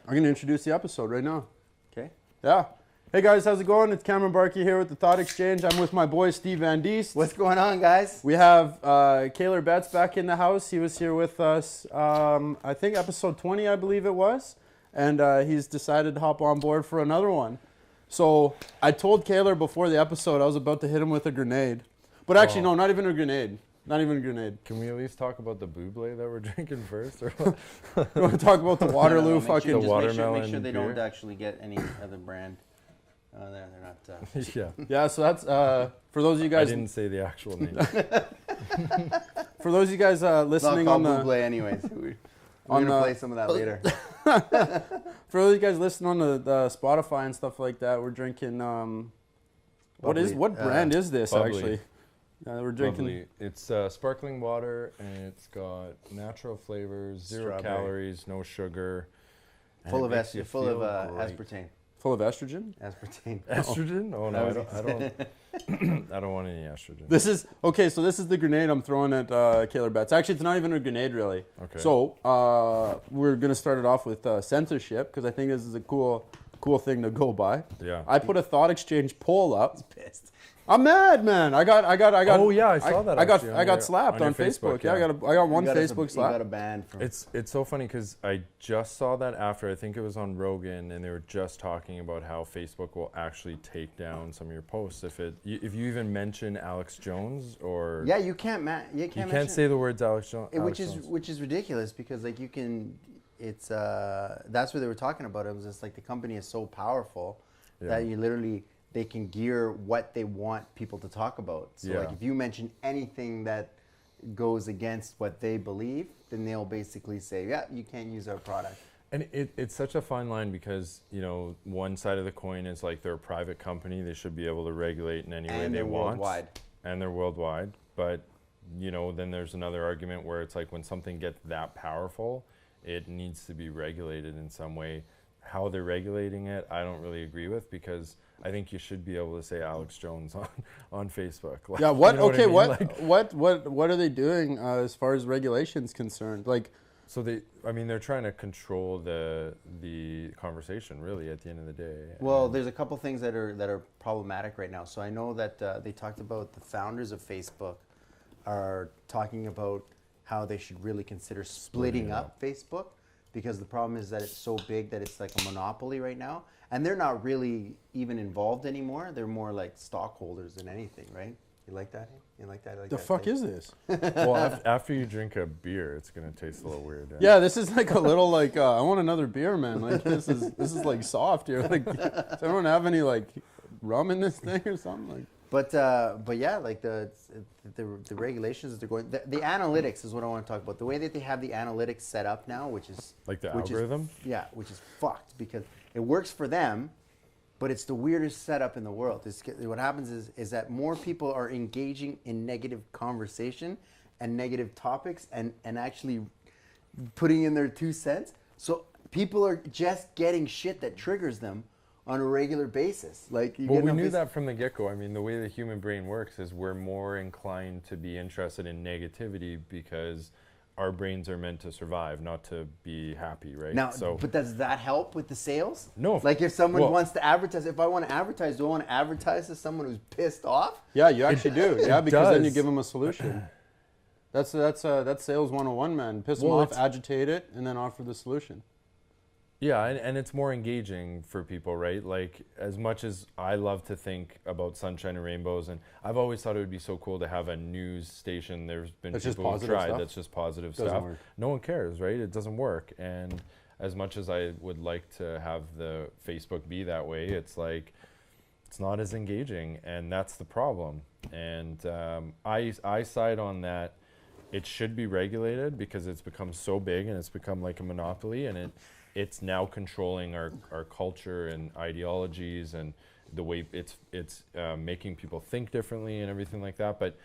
I'm going to introduce the episode right now. Okay. Yeah. Hey guys, how's it going? It's Cameron Barkey here with the Thought Exchange. I'm with my boy Steve Van Diest. What's going on, guys? We have Kaylor Betts back in the house. He was here with us, I think episode 20, I believe it was. And he's decided to hop on board for another one. So I told Kaylor before the episode I was about to hit him with a grenade. But actually, no, not even a grenade. Not even a grenade. Can we at least talk about the buble that we're drinking first? Or what? You want to talk about the Waterloo fucking... The Make watermelon sure they beer? don't actually get any other brand. They're not... Yeah. Yeah, so that's... for those of you guys... I didn't say the actual name. For those of you guys listening not on the... Buble anyways. We're on going to the- play some of that later. For those of you guys listening on the Spotify and stuff like that, we're drinking... what brand is this, Bubbly. actually? We're drinking... Bubbly. It's sparkling water, and it's got natural flavors, 0 Strawberry. calories, no sugar. and Full it of makes you full of feel great. aspartame. Full of estrogen? Aspartame. Estrogen? Oh no, I was don't. I don't want any estrogen. This is... Okay, so this is the grenade I'm throwing at Kaylor Betts. Actually, it's not even a grenade, really. Okay. So, we're going to start it off with censorship, because I think this is a cool thing to go by. Yeah. I put a Thought Exchange poll up. Pissed. I'm mad, man. I got. Oh, yeah, I saw that I got actually on I got your- slapped on on your Facebook. Facebook, Yeah, yeah. I got one You got us Facebook You slap. got a ban from... It's so funny because I just saw that after, I think it was on Rogan, and they were just talking about how Facebook will actually take down some of your posts if you even mention Alex Jones or... Yeah, you can't You mention can't say the words Alex Jones. which is ridiculous, because like you can, it's that's what they were talking about. It was just like the company is so powerful that you literally, they can gear what they want people to talk about. So like Yeah. if you mention anything that goes against what they believe, then they'll basically say, yeah, you can't use our product. And it's such a fine line because, you know, one side of the coin is like they're a private company. They should be able to regulate in any way And they they're want. worldwide. And they're worldwide. But, you know, then there's another argument where it's like when something gets that powerful, it needs to be regulated in some way. How they're regulating it, I don't really agree with, because I think you should be able to say Alex Jones on Facebook. Like, Yeah. What? you know Okay. I mean? What? Like, What are they doing as far as regulations concerned? Like, so they're trying to control the conversation, really, at the end of the day. Well, And- there's a couple things that are problematic right now. So I know that they talked about the founders of Facebook are talking about how they should really consider splitting up Facebook, because the problem is that it's so big that it's like a monopoly right now, and they're not really even involved anymore. They're more like stockholders than anything, right? You like that? You like that? Like the that fuck thing? is this? Well, after you drink a beer, it's gonna taste a little weird. Yeah, this is like a little like I want another beer, man. Like this is like soft here. Like, does everyone have any like rum in this thing or something? Like, But yeah, like the regulations that they're going, the analytics is what I want to talk about. The way that they have the analytics set up now, which is Like the which algorithm? which is fucked, because it works for them, but it's the weirdest setup in the world. What happens is that more people are engaging in negative conversation and negative topics and actually putting in their 2 cents. So people are just getting shit that triggers them on a regular basis. Like, Well, we knew that from the get-go. I mean, the way the human brain works is we're more inclined to be interested in negativity because our brains are meant to survive, not to be happy, right? Now, So, but does that help with the sales? No. Like if someone Well- wants to advertise, if I want to advertise, do I want to advertise to someone who's pissed off? yeah, you actually do. Yeah, because then you does. give them a solution. That's sales 101, man. Piss them Well, off, it's- agitate it, and then offer the solution. yeah, and it's more engaging for people, right? Like, as much as I love to think about sunshine and rainbows, and I've always thought it would be so cool to have a news station. There's been That's just people who've positive tried stuff? that's just positive Doesn't stuff. work. No one cares, right? It doesn't work. And as much as I would like to have the Facebook be that way, it's like, it's not as engaging, and that's the problem. And I side on that. It should be regulated because it's become so big and it's become like a monopoly, and it's now controlling our culture and ideologies and the way it's making people think differently and everything like that. But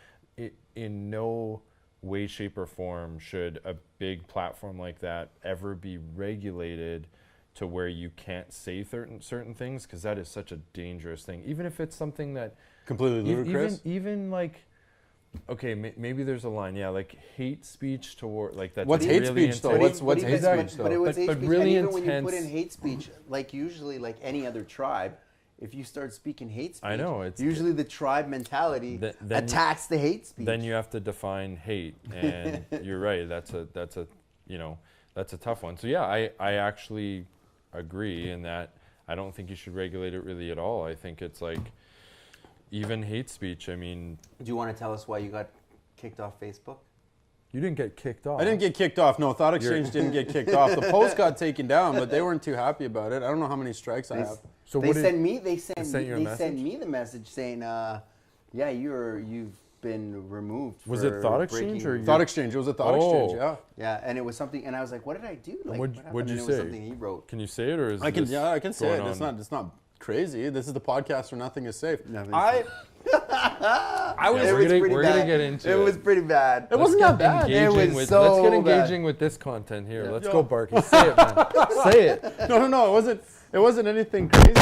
in no way, shape, or form should a big platform like that ever be regulated to where you can't say certain things, because that is such a dangerous thing. Even if it's something that Completely ludicrous. even like okay, maybe there's a line, yeah, like hate speech toward, like that's What's really hate speech though? intense. What's hate speech though? But it was hate But speech, really and even when you put intense- in hate speech, like usually, like any other tribe, if you start speaking hate speech, I know, it's usually the tribe mentality then attacks the hate speech. Then you have to define hate, and you're right. That's a that's a tough one. So yeah, I actually agree in that I don't think you should regulate it really at all. I think it's like even hate speech. I mean, Do you want to tell us why you got kicked off Facebook? you didn't get kicked off. I didn't get kicked off. No, ThoughtXchange didn't get kicked off. The post got taken down, but they weren't too happy about it. I don't know how many strikes I have. So They what did- sent me the message saying, yeah, you've been removed. Was it for ThoughtXchange breaking- or you- ThoughtXchange. It was a ThoughtXchange. Oh. Yeah. Yeah, and it was something, and I was like, what did I do? Like, what'd what you happened? And it say? was something he wrote. Can you say it, or is I can. this Yeah, I can say it. going It's on? not. It's not crazy. This is the podcast where nothing is safe. Nothing's I Yeah, was. we're pretty gonna bad. get into It was pretty bad. It wasn't that bad. Engaging was with, let's so get bad. engaging with this content here. Yeah. Let's Yo. go, Barky. Say it, man. Say it. No. It wasn't. It wasn't anything crazy.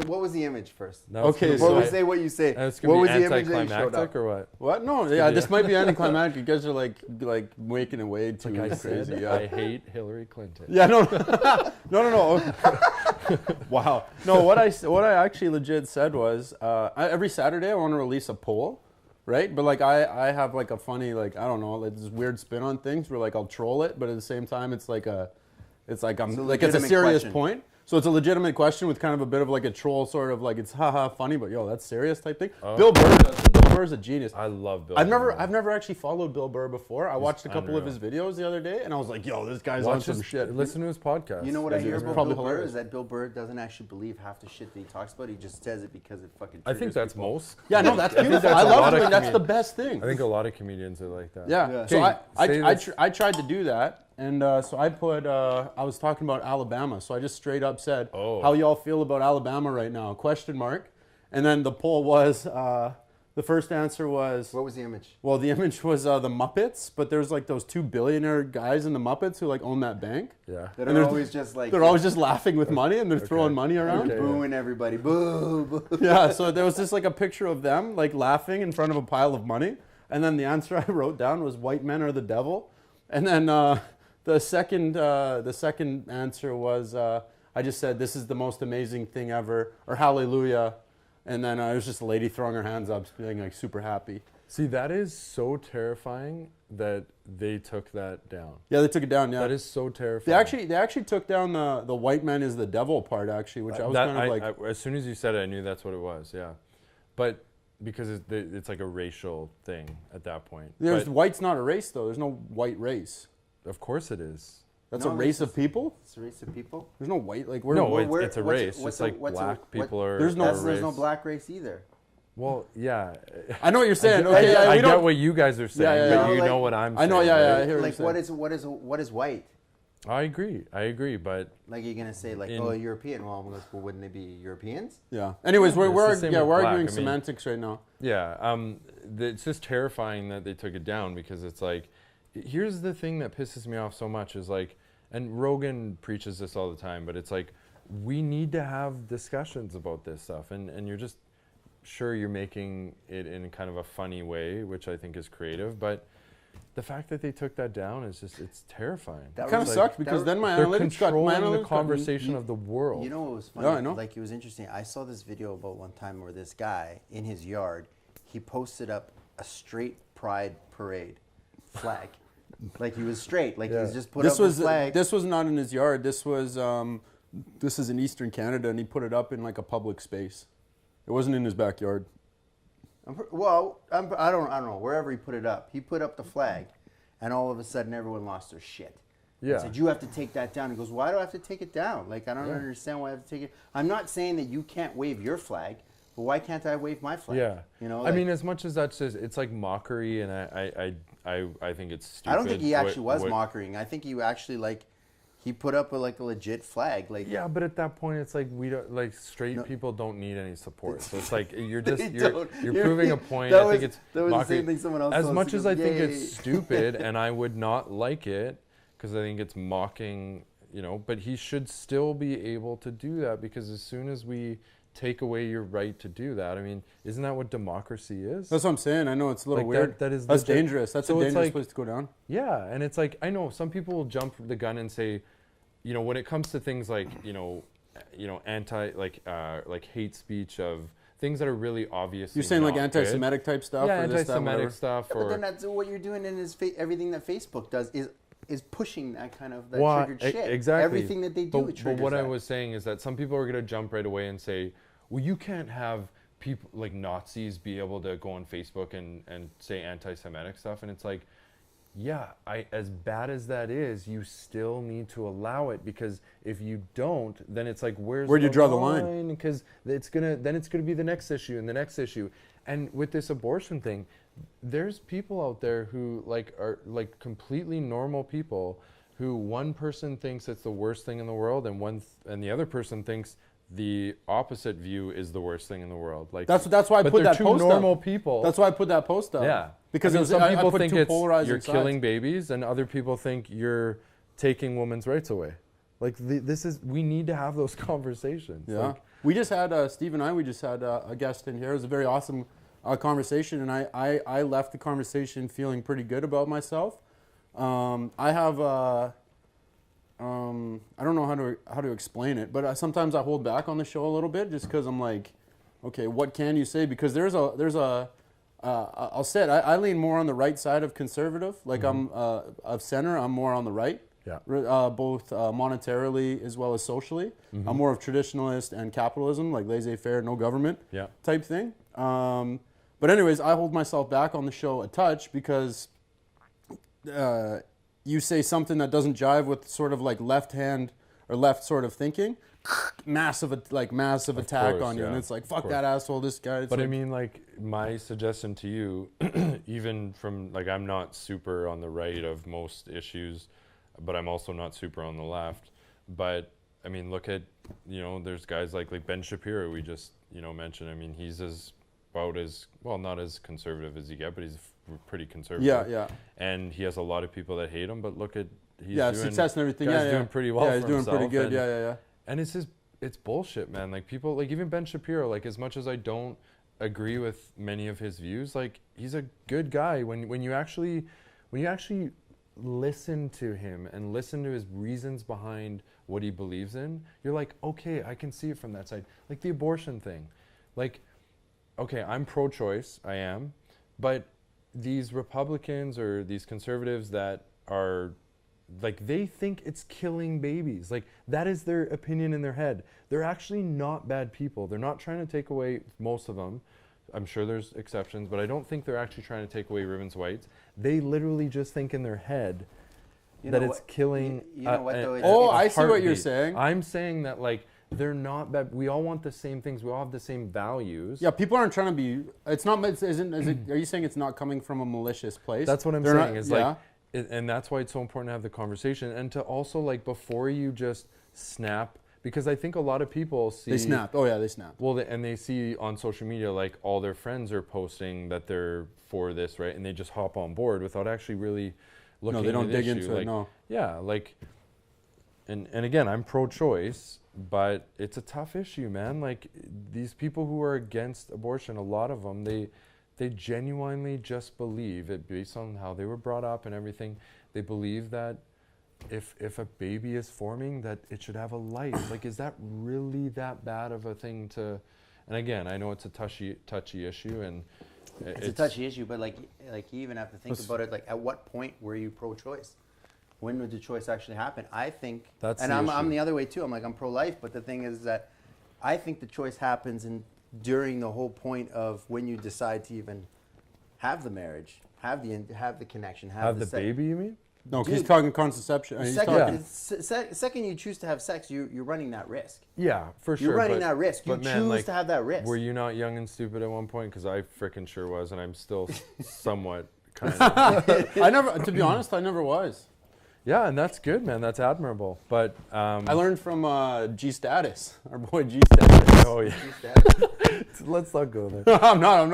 What was the image first? Now it's Okay, gonna be so Before we I- say what you say, It's what gonna was be the image that you showed anticlimactic up? or what? What? No. Yeah. be This might be anticlimactic. You guys are like making it way too Like I crazy. said, Yeah. I hate Hillary Clinton. Yeah, no. Wow. No, what I actually legit said was every Saturday I want to release a poll, right? But like I have like a funny like I don't know like this weird spin on things where like I'll troll it, but at the same time it's like I'm It's a like it's a legitimate serious question. point. So it's a legitimate question with kind of a bit of like a troll sort of like it's haha funny, but yo that's serious type thing. Oh. Bill Burr's a genius. I love Bill. I've Burr. never actually followed Bill Burr before. I watched a couple of unreal. his videos the other day, and I was like, "Yo, this guy's on Watch some his, shit." listen to his podcast. You know what I hear It's about probably Bill Burr hilarious. is that Bill Burr doesn't actually believe half the shit that he talks about. He just says it because it fucking. I think triggers that's people. most. Yeah, no, that's beautiful. that's I a lot love of it. That's the comedians. best thing. I think a lot of comedians are like that. Yeah. Yeah. So Okay, say this. I tried to do that, and so I put I was talking about Alabama, so I just straight up said, Oh. "How y'all feel about Alabama right now?" Question mark, and then the poll was the first answer was. What was the image? Well, the image was the Muppets, but there's like those two billionaire guys in the Muppets who like own that bank. Yeah. That And are there's- always just like They're always just laughing with money and they're throwing money around. Okay. booing everybody. Boo, boo. Yeah, so there was just like a picture of them like laughing in front of a pile of money, and then the answer I wrote down was "white men are the devil," and then the second answer was I just said "this is the most amazing thing ever" or "hallelujah," and then it was just a lady throwing her hands up, being like super happy. See, that is so terrifying that they took that down. Yeah, they took it down. Yeah, That is so terrifying. they actually took down the white man is the devil part actually, which I was That- kind of like. as soon as you said it, I knew that's what it was. Yeah, but because it's like a racial thing at that point. There's But white's not a race though. There's no white race. of course it is. That's No, a race it's of people. It's a race of people. There's no white like we're No, where- it's a what's- race. what's It's a- like what's a- black what- people are. There's no- are a There's no race. black race either. Well, yeah. I know what you're saying. I, Okay, yeah, I we get don't. what you guys are saying, Yeah, yeah, but yeah. you Like- know what I'm I know, saying. yeah, yeah, I right? hear Like what you're saying. what is white? I agree, but Like you're gonna say like In- oh European? Well, wouldn't they be Europeans? Yeah. Anyways, It's the we're same with arguing black. I mean- semantics right now. yeah, it's just terrifying that they took it down because it's like, here's the thing that pisses me off so much is like, and Rogan preaches this all the time, but it's like, we need to have discussions about this stuff, and you're just, sure you're making it in kind of a funny way, which I think is creative, but the fact that they took that down is just, it's terrifying. That It kind of was sucks like- because that- then my They're analytics got controlling the got- conversation of the world. You know what was funny? Yeah, I know. Like it was interesting. I saw this video about one time where this guy in his yard, he posted up a straight pride parade flag. Like he was straight. Like he was just put This up was a flag. this was not in his yard. This is in Eastern Canada, and he put it up in like a public space. It wasn't in his backyard. I don't know. Wherever he put it up, he put up the flag, and all of a sudden everyone lost their shit. Yeah. I said, you have to take that down. He goes, why do I have to take it down? Like, I don't understand why I have to take it. I'm not saying that you can't wave your flag, but why can't I wave my flag? Yeah, You know, I like- mean, as much as that's just, it's like mockery, and I think it's stupid. I don't think he actually was what- mocking. I think he actually, like, he put up a legit flag. Like, Yeah, but at that point, it's like we don't like straight people don't need any support. So it's like you're They just don't. you're proving a point. That I think was- it's that was the mockery. same thing someone else As told us. much He as goes, I think "Yay." it's stupid, and I would not like it because I think it's mocking. But he should still be able to do that because as soon as we take away your right to do that. I mean, isn't that what democracy is? That's what I'm saying. I know it's a little Like, weird. that's Dangerous. That's so a it's dangerous like, place to go down. Yeah, and it's like, I know some people will jump the gun and say, you know, when it comes to things like, you know, anti, like hate speech of things that are really obvious. You're saying like anti-Semitic type stuff? Yeah, or this, anti-Semitic stuff. Yeah, or but then that's what you're doing in everything that Facebook does is pushing that kind of triggered shit. Exactly. Everything that they do but what I was saying is that some people are going to jump right away and say, well, you can't have people like Nazis be able to go on Facebook and say anti-Semitic stuff. And it's like, yeah, as bad as that is, you still need to allow it, because if you don't, then it's like, where do you draw the line? Because it's gonna be the next issue and the next issue. And with this abortion thing, there's people out there who are completely normal people who one person thinks it's the worst thing in the world, and the other person thinks the opposite view is the worst thing in the world. Like that's why I put that two post normal up. people. That's why I put that post up. Yeah, because some people I think you're sides. killing babies, and other people think you're taking women's rights away. Like we need to have those conversations. Yeah, like, we just had Steve and I. We just had a guest in here. It was a very awesome conversation, and I left the conversation feeling pretty good about myself. I have I don't know how to explain it, but sometimes I hold back on the show a little bit just because I'm like, okay, what can you say? Because I'll say it. I lean more on the right side of conservative. Like I'm of center. I'm more on the right. Yeah. Both monetarily as well as socially. I'm more of traditionalist and capitalism, like laissez-faire, no government type thing. But anyways, I hold myself back on the show a touch because you say something that doesn't jive with sort of like left hand or left sort of thinking, massive attack on you, and it's like, fuck that asshole, this guy. It's but like, I mean, like, my suggestion to you, even from, like, I'm not super on the right of most issues, but I'm also not super on the left. But I mean, look at, there's guys like Ben Shapiro we just, mentioned. I mean, he's about as, well, not as conservative as you get, but he's pretty conservative. Yeah. And he has a lot of people that hate him, but look at, he's doing, success and everything. Guy's doing pretty well. Yeah, he's doing pretty good. And, and it's bullshit, man. Like, people, like, even Ben Shapiro, like, as much as I don't agree with many of his views, like, he's a good guy. When you actually listen to him and listen to his reasons behind what he believes in, you're like, okay, I can see it from that side. Like the abortion thing. Like, okay, I'm pro-choice, I am, but these Republicans or these conservatives that are, like, they think it's killing babies. Like, that is their opinion in their head. They're actually not bad people. They're not trying to take away, most of them. I'm sure there's exceptions, but I don't think they're actually trying to take away women's rights. They literally just think in their head that it's killing. I see what you're saying. I'm saying that, like, they're not bad. We all want the same things. We all have the same values. Yeah, people aren't trying to be. It's not. Is it? Are you saying it's not coming from a malicious place? That's what I'm saying. Like, and that's why it's so important to have the conversation and to also, like, before you just snap. Because I think a lot of people see... They snap. Oh, yeah, they snap. Well, and they see on social media, like, all their friends are posting that they're for this, right? And they just hop on board without actually really looking into the issue. No, they don't dig into it, no. Yeah, like... And again, I'm pro-choice, but it's a tough issue, man. Like, these people who are against abortion, a lot of them, they genuinely just believe it based on how they were brought up and everything. They believe that if a baby is forming, that it should have a life. Like, is that really that bad of a thing to... And again, I know it's a touchy issue, and it's a touchy issue, but like you even have to think about it. Like, at what point were you pro-choice? When would the choice actually happen? I think, that's and I'm the other way too. I'm pro-life, but the thing is that I think the choice happens during the whole point of when you decide to even have the marriage, have the connection, have the baby. You mean? No, because he's talking contraception. Second you choose to have sex, you're running that risk. Yeah, for sure. You're running that risk. You choose to have that risk. Were you not young and stupid at one point? Because I frickin' sure was, and I'm still somewhat kind of. To be honest, I never was. Yeah, and that's good, man. That's admirable. But I learned from G Status, our boy G Status. Oh yeah. Let's not go there. I'm not.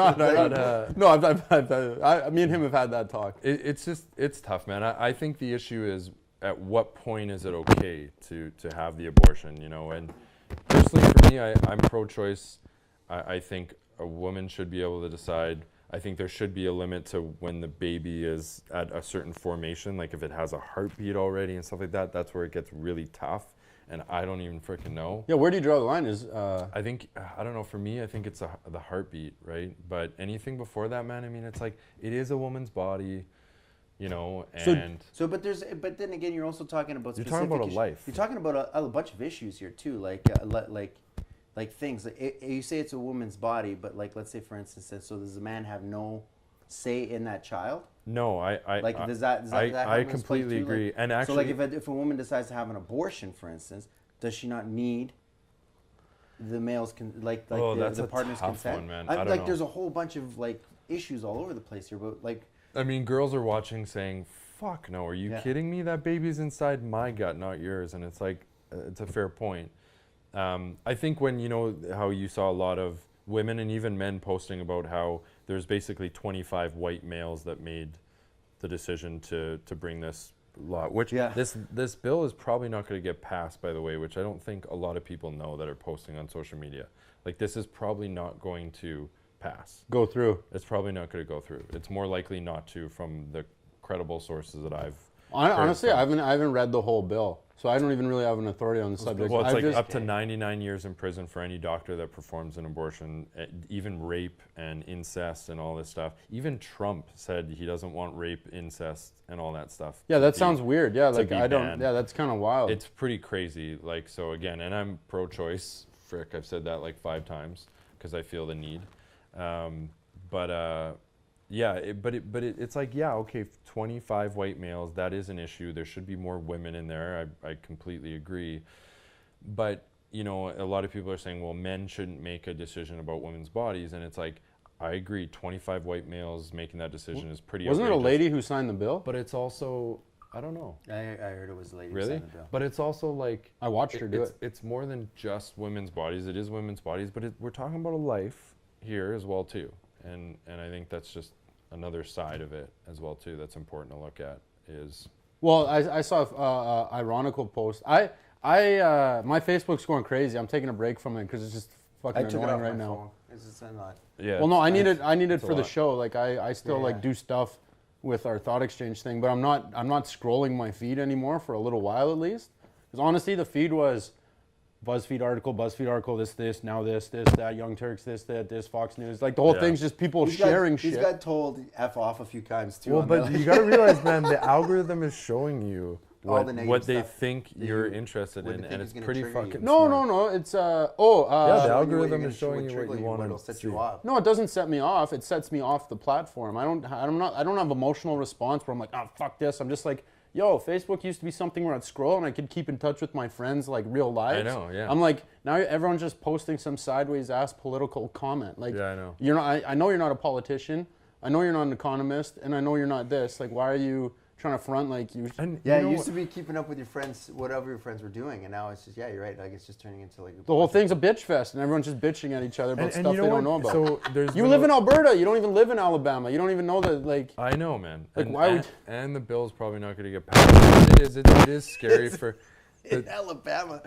Me and him have had that talk. It's tough, man. I think the issue is, at what point is it okay to have the abortion, And personally for me, I'm pro-choice. I think a woman should be able to decide. I think there should be a limit to when the baby is at a certain formation. Like if it has a heartbeat already and stuff like that, that's where it gets really tough. And I don't even freaking know. Yeah, where do you draw the line? I think, I don't know, for me, I think it's the heartbeat, right? But anything before that, man, I mean, it's like, it is a woman's body, you know, and... But then again, you're also talking about You're talking about a life. You're talking about a bunch of issues here too, like things. You say it's a woman's body, but like, let's say for instance, so does the man have no say in that child? No, does that completely agree. Like, and actually, so like if a woman decides to have an abortion, for instance, does she not need the male's the partner's consent? One, man. I don't know. There's a whole bunch of like issues all over the place here, but like, I mean, girls are watching saying, "Fuck no, are you kidding me? That baby's inside my gut, not yours." And it's like, it's a fair point. I think when, you know, how you saw a lot of women and even men posting about how there's basically 25 white males that made the decision to bring this law, which this bill is probably not going to get passed, by the way, which I don't think a lot of people know that are posting on social media. Like, this is probably not going to pass. Go through. It's probably not going to go through. It's more likely not to, from the credible sources that I've honestly, I haven't read the whole bill, so I don't even really have an authority on the subject. Well, it's up to 99 years in prison for any doctor that performs an abortion, even rape and incest and all this stuff. Even Trump said he doesn't want rape, incest, and all that stuff. Yeah, that sounds weird. Yeah, like I don't. Yeah, that's kind of wild. It's pretty crazy. Like, so again, and I'm pro-choice. Frick, I've said that like 5 times because I feel the need. Yeah, it's like, yeah, okay, 25 white males, that is an issue. There should be more women in there. I completely agree. But, you know, a lot of people are saying, well, men shouldn't make a decision about women's bodies. And it's like, I agree, 25 white males making that decision is pretty Wasn't outrageous. it a lady who signed the bill? But it's also, I don't know. I heard it was a lady who really? signed the bill. But it's also like... I watched her do it. It's more than just women's bodies. It is women's bodies, but we're talking about a life here as well, too. And I think that's just another side of it as well too that's important to look at is... Well, I saw an ironical post. My Facebook's going crazy. I'm taking a break from it because it's just fucking annoying right now. It's just not... Yeah. Well, no, I need it for the show. Like I still like do stuff with our Thought Exchange thing, but I'm not scrolling my feed anymore for a little while at least. Because honestly, the feed was BuzzFeed article, this, now this, that, Young Turks, this, Fox News. Like, the whole thing's just people sharing shit. He's got told F off a few times, too. Well, but you got to realize, man, the algorithm is showing you what they stuff think you're interested in, and it's pretty fucking No, it's, yeah, the algorithm is showing you what you want to set you off. No, it doesn't set me off. It sets me off the platform. I don't have emotional response where I'm like, oh, fuck this. I'm just like, yo, Facebook used to be something where I'd scroll and I could keep in touch with my friends like real lives. I know, yeah. I'm like, now everyone's just posting some sideways ass political comment. Like, yeah, I know. You're not. I know you're not a politician. I know you're not an economist, and I know you're not this. Like, why are you trying to front like you? And yeah, it used to be keeping up with your friends, whatever your friends were doing, and now it's just, yeah, you're right. Like, it's just turning into like the whole thing's a bitch fest, and everyone's just bitching at each other about stuff they don't know about. So you live in Alberta. You don't even live in Alabama. You don't even know that. Like, I know, man. Like, and the bill's probably not going to get passed. It is scary for. In Alabama,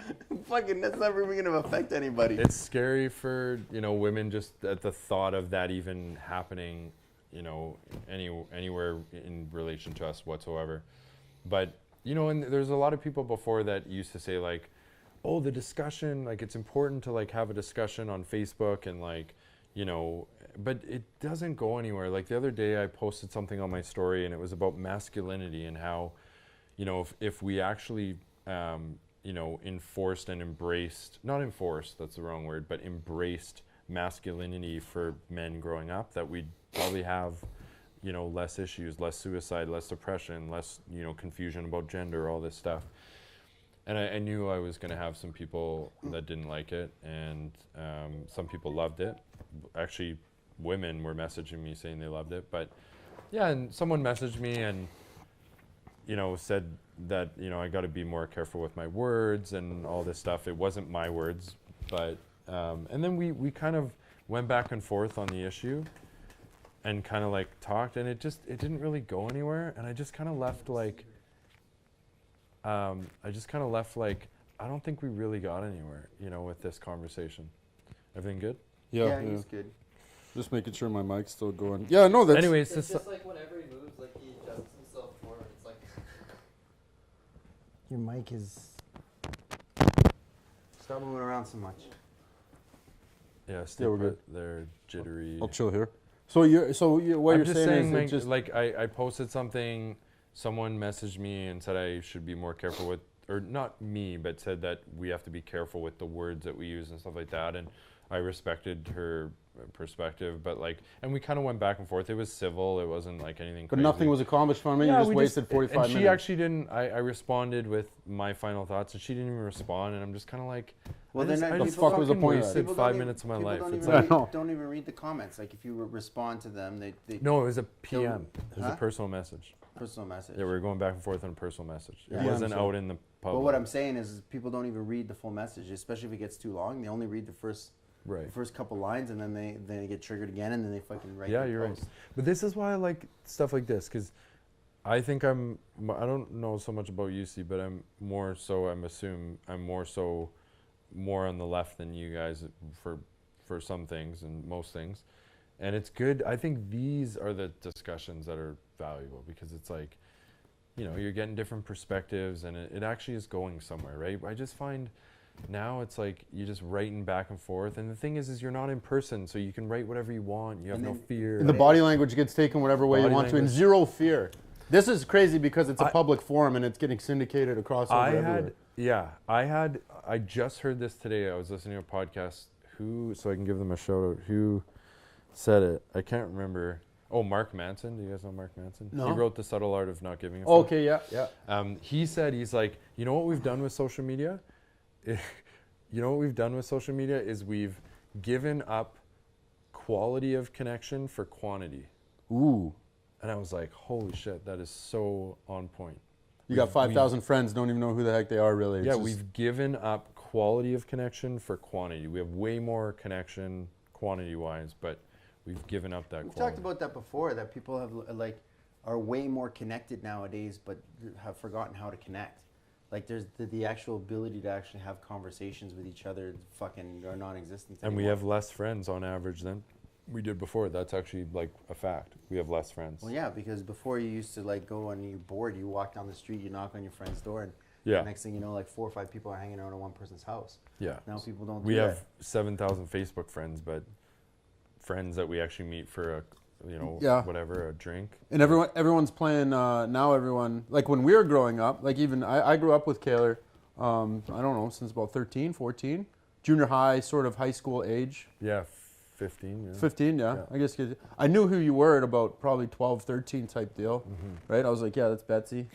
fucking, that's never even going to affect anybody. It's scary for, you know, women just at the thought of that even happening, you know, anywhere in relation to us whatsoever. But, you know, and there's a lot of people before that used to say like, oh, the discussion, like it's important to like have a discussion on Facebook and like, you know, but it doesn't go anywhere. Like the other day I posted something on my story and it was about masculinity and how, you know, if we actually, you know, enforced and embraced, not enforced, that's the wrong word, but embraced masculinity for men growing up, that we'd probably have, you know, less issues, less suicide, less depression, less, you know, confusion about gender, all this stuff. And I knew I was going to have some people that didn't like it, and some people loved it. Actually, women were messaging me saying they loved it. But yeah, and someone messaged me and, you know, said that, you know, I got to be more careful with my words and all this stuff. It wasn't my words, but and then we kind of went back and forth on the issue and kind of like talked, and it didn't really go anywhere. And I just kind of left like I don't think we really got anywhere, you know, with this conversation. Everything good? Yeah, he's good. Just making sure my mic's still going. Yeah, no, that's... Anyway, It's just like whenever he moves, like he adjusts himself forward. It's like Your mic is... Stop moving around so much. yeah, stay we're put. They're jittery. I'll chill here. So what I'm you're just saying like, is it just... like I posted something, someone messaged me and said I should be more careful with, or not me, but said that we have to be careful with the words that we use and stuff like that. And I respected her perspective, but like, and we kind of went back and forth. It was civil. It wasn't like anything But crazy. nothing was accomplished from it. You just we wasted 45 and minutes. she actually didn't. I responded with my final thoughts, and she didn't even respond. And I'm just kind of like, Well, I then just, I the just fuck was the fucking point of that? wasted People 5 don't minutes of my people life. Don't It's even, like, don't even read the comments. Like if you respond to them, they no, it was a PM. It was Huh? a personal message. personal message. Yeah, we were going back and forth on a personal message. It Yeah. wasn't Yeah, out in the public. But what I'm saying is people don't even read the full message, especially if it gets too long. They only read the first couple lines, and then they get triggered again, and then they fucking write. Yeah, their you're post. right. But this is why I like stuff like this, because I think I don't know so much about UC, but I'm more so more on the left than you guys for some things and most things. And it's good. I think these are the discussions that are valuable, because it's like, you know, you're getting different perspectives, and it actually is going somewhere, right? I just find now it's like you're just writing back and forth, and the thing is you're not in person, so you can write whatever you want. You have And no then- fear. And the body language gets taken whatever way you Body want to, and language. zero fear. This is crazy because it's a I- public forum and it's getting syndicated across over everywhere. I just heard this today. I was listening to a podcast. So I can give them a shout out. Who said it? I can't remember. Oh, Mark Manson. Do you guys know Mark Manson? No. He wrote The Subtle Art of Not Giving a Fuck. Okay, yeah. He said, he's like, you know what we've done with social media? Is we've given up quality of connection for quantity. Ooh. And I was like, holy shit, that is so on point. You got 5,000 friends, don't even know who the heck they are, really. It's Yeah, just- we've given up quality of connection for quantity. We have way more connection quantity-wise, but we've given up that We've quality. talked about that before. That people have are way more connected nowadays, but have forgotten how to connect. Like there's the actual ability to actually have conversations with each other. Fucking are non-existent. And we anymore. have less friends on average than we did before. That's actually like a fact. We have less friends. Well, yeah, because before you used to like go and you're bored, you walk down the street, you knock on your friend's door, and Yeah. next thing you know, like 4 or 5 people are hanging out in one person's house. Yeah. Now people don't. We do have that. 7,000 Facebook friends, but friends that we actually meet for a, Yeah. whatever, a drink. And everyone's playing, now everyone, like when we were growing up, like even I grew up with Kaylor, I don't know, since about 13, 14. Junior high, sort of high school age. Yeah, 15. Yeah. 15, yeah. Yeah. I guess I knew who you were at about probably 12, 13 type deal, Mm-hmm. right? I was like, yeah, that's Betsy.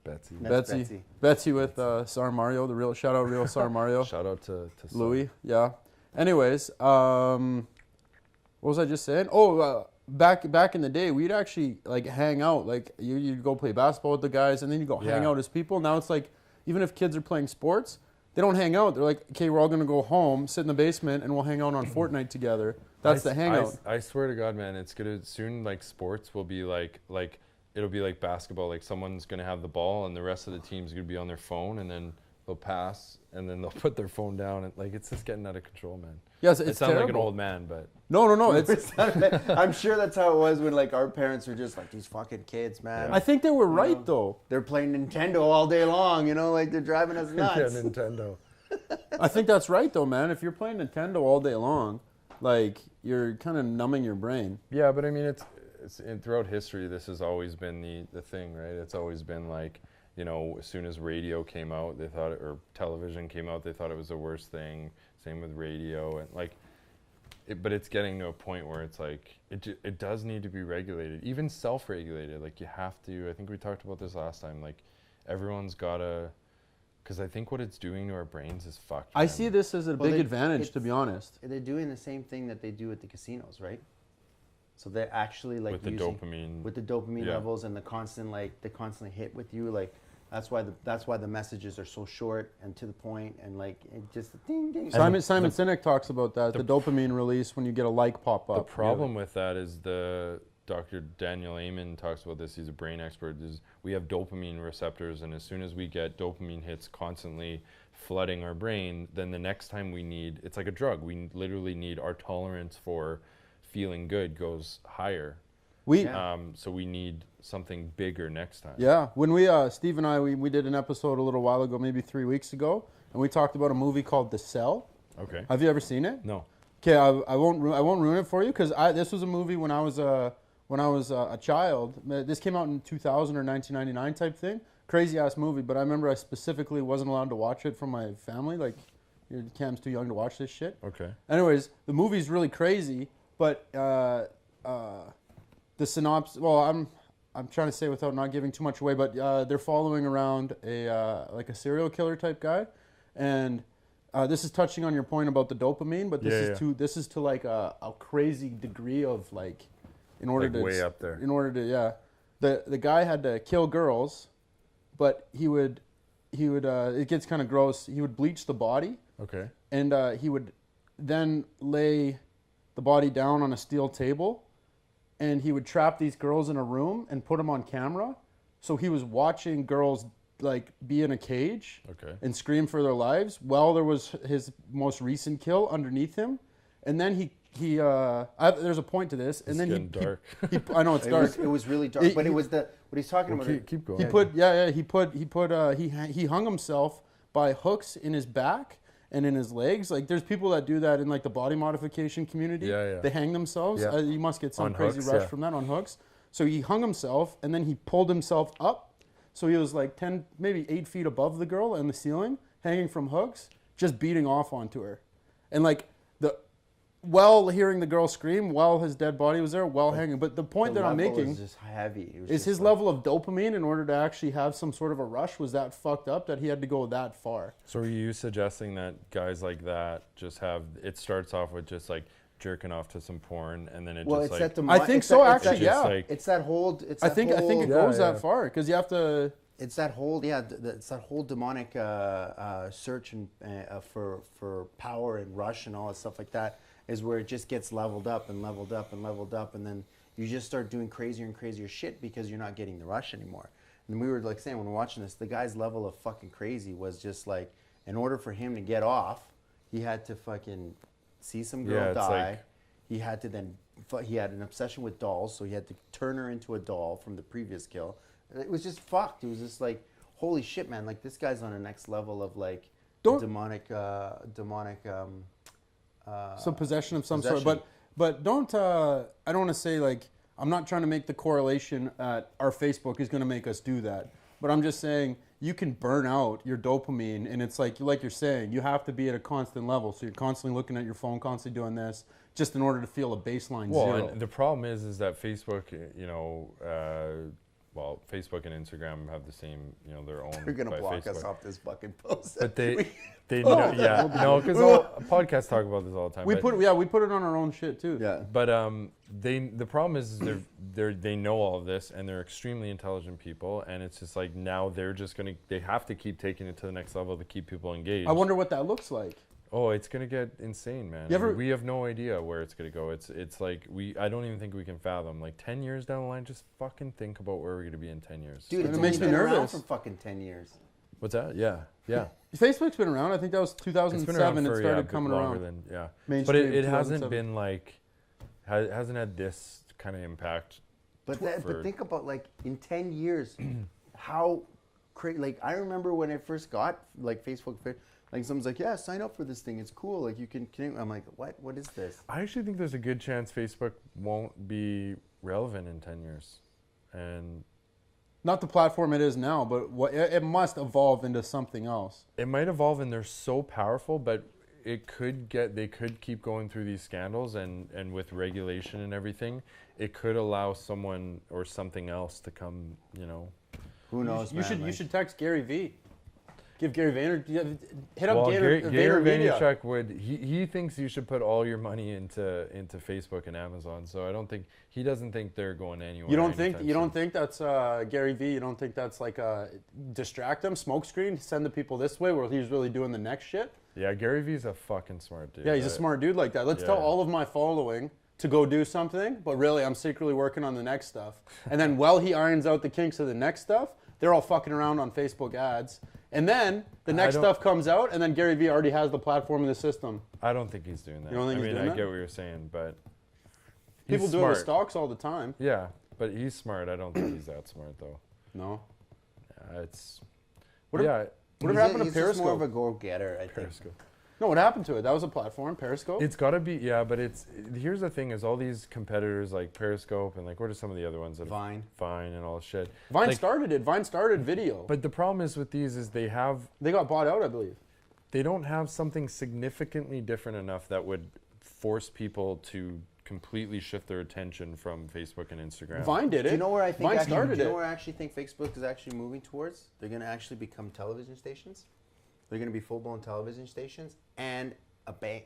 Betsy. That's Betsy. Betsy with Sar Mario, the real, shout out real Sar Mario. Shout out to Sam. Louis, yeah. Anyways, what was I just saying? Oh, back in the day, we'd actually like hang out. Like you'd go play basketball with the guys, and then you go hang Yeah. out as people. Now it's like, even if kids are playing sports, they don't hang out. They're like, okay, we're all gonna go home, sit in the basement, and we'll hang out on Fortnite together. That's the hangout. I swear to God, man, it's gonna soon. Like sports will be like it'll be like basketball. Like someone's gonna have the ball, and the rest of the team's gonna be on their phone, and then they'll pass, and then they'll put their phone down, and like it's just getting out of control, man. Yes, It it's sounds like an terrible. old man, but No. It's. I'm sure that's how it was when like our parents were just like these fucking kids, man. I think they were right know. though. They're playing Nintendo all day long, like they're driving us nuts. yeah, Nintendo. I think that's right though, man. If you're playing Nintendo all day long, like you're kind of numbing your brain. Yeah, but I mean, it's throughout history, this has always been the thing, right? It's always been like, as soon as radio came out, they thought or television came out, they thought it was the worst thing. Same with radio, and like, but it's getting to a point where it's like, it does need to be regulated, even self-regulated. Like you have to, I think we talked about this last time, like everyone's gotta, because I think what it's doing to our brains is fucked. I man. see this as a Well, big they- advantage, to be honest. They're doing the same thing that they do at the casinos, right? So they're actually like with the using, dopamine. with the dopamine Yeah. levels and the constant hit with you, like that's why the messages are so short and to the point, and like it just ding ding. Simon Sinek talks about that, the dopamine release when you get a like pop The up. problem with that is Dr. Daniel Amen talks about this. He's a brain expert. Is we have dopamine receptors, and as soon as we get dopamine hits constantly flooding our brain, then the next time we need, it's like a drug. We literally need our tolerance for feeling good goes higher. So we need something bigger next time. Yeah, when we Steve and I we did an episode a little while ago, maybe 3 weeks ago, and we talked about a movie called The Cell. Okay. Have you ever seen it? No. Okay, I won't ruin it for you because this was a movie when I was a child. This came out in 2000 or 1999 type thing. Crazy ass movie, but I remember I specifically wasn't allowed to watch it from my family. Like, Cam's too young to watch this shit. Okay. Anyways, the movie's really crazy, but the synopsis. Well, I'm trying to say without not giving too much away, but they're following around like a serial killer type guy, and this is touching on your point about the dopamine, but this is to like a crazy degree of like, in order to way up there. In order to the guy had to kill girls, but he would it gets kind of gross. He would bleach the body. Okay. And he would then lay the body down on a steel table, and he would trap these girls in a room and put them on camera. So he was watching girls like be in a cage and scream for their lives while there was his most recent kill underneath him. And then there's a point to this. And then dark. I know it's dark. It was really dark, but it was what he's talking about. Keep going. He hung himself by hooks in his back and in his legs. Like, there's people that do that in like the body modification community. They hang themselves. You must get some on crazy hooks, rush from that on hooks. So he hung himself, and then he pulled himself up. So he was like 10, maybe 8 feet above the girl in the ceiling, hanging from hooks, just beating off onto her. And like while hearing the girl scream, while his dead body was there, while hanging. But the point that I'm making is just heavy. Is his level of dopamine, in order to actually have some sort of a rush, was that fucked up that he had to go that far? So are you suggesting that guys like that just have, it starts off with just like jerking off to some porn, and then it just like... I think so, actually, yeah. Like, it's that whole... I think it goes that far, because you have to... It's that whole, it's that whole demonic search and for power and rush and all that stuff like that, is where it just gets leveled up and leveled up and leveled up, and then you just start doing crazier and crazier shit because you're not getting the rush anymore. And we were like saying, when we're watching this, the guy's level of fucking crazy was just like, in order for him to get off, he had to fucking see some girl die. Like, he had to then, he had an obsession with dolls, so he had to turn her into a doll from the previous kill. It was just fucked. It was just like, holy shit, man! Like, this guy's on a next level of like demonic. Some possession of some sort, but don't. I don't want to say like, I'm not trying to make the correlation that our Facebook is going to make us do that, but I'm just saying you can burn out your dopamine, and it's like you're saying, you have to be at a constant level. So you're constantly looking at your phone, constantly doing this, just in order to feel a baseline zero. And the problem is that Facebook, well, Facebook and Instagram have the same, their own. They're gonna block Facebook. us off this fucking post. But they know, because podcasts talk about this all the time. We put it on our own shit too. Yeah. But the problem is they know all of this, and they're extremely intelligent people, and it's just like now they have to keep taking it to the next level to keep people engaged. I wonder what that looks like. Oh, it's gonna get insane, man. We have no idea where it's gonna go. It's like I don't even think we can fathom. Like 10 years down the line, just fucking think about where we're gonna be in 10 years. Dude, it makes me nervous. For fucking 10 years. What's that? Yeah. Facebook's been around. I think that was 2007. It started coming around. But it hasn't been like, hasn't had this kind of impact. But think about like in 10 years, how crazy. Like, I remember when I first got like Facebook. Like, someone's like, yeah, sign up for this thing. It's cool. Like, you can. I'm like, what? What is this? I actually think there's a good chance Facebook won't be relevant in 10 years, and not the platform it is now, but it must evolve into something else. It might evolve, and they're so powerful, but they could keep going through these scandals, and with regulation and everything, it could allow someone or something else to come. Who knows? You should text Gary V. Give Gary Vaynerchuk, hit up Gary Vaynerchuk. He thinks you should put all your money into Facebook and Amazon. So he doesn't think they're going anywhere. You don't think that's Gary V? You don't think that's like distract them, smokescreen, send the people this way where he's really doing the next shit? Yeah, Gary V's a fucking smart dude. Yeah, he's a smart dude like that. Let's tell all of my following to go do something, but really I'm secretly working on the next stuff. And then while he irons out the kinks of the next stuff, they're all fucking around on Facebook ads. And then the next stuff comes out, and then Gary Vee already has the platform and the system. I don't think he's doing that. You don't think he's doing that? I get what you're saying, but People he's do it smart. with stocks all the time. Yeah, but he's smart. I don't think he's that smart though. No. It's Whatever He's happened to he's just more of Periscope? a go-getter, I think. Periscope. No, what happened to it? That was a platform, Periscope? It's got to be, yeah, but here's the thing is all these competitors like Periscope and like what are some of the other ones? That Vine. Vine and all this shit. Vine Like, started it. Vine started video. But the problem is with these is they They got bought out, I believe. they don't have something significantly different enough that would force people to completely shift their attention from Facebook and Instagram. Vine did it. Do you know where I think Vine actually, started do you know it. where I actually think Facebook is actually moving towards? They're going to actually become television stations. They're going to be full-blown television stations and a bank.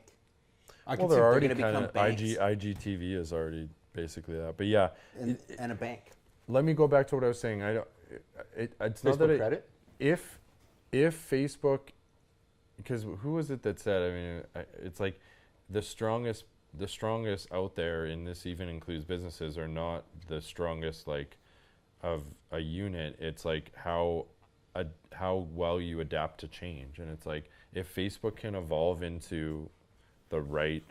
I Well, can they're see already gonna kind become of banks. IGTV is already basically that. But yeah, And a bank. let me go back to what I was saying. It's not that Facebook credit. if Facebook, because who was it that said? I mean, it's like the strongest out there, and this even includes businesses, are not the strongest like of a unit. It's like how well you adapt to change, and it's like if Facebook can evolve into the right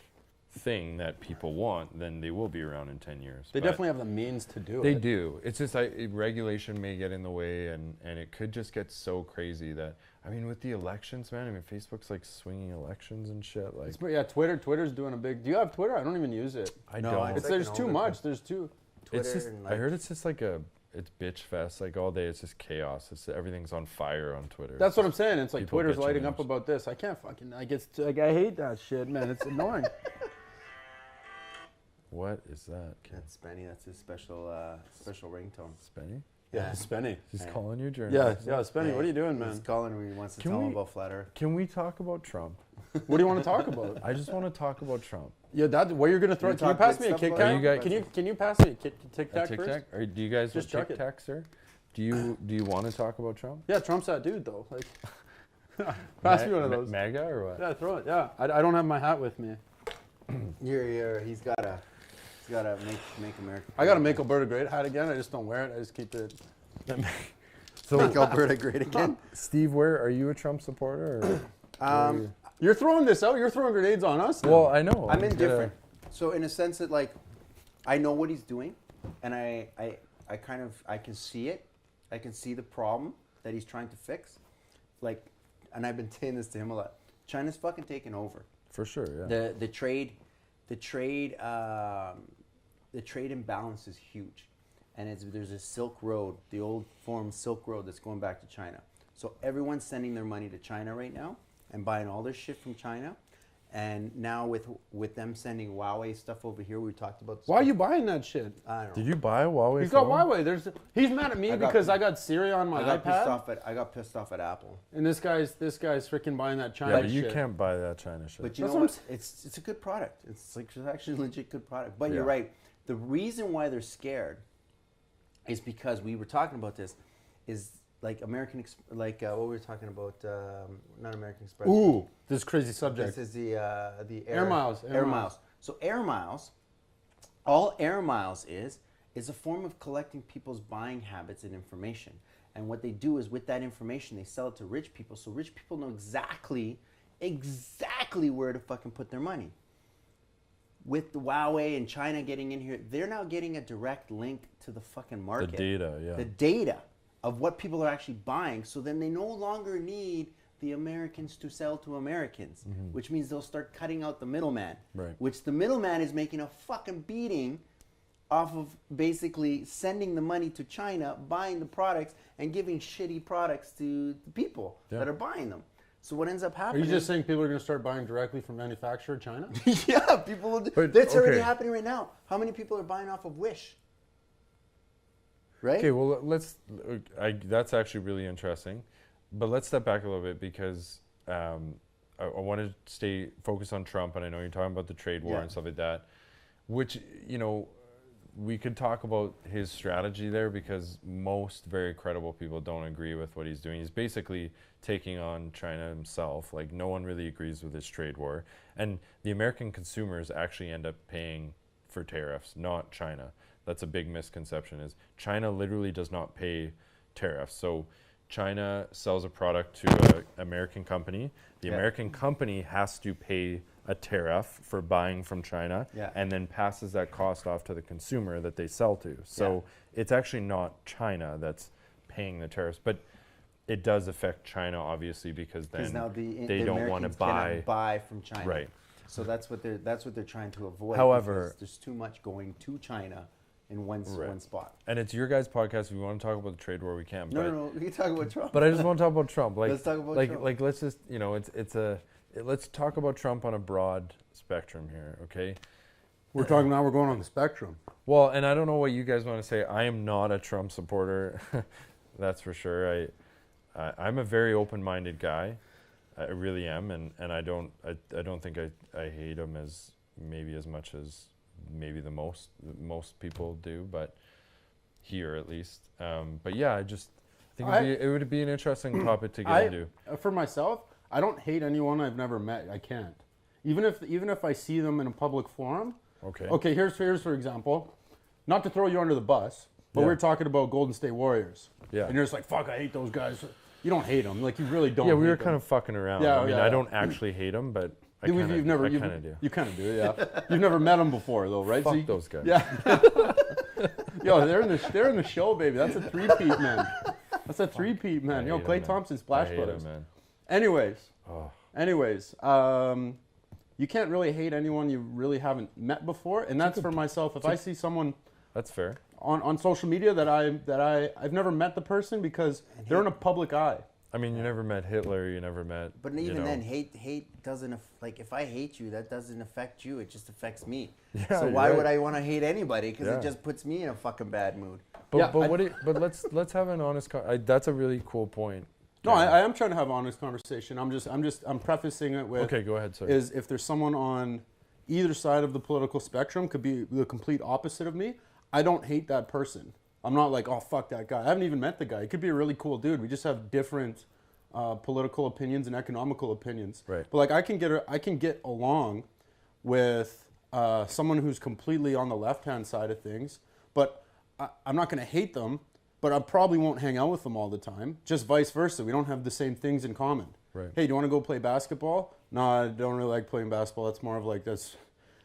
thing that people want, then they will be around in 10 years. They But definitely have the means to do they it. do. It's just like regulation may get in the way, and it could just get so crazy that, I mean, with the elections, man, I mean, Facebook's like swinging elections and shit. Like, Yeah, Twitter's doing a big. Do you have Twitter? I don't even use it. I No, don't. It's like There's an too older much. thing. There's too. Twitter It's just, and I heard it's just like it's bitch fest. Like all day, it's just chaos. Everything's on fire on Twitter. That's what I'm saying. It's like People Twitter's bitching lighting and up about this. I can't fucking. I hate that shit, man. It's annoying. What is that? That's Spenny. That's his special ringtone. Spenny? Yeah, Spenny. He's Yeah. calling you during. Yeah, this? yeah, Spenny. What are you doing, He's man? calling me. He wants to Can tell him we- about Flat Earth. Can we talk about Trump? What do you want to talk about? I just want to talk about Trump. Yeah, that. What you're gonna throw? You Can you talk pass good me a stuff Kit about Are you Kat? guys- Can you pass me a Tic A Tac Tic first? Tac? Or do you guys Just want chuck Tic it. Tacs, sir? Do you want to talk about Trump? Yeah, Trump's that dude though. Like, pass me one of those. MAGA or what? Yeah, throw it. Yeah, I don't have my hat with me. He's gotta make America. I got to make Alberta great hat again. I just don't wear it. I just keep it. So, Make Alberta great again. Steve, are you a Trump supporter? Or You're throwing this out. You're throwing grenades on us. now. well, I know. I'm You gotta- indifferent. So in a sense that like, I know what he's doing, and I can see it. I can see the problem that he's trying to fix. Like, and I've been saying this to him a lot. China's fucking taking over. For sure, yeah. The trade imbalance is huge, and there's a Silk Road, the old form Silk Road that's going back to China. So everyone's sending their money to China right now and buying all their shit from China, and now with them sending Huawei stuff over here, we talked about. Why are you buying that shit? I don't know. Did you buy a Huawei He's got phone? Huawei. He's mad at me because I got Siri on my I got iPad, pissed off at Apple. and this guy's freaking buying that China Yeah, but you shit. can't buy that China shit. But you That's know what what? It's a good product. It's actually a legit good product. But Yeah. you're right. The reason why they're scared is because we were talking about this. Is like what we were talking about. Not American Express. Ooh, this is crazy subject. This is the Air miles, Air miles. So air miles. All air miles is a form of collecting people's buying habits and information. And what they do is with that information, they sell it to rich people. So rich people know exactly where to fucking put their money. With the Huawei and China getting in here, they're now getting a direct link to the fucking the market. data, yeah. The data of what people are actually buying. So then they no longer need the Americans to sell to Americans, which means they'll start cutting out the middleman. Right. Which the middleman is making a fucking beating off of basically sending the money to China, buying the products, and giving shitty products to the people that are buying them. So what ends up Are happening? you just saying people are going to start buying directly from manufacturer China? Yeah, people will do. But, That's already okay. happening right now. How many people are buying off of Wish? Right? Okay, well, that's actually really interesting. But let's step back a little bit because I want to stay focused on Trump, and I know you're talking about the trade war Yeah. and stuff like that, which, we could talk about his strategy there because most very credible people don't agree with what he's doing. He's basically taking on China himself. Like, no one really agrees with his trade war. And the American consumers actually end up paying for tariffs, not China. That's a big misconception. Is China literally does not pay tariffs. So China sells a product to an American company. The American company has to pay a tariff for buying from China and then passes that cost off to the consumer that they sell to. So it's actually not China that's paying the tariffs, but it does affect China obviously because then now they don't want to buy from China. Right. So that's what they're trying to avoid. However, because there's too much going to China in one spot. And it's your guys' podcast. If we want to talk about the trade war, we can. No, we can talk about Trump. But I just want to talk about Trump. Like, let's talk about Trump. Like, let's just, let's talk about Trump on a broad spectrum here, okay? We're talking now. We're going on the spectrum. Well, and I don't know what you guys want to say. I am not a Trump supporter, that's for sure. I'm a very open-minded guy. I really am, and I don't think I hate him as much as maybe the most people do, but here at least. But yeah, I think it would be an interesting topic to get into. For myself, I don't hate anyone I've never met. I can't. Even if I see them in a public forum. Okay. Here's for example, not to throw you under the bus, but we're talking about Golden State Warriors. Yeah. And you're just like, fuck, I hate those guys. You don't hate them. Like, you really don't. Yeah, we hate were them. kind of fucking around. Yeah, I mean, I don't actually hate them, but I kind of do. You kind of do, yeah. You've never met them before, though, right? Fuck those guys. Yeah. Yo, they're in the show, baby. That's a three-peat, man. That's a three-peat, man. Yo, Klay Thompson, Splash Brothers. Man. Anyways, you can't really hate anyone you really haven't met before, and that's for myself. If I see someone, that's fair, on social media that I've never met the person because they're in a public eye. I mean, you never met Hitler, you never met. But even then, hate doesn't like if I hate you, that doesn't affect you. It just affects me. Yeah, so why would I want to hate anybody? Because it just puts me in a fucking bad mood. But let's have an honest. That's a really cool point. No, I am trying to have an honest conversation. I'm prefacing it with. Okay, go ahead, sir. Is if there's someone on either side of the political spectrum, could be the complete opposite of me. I don't hate that person. I'm not like, oh, fuck that guy. I haven't even met the guy. He could be a really cool dude. We just have different political opinions and economical opinions. Right. But like, I can get along with someone who's completely on the left-hand side of things, but I'm not going to hate them, but I probably won't hang out with them all the time. Just vice versa. We don't have the same things in common. Right. Hey, do you want to go play basketball? No, I don't really like playing basketball. It's more of like this.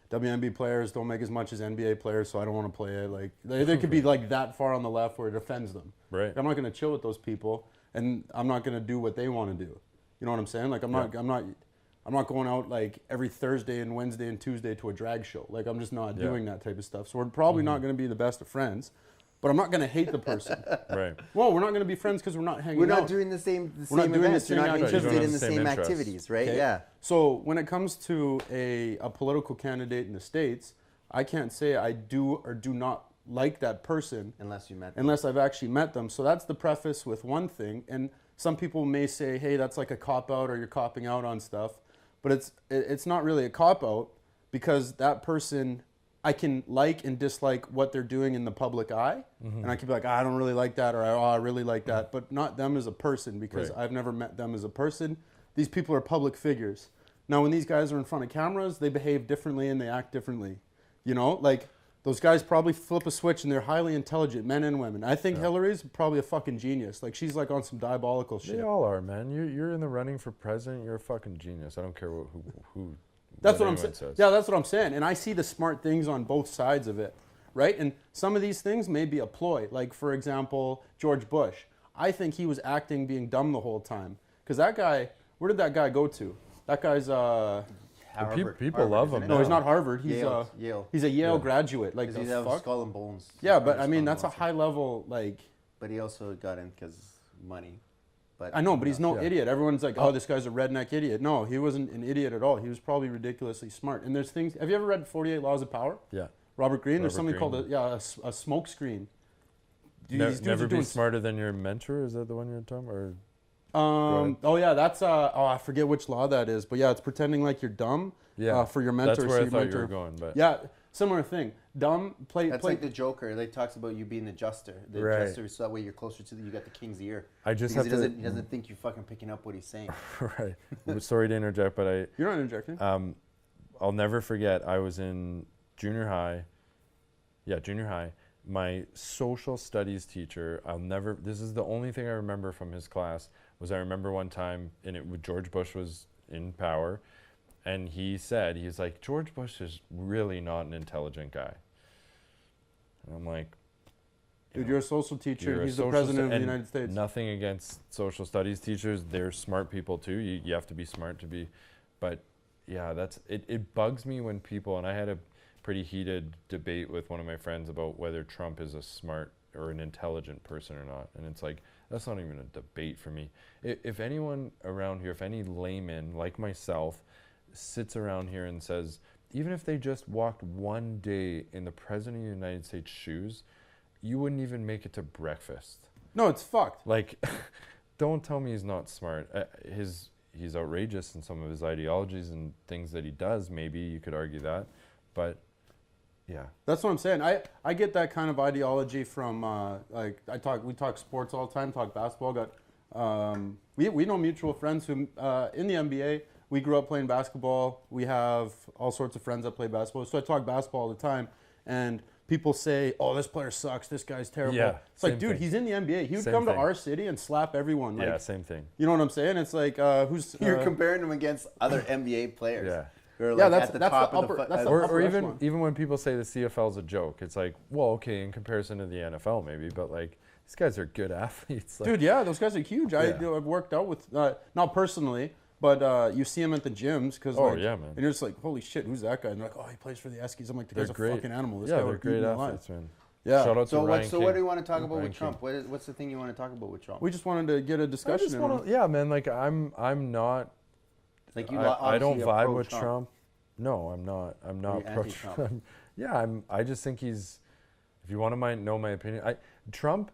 WNBA players don't make as much as NBA players, so I don't want to play it. Like they could be like that far on the left where it offends them. Right. I'm not going to chill with those people, and I'm not going to do what they want to do. You know what I'm saying? Like I'm not going out like every Thursday and Wednesday and Tuesday to a drag show. Like I'm just not doing that type of stuff. So we're probably not going to be the best of friends, but I'm not going to hate the person. Right. Well, we're not going to be friends because we're not hanging out. We're not doing the same We're not doing events. the You're same not activities. interested in the Same same interests. activities, right? Okay? Yeah. So when it comes to a political candidate in the States, I can't say I do or do not like that person unless I've actually met them. So that's the preface with one thing. And some people may say, hey, that's like a cop-out or you're copping out on stuff. But it's not really a cop-out because that person, I can like and dislike what they're doing in the public eye. Mm-hmm. And I can be like, I don't really like that, or I really like that. But not them as a person because I've never met them as a person. These people are public figures. Now, when these guys are in front of cameras, they behave differently and they act differently. You know, like those guys probably flip a switch and they're highly intelligent, men and women. I think Hillary's probably a fucking genius. Like she's like on some diabolical shit. They all are, man. You're in the running for president. You're a fucking genius. I don't care who That's what I'm saying. Yeah, that's what I'm saying. And I see the smart things on both sides of it, right? And some of these things may be a ploy. Like, for example, George Bush. I think he was acting being dumb the whole time. Because that guy, where did that guy go to? That guy's... People love him. No, he's not Harvard. He's Yale. He's a Yale graduate. Like, he's a skull and bones. Yeah, but I mean, that's a high level, like... But he also got in because money. But I know, but he's no idiot. Everyone's like, oh, this guy's a redneck idiot. No, he wasn't an idiot at all. He was probably ridiculously smart. And there's things... Have you ever read 48 Laws of Power? Yeah. Robert Greene? There's something called a smoke screen. Never be smarter than your mentor? Is that the one you're talking about? Oh yeah, that's I forget which law that is, but yeah, it's pretending like you're dumb for your mentor. That's where so I thought mentor, you were going, but yeah, similar thing. Dumb That's like the Joker. Like talks about you being the jester. The jester, so that way you're closer to you got the king's ear. I just he doesn't think you're fucking picking up what he's saying. Right. Sorry to interject, but you're not interjecting. I'll never forget. I was in junior high. Yeah, junior high. My social studies teacher, this is the only thing I remember from his class, was I remember one time, George Bush was in power, and he's like, George Bush is really not an intelligent guy. And I'm like, dude, you're a social teacher. He's the president of the United States. Nothing against social studies teachers. They're smart people too. You have to be smart to be, but yeah, it bugs me when people, and I had a pretty heated debate with one of my friends about whether Trump is a smart or an intelligent person or not. And it's like, that's not even a debate for me. If anyone around here, if any layman like myself sits around here and says, even if they just walked one day in the President of the United States' shoes, you wouldn't even make it to breakfast. No, it's fucked. Like, don't tell me he's not smart. He's outrageous in some of his ideologies and things that he does. Maybe you could argue that, but yeah. That's what I'm saying. I get that kind of ideology from we talk sports all the time, talk basketball. We know mutual friends who in the NBA. We grew up playing basketball. We have all sorts of friends that play basketball. So I talk basketball all the time, and people say, "Oh, this player sucks. This guy's terrible." Yeah, it's like, dude, he's in the NBA. He would come to our city and slap everyone. Like, yeah, same thing. You know what I'm saying? It's like you're comparing him against other NBA players. Yeah. That's the upper. Or even when people say the CFL is a joke, it's like, well, okay, in comparison to the NFL, maybe, but like these guys are good athletes. Like, dude, yeah, those guys are huge. I've worked out with not personally, but you see them at the gyms because man, and you're just like, holy shit, who's that guy? And they're like, oh, he plays for the Eskies. I'm like, the guy's a fucking animal. This guy they're great athletes, man. Yeah. Shout out to Ryan So what do you want to talk King. about with Trump? What's the thing you want to talk about with Trump? We just wanted to get a discussion. Man, like I'm not. Like I don't vibe with Trump. Trump. No, I'm not. I'm not pro Trump. Yeah, I just think he's. If you want to know my opinion, Trump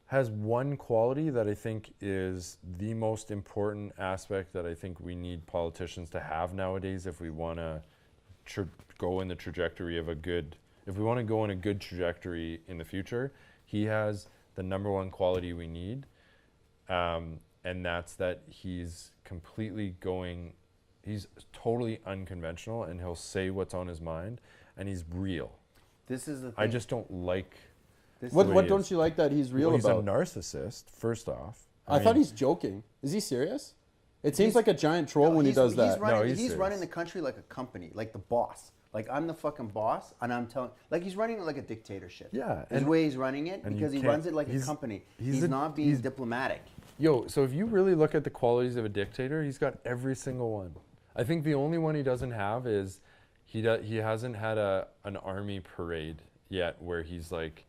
has one quality that I think is the most important aspect that I think we need politicians to have nowadays if we want to go in the trajectory of if we want to go in a good trajectory in the future. He has the number one quality we need, and that's that he's totally unconventional, and he'll say what's on his mind, and he's real. This is the thing. I just don't like. What don't you like that he's real about? He's a narcissist, first off. I thought he's joking. Is he serious? It seems like a giant troll when he does that. He's running the country like a company, like the boss. Like, I'm the fucking boss, and I'm telling... Like, he's running it like a dictatorship. Yeah. The way he's running it, because he runs it like a company. He's not being diplomatic. Yo, so if you really look at the qualities of a dictator, he's got every single one. I think the only one he doesn't have is he hasn't had an army parade yet where he's like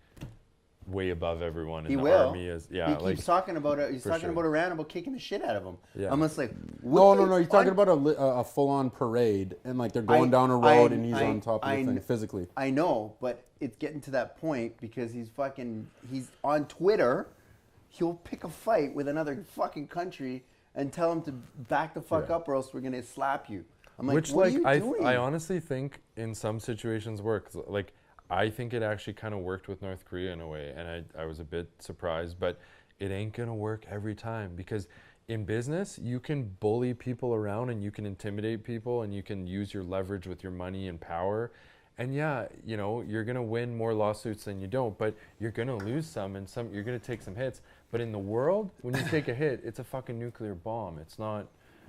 way above everyone and army is he keeps talking about it. He's talking about Iran, about kicking the shit out of him. Yeah. I'm just like, no. He's talking about a full-on parade and like they're going down a road and he's on top of the thing physically. I know, but it's getting to that point because he's on Twitter. He'll pick a fight with another fucking country and tell him to back the fuck up or else we're gonna slap you. I'm like, what are you doing? I honestly think in some situations works. Like, I think it actually kind of worked with North Korea in a way, and I was a bit surprised, but it ain't gonna work every time because in business, you can bully people around and you can intimidate people and you can use your leverage with your money and power. And yeah, you know, you're gonna win more lawsuits than you don't, but you're gonna lose some and you're gonna take some hits. But in the world, when you take a hit, it's a fucking nuclear bomb. It's not.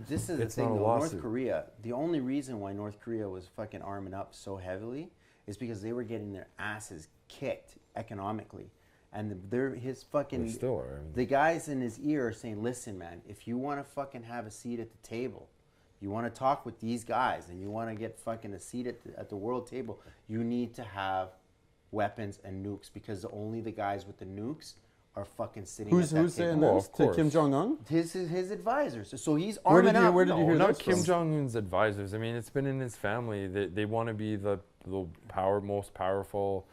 This is the thing, though. North Korea. The only reason why North Korea was fucking arming up so heavily is because they were getting their asses kicked economically, and the guys in his ear are saying, "Listen, man, if you want to fucking have a seat at the table, you want to talk with these guys, and you want to get fucking a seat at the world table, you need to have weapons and nukes because only the guys with the nukes are fucking sitting at that table." Who's saying this? To Kim Jong-un? His advisors. So he's arming up. Where did you hear not this Kim from? Jong-un's advisors. I mean, it's been in his family. They want to be the most powerful.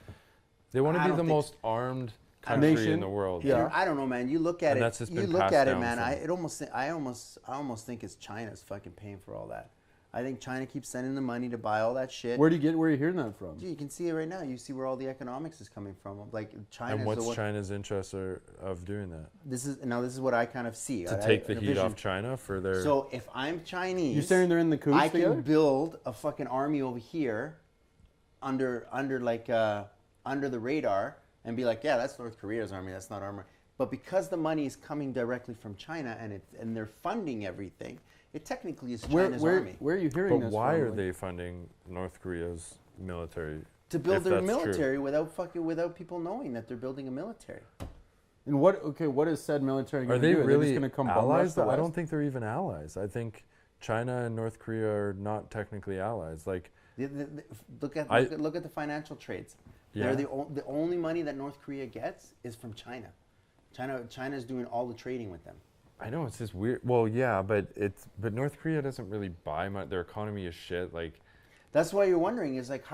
They want to be the most armed country in the world. Yeah, I don't know, man. You look at it. You look at it, man. I almost think it's China's fucking paying for all that. I think China keeps sending the money to buy all that shit. Where are you hearing that from? Dude, you can see it right now. You see where all the economics is coming from. Like China. And what's China's interest of doing that? This is what I kind of see. To take the heat off China for their. So if I'm Chinese, you're saying they're in the coups I together? can build a fucking army over here, under like under the radar and be like, yeah, that's North Korea's army, that's not armor. But because the money is coming directly from China and they're funding everything, it technically is China's army. Where are you hearing But this why from? are they funding North Korea's military? To build if their that's military true? without people knowing that they're building a military. And what is said military Are going to they do? Are they really just going to come bum rush allies? the I West? don't think they're even allies. I think China and North Korea are not technically allies. Like, Look at the financial trades. Yeah. They're the only money that North Korea gets is from China. China's doing all the trading with them. I know it's just weird. Well, yeah, but North Korea doesn't really buy much. Their economy is shit. Like, That's why you're wondering is like,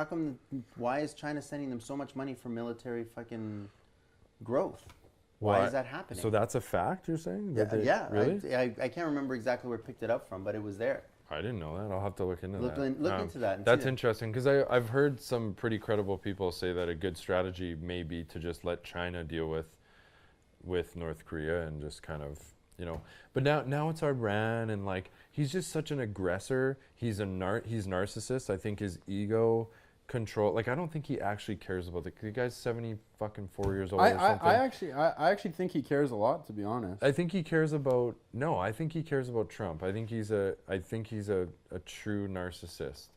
why is China sending them so much money for military fucking growth? Why is that happening? So that's a fact, you're saying? Yeah. Really? I can't remember exactly where I picked it up from, but it was there. I didn't know that. I'll have to look into Look that. into that. And That's see that. interesting because I've heard some pretty credible people say that a good strategy may be to just let China deal with North Korea and just kind of, But now it's Iran, and like he's just such an aggressor. He's he's narcissist. I think his ego control. Like I don't think he actually cares about the guy's 74 years old or something. I actually think he cares a lot, to be honest. I think he cares about I think he cares about Trump. I think he's a true narcissist.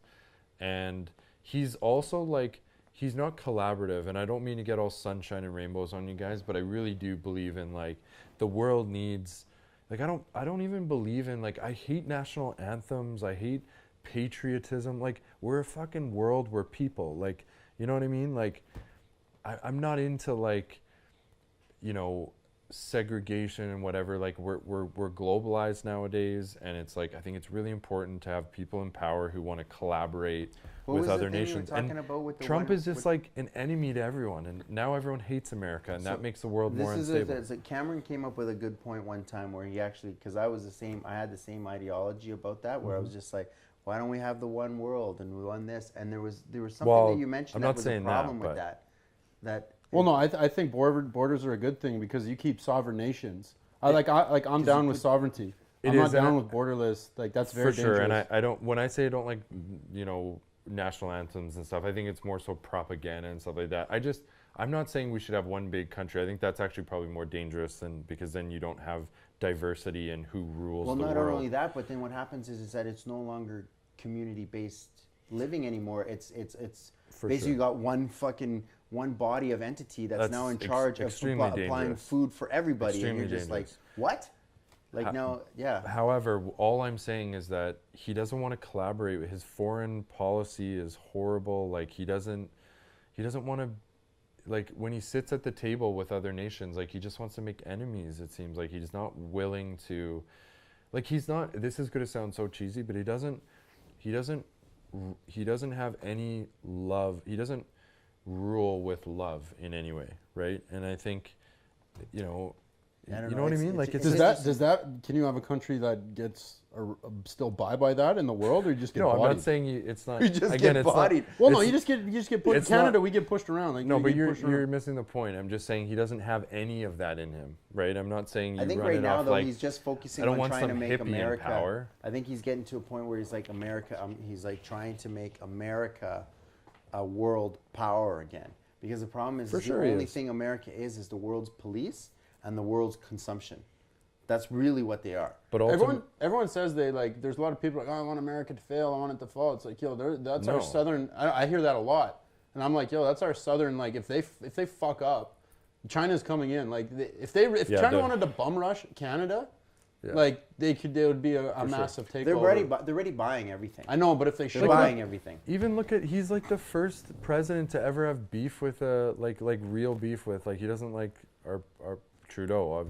And he's also like he's not collaborative, and I don't mean to get all sunshine and rainbows on you guys, but I really do believe in like the world needs like I don't even believe in like I hate national anthems. I hate patriotism. Like we're a fucking world, we're people. Like, you know what I mean? Like I'm not into like segregation and whatever. Like we're globalized nowadays, and it's like I think it's really important to have people in power who want to collaborate with other nations. And Trump is just like an enemy to everyone, and now everyone hates America, and that makes the world more unstable. Cameron came up with a good point one time where he actually, because I had the same ideology about that, where I was just like, why don't we have the one world and we won this? And there was something that you mentioned that was a problem with that. Well, no, I think borders are a good thing because you keep sovereign nations. I'm down with sovereignty. I'm not down with borderless. Like that's very dangerous. For sure, and I don't. When I say I don't like, national anthems and stuff, I think it's more so propaganda and stuff like that. I'm not saying we should have one big country. I think that's actually probably more dangerous because then you don't have diversity in who rules the world. Well, not only that, but then what happens is that it's no longer community-based living anymore. It's basically you got one body of entity that's now in charge of applying food for everybody. Extremely and you're just dangerous. like, what? Like now, yeah. However, all I'm saying is that he doesn't want to collaborate. His foreign policy is horrible. Like he doesn't want to, like when he sits at the table with other nations, like he just wants to make enemies. It seems like he's not willing to, like he's not. This is going to sound so cheesy, but he doesn't have any love. He doesn't rule with love in any way, right? And I think, you know what I mean? Like, does that? Can you have a country that gets still by that in the world, or you just get bodied? No, I'm not saying it's not. You just get bodied. Well, no, you just get put in Canada. We get pushed around. Like, no, but you're missing the point. I'm just saying he doesn't have any of that in him, right? I'm not saying you. I think run right it now off though like, he's just focusing I don't on want trying to some make hippie in America. power. I think he's getting to a point where he's like America. He's like trying to make America a world power again. Because the problem is the only thing America is the world's police and the world's consumption. That's really what they are. But everyone says they like. There's a lot of people like, oh, I want America to fail. I want it to fall. It's like, yo, that's our southern. I hear that a lot, and I'm like, yo, that's our southern. Like, if they fuck up, China's coming in. Like, if China wanted to bum rush Canada, like they would be a massive takeover. They're already buying everything. I know, but if they're buying everything. Even he's like the first president to ever have beef with like real beef with, like, he doesn't like our Trudeau.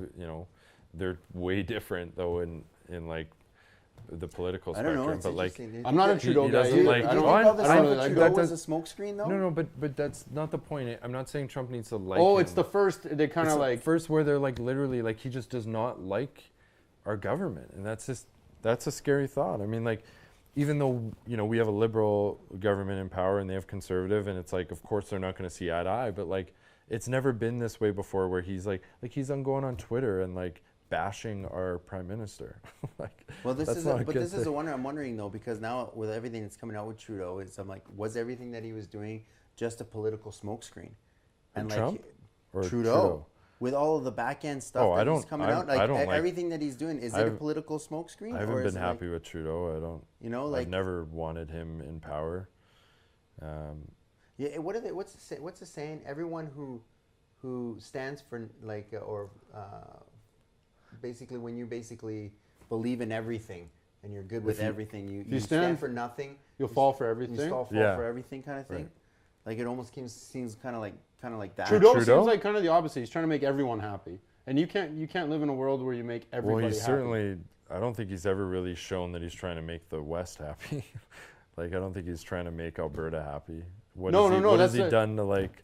They're way different though in like the political spectrum. I don't know. But like, I'm not a Trudeau guy. I don't think Trudeau was a smokescreen though. No, but that's not the point. I'm not saying Trump needs to like. Oh, him. it's the first. They kind of like first where they're like literally like he just does not like our government, and that's a scary thought. I mean, like, even though we have a liberal government in power and they have conservative, and it's like, of course they're not going to see eye to eye, but like it's never been this way before where he's like he's going on Twitter and like bashing our prime minister. This is the one I'm wondering though, because now with everything that's coming out with Trudeau, I'm like, was everything that he was doing just a political smokescreen? And Trump or Trudeau. With all of the back end stuff he's coming out, like everything that he's doing, is it a political smokescreen? I haven't been happy with Trudeau. I don't. You know, like I've never wanted him in power. Yeah, what's the saying? Everyone who stands for basically when you basically believe in everything and you're good with everything, you stand for nothing. You'll fall for everything. You fall for everything, kind of thing. Right. Like it almost seems kind of like that. Trudeau seems like kind of the opposite. He's trying to make everyone happy, and you can't live in a world where you make everybody happy. Certainly. I don't think he's ever really shown that he's trying to make the West happy. Like I don't think he's trying to make Alberta happy. What has he done to like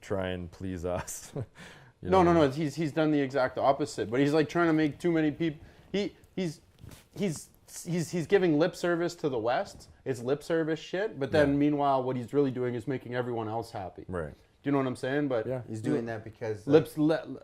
try and please us? No. He's done the exact opposite. But he's like trying to make too many people. He's giving lip service to the West. It's lip service shit. But then meanwhile, what he's really doing is making everyone else happy. Right. Do you know what I'm saying? But yeah, he's doing that because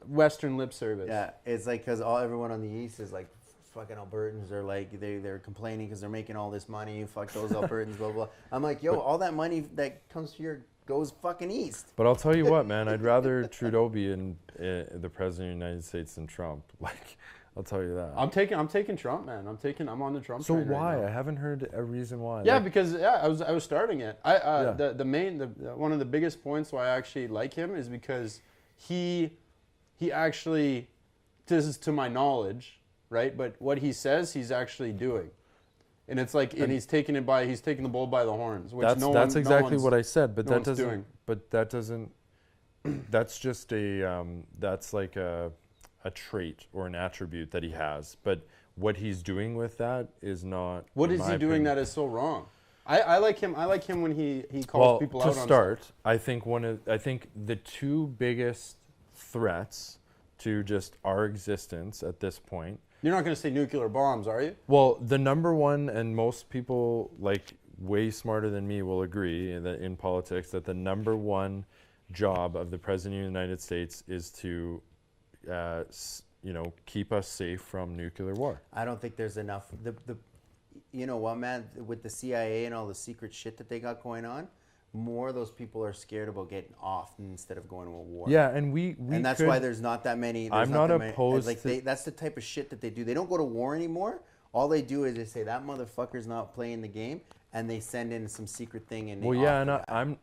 Western lip service. Yeah, it's like because everyone on the East is like fucking Albertans are like they're complaining because they're making all this money. Fuck those Albertans, blah blah. I'm like, yo, all that money that comes to goes fucking east. But I'll tell you what, man, I'd rather Trudeau be in the president of the United States than Trump. Like, I'll tell you that. I'm taking Trump, man. I'm on the Trump. So train why? right now. I haven't heard a reason why. Yeah, because I was starting it. One of the biggest points why I actually like him is because he actually, this is to my knowledge, right? But what he says, he's actually doing. And it's like, and he's taking the bull by the horns, which that's exactly what I said. But that's just that's like a trait or an attribute that he has. But what he's doing with that is not. What is he doing that is so wrong? I like him. I like him when he calls people out on. To start, I think the two biggest threats to just our existence at this point. You're not going to say nuclear bombs, are you? Well, the number one, and most people like way smarter than me will agree that in politics that the number one job of the president of the United States is to, keep us safe from nuclear war. I don't think there's enough. You know what, man? With the CIA and all the secret shit that they got going on, more of those people are scared about getting off instead of going to a war. Yeah, and and that's why there's not that many. I'm not opposed to. That's the type of shit that they do. They don't go to war anymore. All they do is they say that motherfucker's not playing the game, and they send in some secret thing. And I'm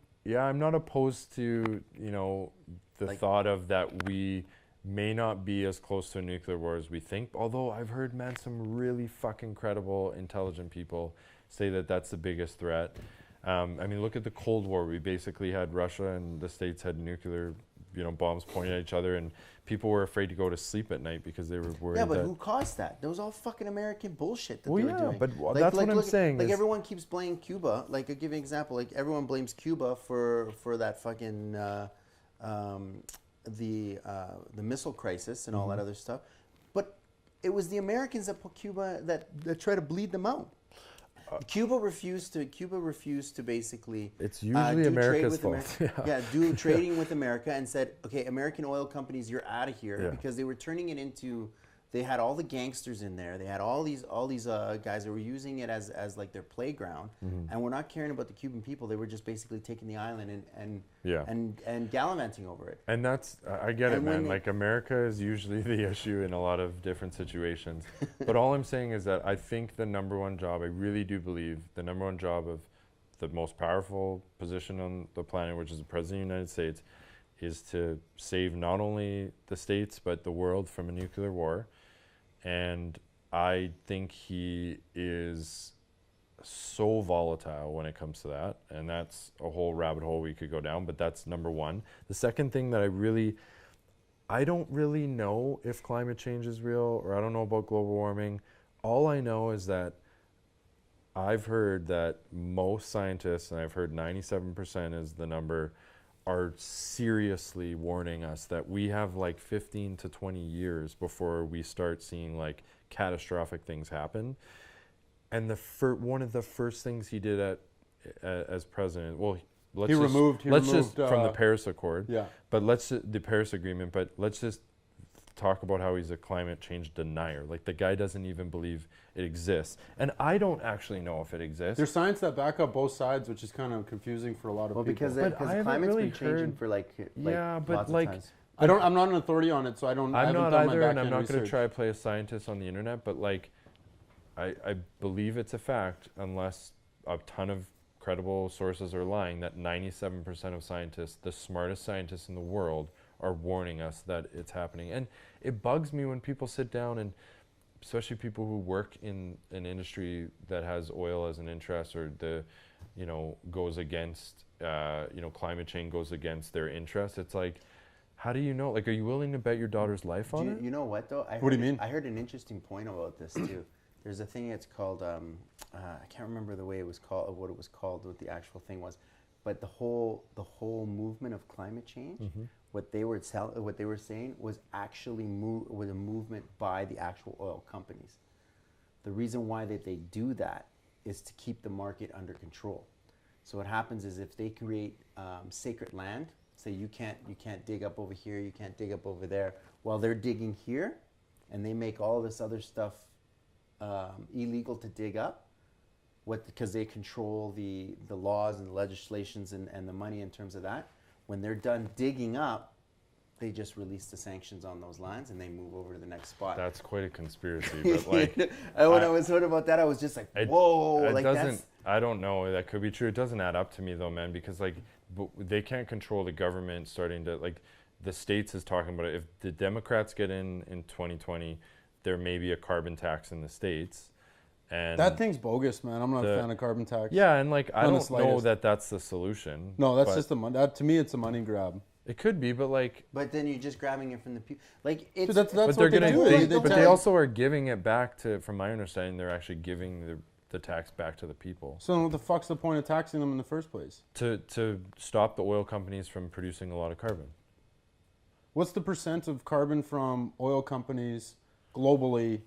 not opposed to the thought of that we may not be as close to a nuclear war as we think. Although I've heard, man, some really fucking credible, intelligent people say that that's the biggest threat. Look at the Cold War. We basically had Russia and the States had nuclear, bombs pointed at each other, and people were afraid to go to sleep at night because they were worried. Yeah, but who caused that? That was all fucking American bullshit that they were doing. But that's what I'm saying. Like everyone keeps blaming Cuba. Like I'll give you an example. Like everyone blames Cuba for that fucking the missile crisis and all that other stuff. But it was the Americans that put Cuba that tried to bleed them out. Cuba refused to basically. It's usually America's fault. Do trading with America and said, okay, American oil companies, you're out of here because they were turning it into. They had all the gangsters in there. They had all these guys that were using it as like their playground, and we're not caring about the Cuban people. They were just basically taking the island and gallivanting over it. And that's I get it, man. Like America is usually the issue in a lot of different situations. But all I'm saying is that I think the number one job, I really do believe, the number one job of the most powerful position on the planet, which is the President of the United States, is to save not only the States but the world from a nuclear war. And I think he is so volatile when it comes to that. And that's a whole rabbit hole we could go down, but that's number one. The second thing that I don't really know if climate change is real, or I don't know about global warming. All I know is that I've heard that most scientists, and I've heard 97% is the number, are seriously warning us that we have like 15 to 20 years before we start seeing like catastrophic things happen. And one of the first things he did as president, let's removed from the Paris Accord. Yeah. But the Paris Agreement. But let's just talk about how he's a climate change denier. Like, the guy doesn't even believe it exists. And I don't actually know if it exists. There's science that back up both sides, which is kind of confusing for a lot of people. Because But I haven't climate's really been changing heard- for like Yeah, but lots like- of times. I'm not an authority on it, so I I'm haven't not done my either, and back-end I'm not going to research. try to play a scientist on the internet, but like, I believe it's a fact, unless a ton of credible sources are lying, that 97% of scientists, the smartest scientists in the world, are warning us that it's happening. And it bugs me when people sit down, and especially people who work in an industry that has oil as an interest, or goes against, climate change goes against their interest. It's like, how do you know? Like, are you willing to bet your daughter's life on it? You know what though? What do you mean? I heard an interesting point about this too. There's a thing that's called I can't remember the way it was called, what it was called, what the actual thing was, but the whole movement of climate change, what they were saying was actually was a movement by the actual oil companies. The reason why they do that is to keep the market under control. So what happens is, if they create sacred land, say you can't dig up over here, you can't dig up over there, while they're digging here, and they make all this other stuff illegal to dig up, because they control the laws and the legislations and the money in terms of that. When they're done digging up, they just release the sanctions on those lands and they move over to the next spot. That's quite a conspiracy, but like, when I was heard about that, I was just like, whoa! It Like, doesn't. I don't know. That could be true. It doesn't add up to me though, man. Because like, they can't control the government starting to, like, the states is talking about it. If the Democrats get in 2020, there may be a carbon tax in the states. And That thing's bogus, man. I'm not a fan of carbon tax. yeah, and like, I Not the don't know slightest. that that's the solution. No, that's but just to me, it's a money grab. it could be, but like, But then you're just grabbing it from the people. Like, it's Dude, that's but what they're they gonna. do. But tell they you- also are giving it back to. From my understanding, they're actually giving the tax back to the people So then what the fuck's the point of taxing them in the first place? to stop the oil companies from producing a lot of carbon. What's the percent of carbon from oil companies globally?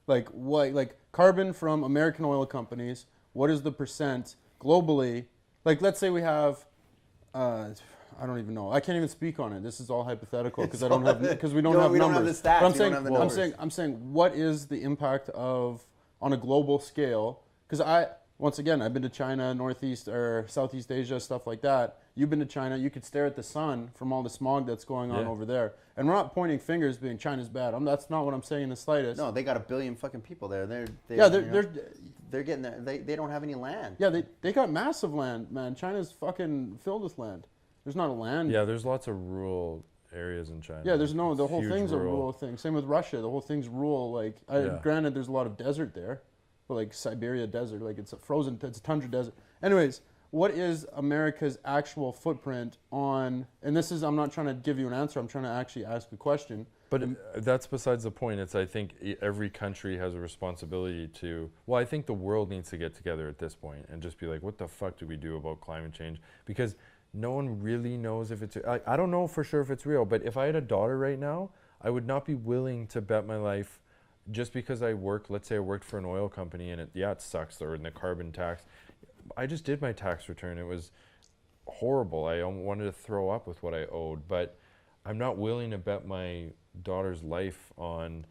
Like what? Like carbon from American oil companies. What is the percent globally? Like, let's say we have. I don't even know. I can't even speak on it. This is all hypothetical because we don't have numbers. we don't have the stats. But I'm We saying, don't have the numbers. I'm saying, what is the impact of on a global scale? Because once again, I've been to China, Northeast or Southeast Asia, stuff like that. You've been to China. You could stare at the sun from all the smog that's going on Yeah. over there. And we're not pointing fingers, being China's bad. That's not what I'm saying in the slightest. no, they got 1 billion fucking people there. They're getting there. They don't have any land. Yeah, they got massive land, man. China's fucking filled with land. There's not a land. Yeah, there's lots of rural areas in China. Yeah, there's no. The It's whole huge thing's a rural thing. Same with Russia. The whole thing's rural. Like, Yeah. granted, there's a lot of desert there, but like Siberia desert, like it's a frozen, it's a tundra desert. Anyways, what is America's actual footprint on? And this is, I'm not trying to give you an answer. I'm trying to actually ask a question. But that's besides the point. It's, I think every country has a responsibility to. Well, I think the world needs to get together at this point and just be like, what the fuck do we do about climate change? Because no one really knows if it's. I don't know for sure if it's real. But if I had a daughter right now, I would not be willing to bet my life, just because I work. Let's say I worked for an oil company and it sucks, or in the carbon tax. I just did my tax return. It was horrible. I wanted to throw up with what I owed, but I'm not willing to bet my daughter's life on.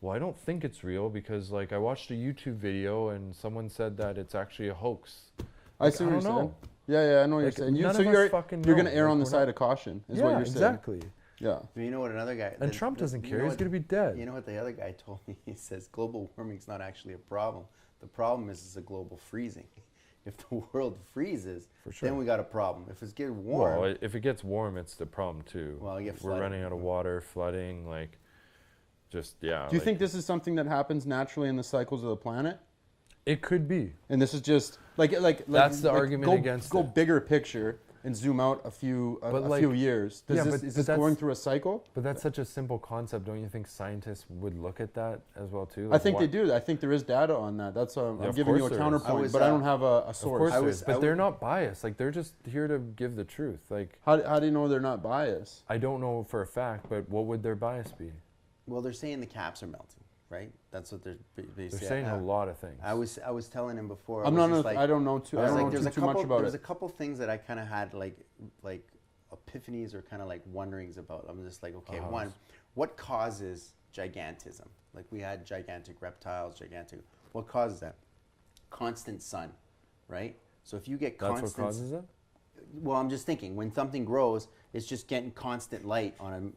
Well, I don't think it's real because, like, I watched a YouTube video and someone said that it's actually a hoax. I see what you're don't saying. know. Yeah, I know what Like, you're saying. none So of us you're fucking going know. to err on the Like, we're side not- of caution, is Yeah, what you're saying. exactly. Yeah. You know what another guy. And Trump doesn't care. He's going to be dead. You know what the other guy told me? He says global warming's not actually a problem. The problem is a global freezing. If the world freezes, For sure. then we got a problem. If it's getting warm, Well, if it gets warm, it's the problem too. Well, you get We're flooding. running out of water, flooding, like, just, yeah. Do you like, think this is something that happens naturally in the cycles of the planet? it could be? And this is just like That's the argument against go it. bigger picture and zoom out a few But few years. yeah, Is but this that's- going through a cycle? But that's such a simple concept. Don't you think scientists would look at that as well too? I Like, think why- they do. I think there is data on that. That's Yeah, I'm of giving you course a there is. counterpoint, I but I was, don't have a Of source. course, I there was- is, but I they're would- not biased. Like, they're just here to give the truth. Like, How do you know they're not biased? I don't know for a fact, but what would their bias be? well, they're saying the caps are melting, right? That's what they're They're saying a lot of things. I was telling him before. I'm I was not. just like, I don't know too. I was don't like, know there's too a much couple. about There was a it. couple things that I kind of had like epiphanies or kind of like wonderings about. I'm just like, okay, Uh-huh. one, what causes gigantism? Like we had gigantic reptiles, what causes that? Constant sun, right? So if you get That's constant, what causes it? well, I'm just thinking when something grows, it's just getting constant light on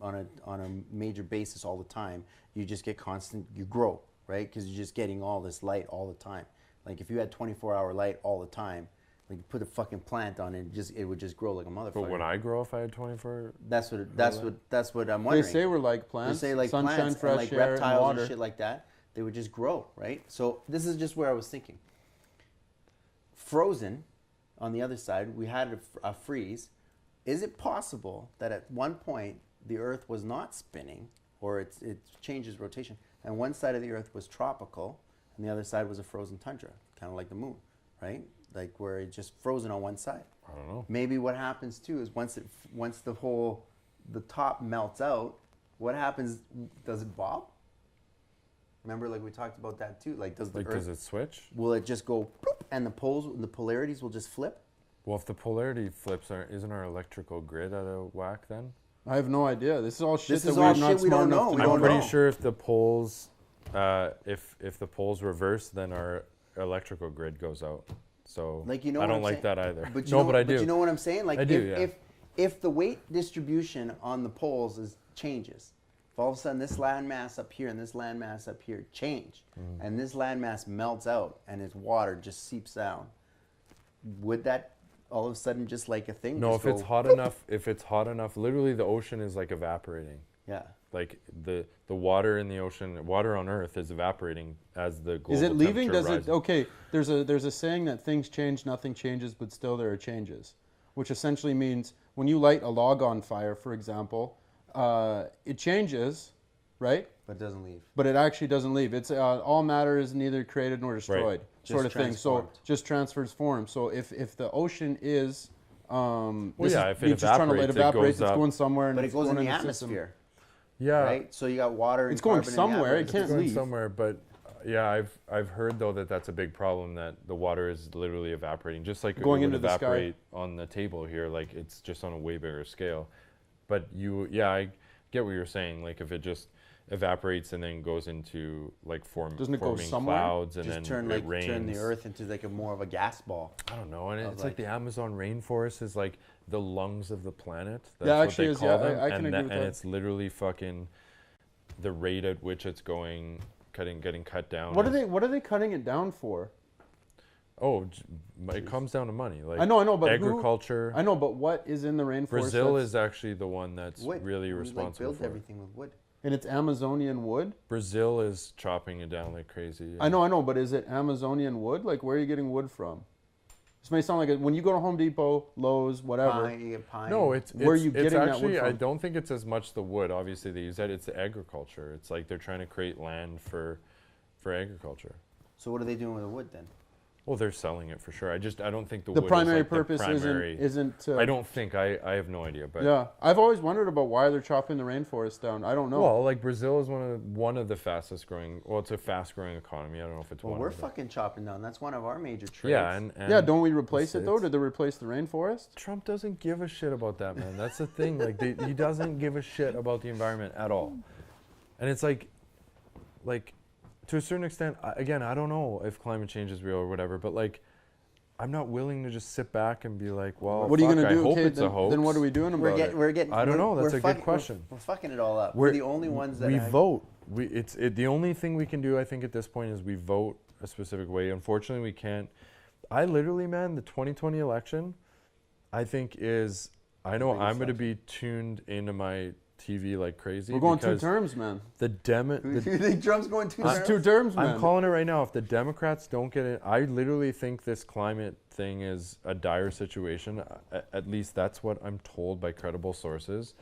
a major basis all the time. You just get constant, you grow, right? Because you're just getting all this light all the time. Like if you had 24-hour light all the time, like you put a fucking plant on it, it would just grow like a motherfucker. But when I grow, if I had 24, that's what I'm wondering. They say we're like plants. They say like sunshine, plants fresh and like air, reptiles water. and shit like that. They would just grow, right? So this is just where I was thinking. Frozen, on the other side, we had a freeze. Is it possible that at one point the Earth was not spinning, or it changes rotation, and one side of the Earth was tropical, and the other side was a frozen tundra, kind of like the moon, right? Like where it's just frozen on one side. I don't know. Maybe what happens too is once the top melts out, what happens? Does it bob? Remember, like we talked about that too. Like, does the Earth, does it switch? will it just go boop, and the polarities will just flip? Well, if the polarity flips, isn't our electrical grid out of whack then? I have no idea. This is all shit This that is we're all not shit we smart don't enough know. to We I'm don't pretty know. sure if the poles, if the poles reverse, then our electrical grid goes out. So Like, you know I what don't I'm like saying? that either. But No, but I do. But you know what I'm saying? Like, I do, if the weight distribution on the poles changes, if all of a sudden this landmass up here and this landmass up here change, and this landmass melts out and its water just seeps down, would that all of a sudden just like a thing? No, just if it's go, hot enough, literally the ocean is like evaporating. yeah. Like the water in the ocean, water on Earth is evaporating as the global Is it leaving? temperature Does it? rises. Okay. There's a saying that things change, nothing changes, but still there are changes, which essentially means when you light a log on fire, for example, it changes, right? But it doesn't leave. But it actually doesn't leave. It's all matter is neither created nor destroyed, sort Just of thing. So transformed. just transfers form. So if the ocean is, Well, yeah, if it you're just trying to let evaporates, it evaporate, goes it's up. going somewhere, and But it it's goes in going the in the system. atmosphere, Yeah, right? So you got water and It's going carbon in the somewhere. It atmosphere. can't it's going leave. somewhere, but yeah, I've heard though that's a big problem, that the water is literally evaporating, just like Going it would into the sky. evaporate on the table here. Like it's just on a way bigger scale. But I get what you're saying. Like if it just evaporates and then goes into like Doesn't it go forming somewhere? clouds and Just then turn it rains. turn the Earth into like more of a gas ball. I don't know, and of it's like the Amazon rainforest is like the lungs of the planet. That's Yeah, what actually they is, call yeah, them. I can and agree with and that. it's literally fucking the rate at which it's getting cut down. What is- are they cutting it down for? Oh, it comes down to money. Like I know, but who- agriculture. I know, but what is in the rainforest? Brazil that's- is actually the one that's Wood. really We, responsible build for it. everything with wood. and it's Amazonian wood. Brazil is chopping it down like crazy. I know, but is it Amazonian wood? Like, where are you getting wood from? This may sound like when you go to Home Depot, Lowe's, whatever. Pine, you get pine. No, it's Where are you it's getting that actually wood I from? don't think it's as much the wood. Obviously, they use that. It's the agriculture. It's like they're trying to create land for agriculture. So what are they doing with the wood then? Well, they're selling it for sure. I don't think the The wood primary is like purpose the primary. isn't. I don't think I have no idea, but Yeah, I've always wondered about why they're chopping the rainforest down. I don't know. well, like Brazil is one of the fastest growing. Well, it's a fast growing economy. I don't know if it's Well, one. we're of them. fucking chopping down. That's one of our major trades. Yeah, and yeah, don't we replace it though? it's- Did they replace the rainforest? Trump doesn't give a shit about that, man. That's the thing. Like he doesn't give a shit about the environment at all. And it's like to a certain extent, again, I don't know if climate change is real or whatever, but like I'm not willing to just sit back and be like, well, What are you fuck, gonna do? I hope okay, it's a hoax. then what are we doing about it? We're getting. I don't know. That's we're a good fuck- question. We're fucking it all up. We're the only ones that we have- vote. The only thing we can do, I think, at this point is we vote a specific way. Unfortunately, we can't. I literally, man, the 2020 election, I think is. I know I'm going to be tuned into my TV like crazy. We're going 2 because terms, man. The You think Trump's going too It's far? 2 terms, man. I'm calling it right now. If the Democrats don't get it, I literally think this climate thing is a dire situation. At least that's what I'm told by credible sources.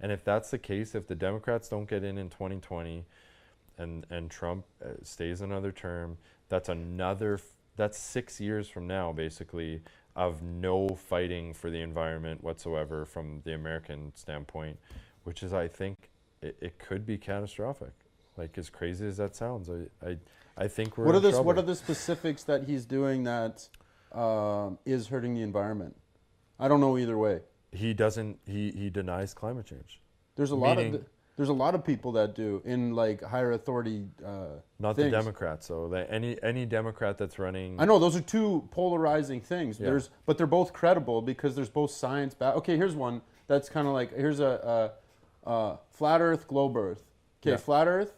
And if that's the case, if the Democrats don't get in 2020 and Trump stays another term, that's 6 years from now, basically, of no fighting for the environment whatsoever from the American standpoint, which is, I think, it could be catastrophic. Like, as crazy as that sounds, I think we're in trouble. What are the specifics that he's doing that is hurting the environment? I don't know either way. He doesn't. He denies climate change. There's a lot Meaning- of There's a lot of people that do in like higher authority. Not things. the Democrats. So any Democrat that's running. I know those are two polarizing things. Yeah. But they're both credible because there's both science. Okay, here's one that's kind of like here's a flat Earth, globe Earth. Okay, Yeah. flat Earth.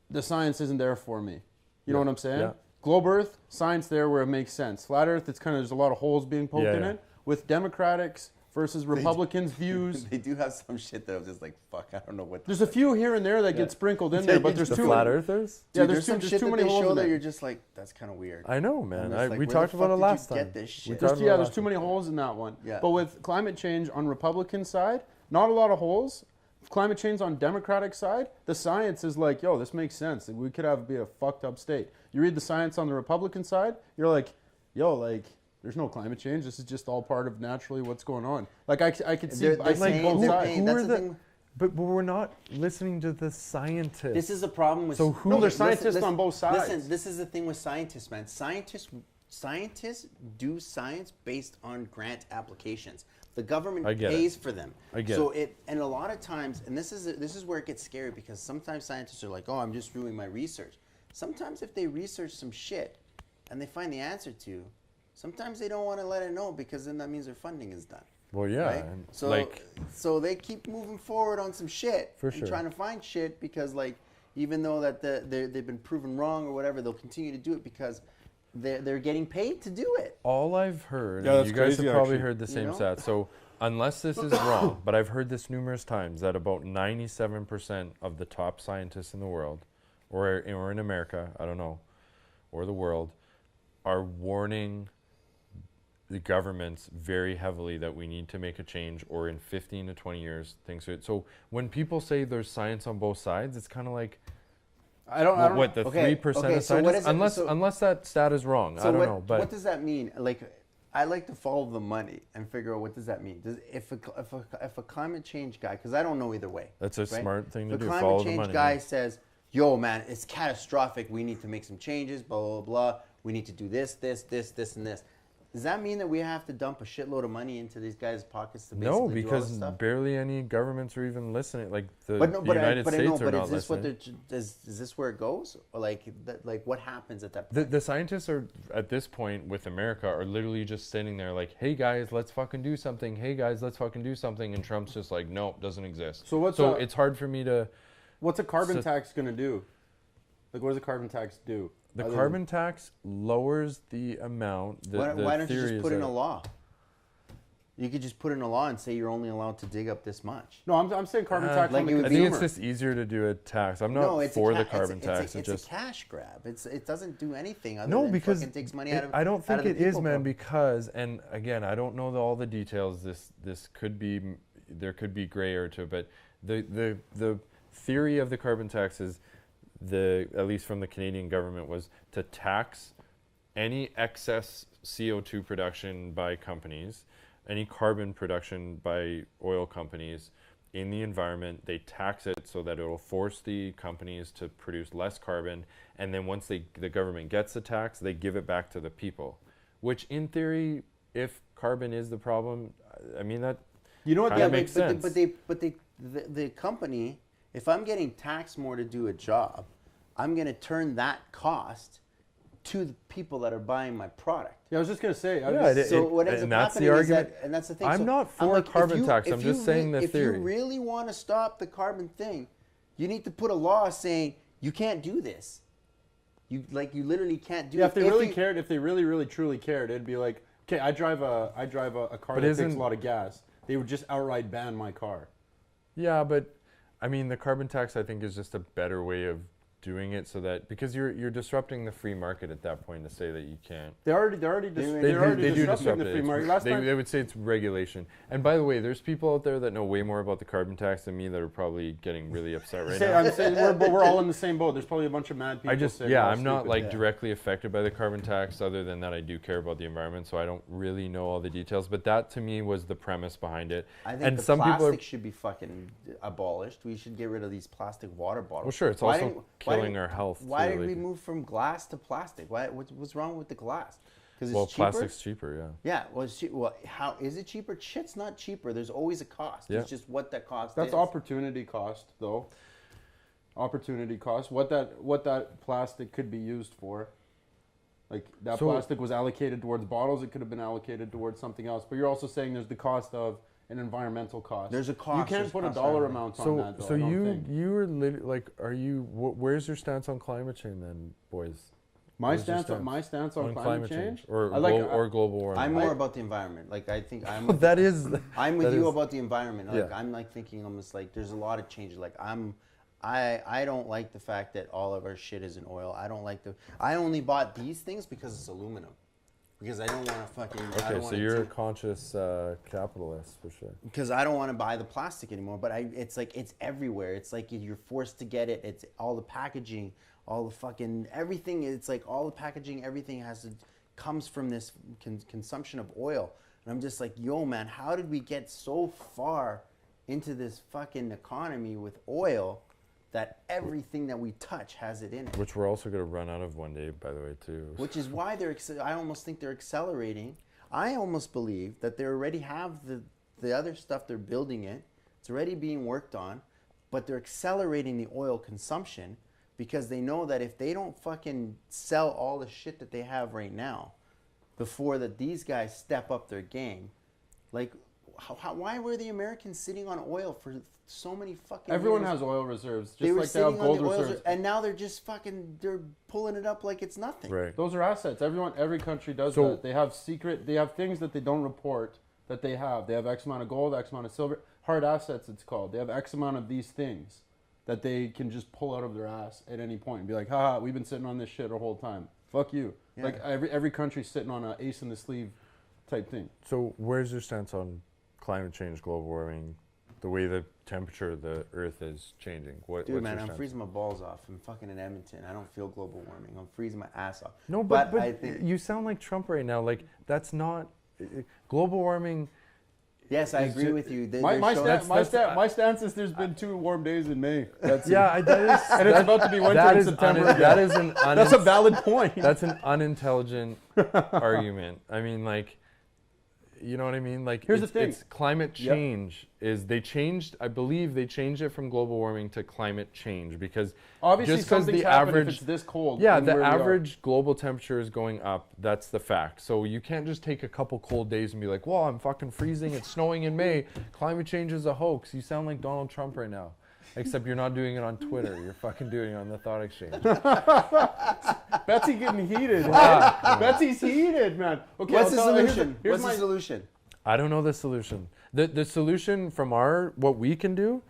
The science isn't there for me. You know what I'm saying? Yeah. Globe Earth, science there where it makes sense. Flat Earth, it's kind of there's a lot of holes being poked in Yeah. it. With Democrats versus Republicans' views. They do have some shit that I'm just like, fuck, I don't know what. There's a few here and there that get sprinkled in there, but there's The too flat earthers? Yeah, Dude, there's some too shit that many they holes show in that it. you're just like, that's kind of weird. I know, man. I'm just like, We where the talked about fuck it did last you time. get this shit? We There's, talked yeah, about there's last too time. many holes in that one. Yeah. But with climate change on Republican side, not a lot of holes. Climate change on Democratic side, the science is like, yo, this makes sense. We could be a fucked up state. You read the science on the Republican side, you're like, yo, like, there's no climate change. This is just all part of naturally what's going on. Like I could see, They're I see saying- both they're sides. saying- Who that's are the the- thing. But we're not listening to the scientists. This is a problem with. So who- No, there's scientists on both sides. Listen, this is the thing with scientists, man. Scientists do science based on grant applications. The government I get pays for them. I get so and a lot of times, and this is where it gets scary because sometimes scientists are like, oh, I'm just doing my research. Sometimes if they research some shit and they find the answer to, sometimes they don't want to let it know because then that means their funding is done. Well, yeah. Right? and So, like, so they keep moving forward on some shit For and sure. trying to find shit because, like, even though that they've been proven wrong or whatever, they'll continue to do it because they're getting paid to do it. all I've heard, Yeah, and that's you guys crazy, have probably actually. heard the You same know? stat. So unless this is wrong, but I've heard this numerous times that about 97% of the top scientists in the world, or in America, I don't know, or the world, are warning the governments very heavily that we need to make a change, or in 15 to 20 years things are. So when people say there's science on both sides, it's kind of like, I don't. what, the okay, 3% okay, of so what scientists? is it- Unless that stat is wrong, So I don't what, know. But what does that mean? Like, I like to follow the money and figure out what does that mean. If a climate change guy, because I don't know either way. that's a right? smart thing to If do. a Follow climate the change money. guy yeah. says, "Yo, man, it's catastrophic. We need to make some changes. Blah blah blah. We need to do this, and this." Does that mean that we have to dump a shitload of money into these guys' pockets to basically No, do all this because stuff? barely any governments are even listening. Like the But no, but United I States know. are But not is this what listening. they're? Is this where it goes? Or like what happens at that point? The scientists are at this point with America are literally just sitting there like, "Hey guys, let's fucking do something. Hey guys, let's fucking do something." And Trump's just like, "Nope, doesn't exist." So what's so a- it's hard for me to. What's a carbon So- tax going to do? Like, what does a carbon tax do? The Other carbon tax lowers the amount. The Why don't you theory just is put in that- a law? You could just put in a law and say you're only allowed to dig up this much. No, I'm saying carbon Uh, tax like on it the would I be- think consumer. it's just easier to do a tax. I'm not No, it's for a the ca- carbon it's tax. It's, it just a cash grab. It doesn't do anything other no, than because fucking takes money it- out of. I don't out think of the it is, people, man. bro. Because, and again, I don't know all the details. This could be, there could be gray area to it, but the theory of the carbon tax is at least from the Canadian government, was to tax any excess CO2 production by companies, any carbon production by oil companies in the environment. They tax it so that it will force the companies to produce less carbon, and then once the government gets the tax, they give it back to the people. Which, in theory, if carbon is the problem, I mean that. You know what? Kinda Yeah, makes sense. The company, if I'm getting taxed more to do a job, I'm going to turn that cost to the people that are buying my product. I was just gonna say. So what ends up and that's the happening is argument. that, and that's the thing. I'm So not I'm for like, carbon tax. I'm just saying the if theory. you really want to stop the carbon thing, you need to put a law saying you can't do this. You literally can't do. Yeah, it. if they really cared, if they really truly cared, it'd be like, okay, I drive a car But that takes a isn't- lot of gas. They would just outright ban my car. Yeah, but I mean, the carbon tax, I think, is just a better way of doing it, so that because you're disrupting the free market at that point to say that you can't. They're already They disrupting do disrupt the it. free It's- market. Last they, time, they would say it's regulation. And by the way, there's people out there that know way more about the carbon tax than me that are probably getting really upset right now. I'm saying we're all in the same boat. There's probably a bunch of mad people. saying we're all I'm not stupid. like directly affected by the carbon tax, other than that I do care about the environment, so I don't really know all the details. But that to me was the premise behind it. I think and the some people plastic are, should be fucking abolished. We should get rid of these plastic water bottles. well, sure, it's Why also didn't- killing our health. Why too, did we like- move from glass to plastic? What's wrong with the glass? Because Well, it's cheaper. plastic's cheaper, yeah. Yeah, well, how is it cheaper? Shit's not cheaper. There's always a cost. Yeah. It's just what that cost That's is. opportunity cost, though. Opportunity cost. What that plastic could be used for. Like, that plastic was allocated towards bottles. It could have been allocated towards something else. But you're also saying there's the cost of an environmental cost. There's a cost. You can't There's put a cost dollar everything. amount on So, that, though, so I don't you think. you were like, are you? Where's your stance on climate change then, boys? My Where's your stance on climate change? or I like- or global warming. I'm more about the environment. Like, I think I'm. That is. I'm with that you is- about the environment. Like, Yeah. I'm like thinking almost like there's a lot of changes. Like, I don't like the fact that all of our shit is in oil. I don't like I only bought these things because it's aluminum. Because I don't want to fucking. I Okay, don't so wanna you're a take- conscious capitalist for sure. Because I don't want to buy the plastic anymore, but it's like it's everywhere. It's like you're forced to get it. It's all the packaging, all the fucking everything. It's like all the packaging, everything comes from this consumption of oil. And I'm just like, yo, man, how did we get so far into this fucking economy with oil that everything that we touch has it in it? Which we're also going to run out of one day, by the way, too. Which is why I almost think they're accelerating. I almost believe that they already have the other stuff, they're building it. It's already being worked on, but they're accelerating the oil consumption because they know that if they don't fucking sell all the shit that they have right now before that these guys step up their game, like why were the Americans sitting on oil for so many fucking Everyone years? has oil reserves, just They were like they have sitting on gold the oil reserves. and now they're just fucking, they're pulling it up like it's nothing. Right. Those are assets. Every country does So- that. They have things that they don't report that they have. They have X amount of gold, X amount of silver. Hard assets, it's called. They have X amount of these things that they can just pull out of their ass at any point and be like, haha, we've been sitting on this shit our whole time. Fuck you. Yeah. Like every country's sitting on an ace in the sleeve type thing. So where's your stance on climate change, global warming, the way the temperature of the Earth is changing? Dude, What's man, your I'm stance? freezing my balls off. I'm fucking in Edmonton. I don't feel global warming. I'm freezing my ass off. No, but I think you sound like Trump right now. Like, that's not... global warming... yes, I it's agree ju- with you. My stance is there's been 2 warm days in May. That's Yeah, that is... and it's about to be winter that in is September. that is an... That's a valid point. That's an unintelligent argument. I mean, like... You know what I mean? Like, Here's the it's, thing. it's climate change is they changed. I believe they changed it from global warming to climate change because Obviously, just because something's the happened average, if it's this cold. yeah, in the where we are. average global temperature is going up. That's the fact. So you can't just take a couple cold days and be like, "Well, I'm fucking freezing. It's snowing in May. Climate change is a hoax." You sound like Donald Trump right now. Except you're not doing it on Twitter. You're fucking doing it on the Thought Exchange. Betsy getting heated. Huh? Betsy's heated, man. Okay, What's I'll the tell- solution? Here's What's my the solution? I don't know the solution. The solution from what we can do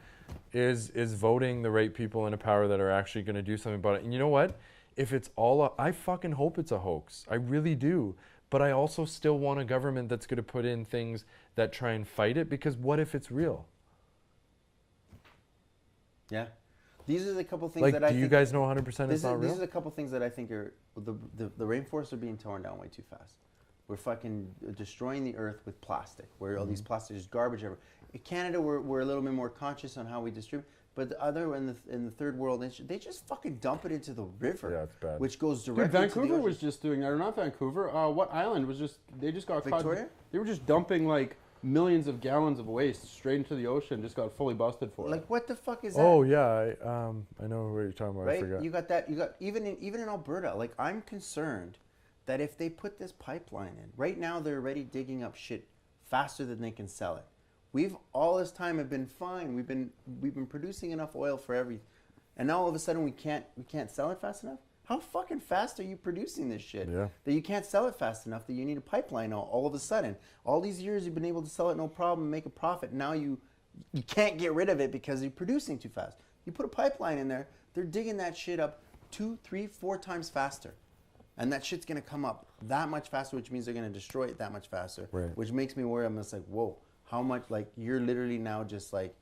is voting the right people into power that are actually going to do something about it. And you know what? If it's I fucking hope it's a hoax. I really do. But I also still want a government that's going to put in things that try and fight it, because what if it's real? Yeah, these are the couple things Like, that I do you think. guys know 100% it's not These real? are the couple things that I think are the rainforests are being torn down way too fast. We're fucking destroying the earth with plastic. Where all these plastic is garbage everywhere. In Canada, we're a little bit more conscious on how we distribute. But the other in the third world, they just fucking dump it into the river. Yeah, it's bad. Which goes Dude, directly to the Vancouver ocean. was just doing that, or not Vancouver. What island was they just got Victoria? caught. They were just dumping like millions of gallons of waste straight into the ocean. Just got fully busted for it. Like, what the fuck is that? Oh yeah, I know what you're talking about. I Right? forgot. You got that. You got even in Alberta. Like, I'm concerned that if they put this pipeline in, right now they're already digging up shit faster than they can sell it. We've all this time have been fine. We've been producing enough oil for everything, and now all of a sudden we can't sell it fast enough. How fucking fast are you producing this shit? Yeah. That you can't sell it fast enough, that you need a pipeline all of a sudden. All these years you've been able to sell it no problem, make a profit. Now you can't get rid of it because you're producing too fast. You put a pipeline in there, they're digging that shit up 2, 3, 4 times faster. And that shit's gonna come up that much faster, which means they're gonna destroy it that much faster. Right. Which makes me worry. I'm just like, whoa, how much, like, you're literally now just like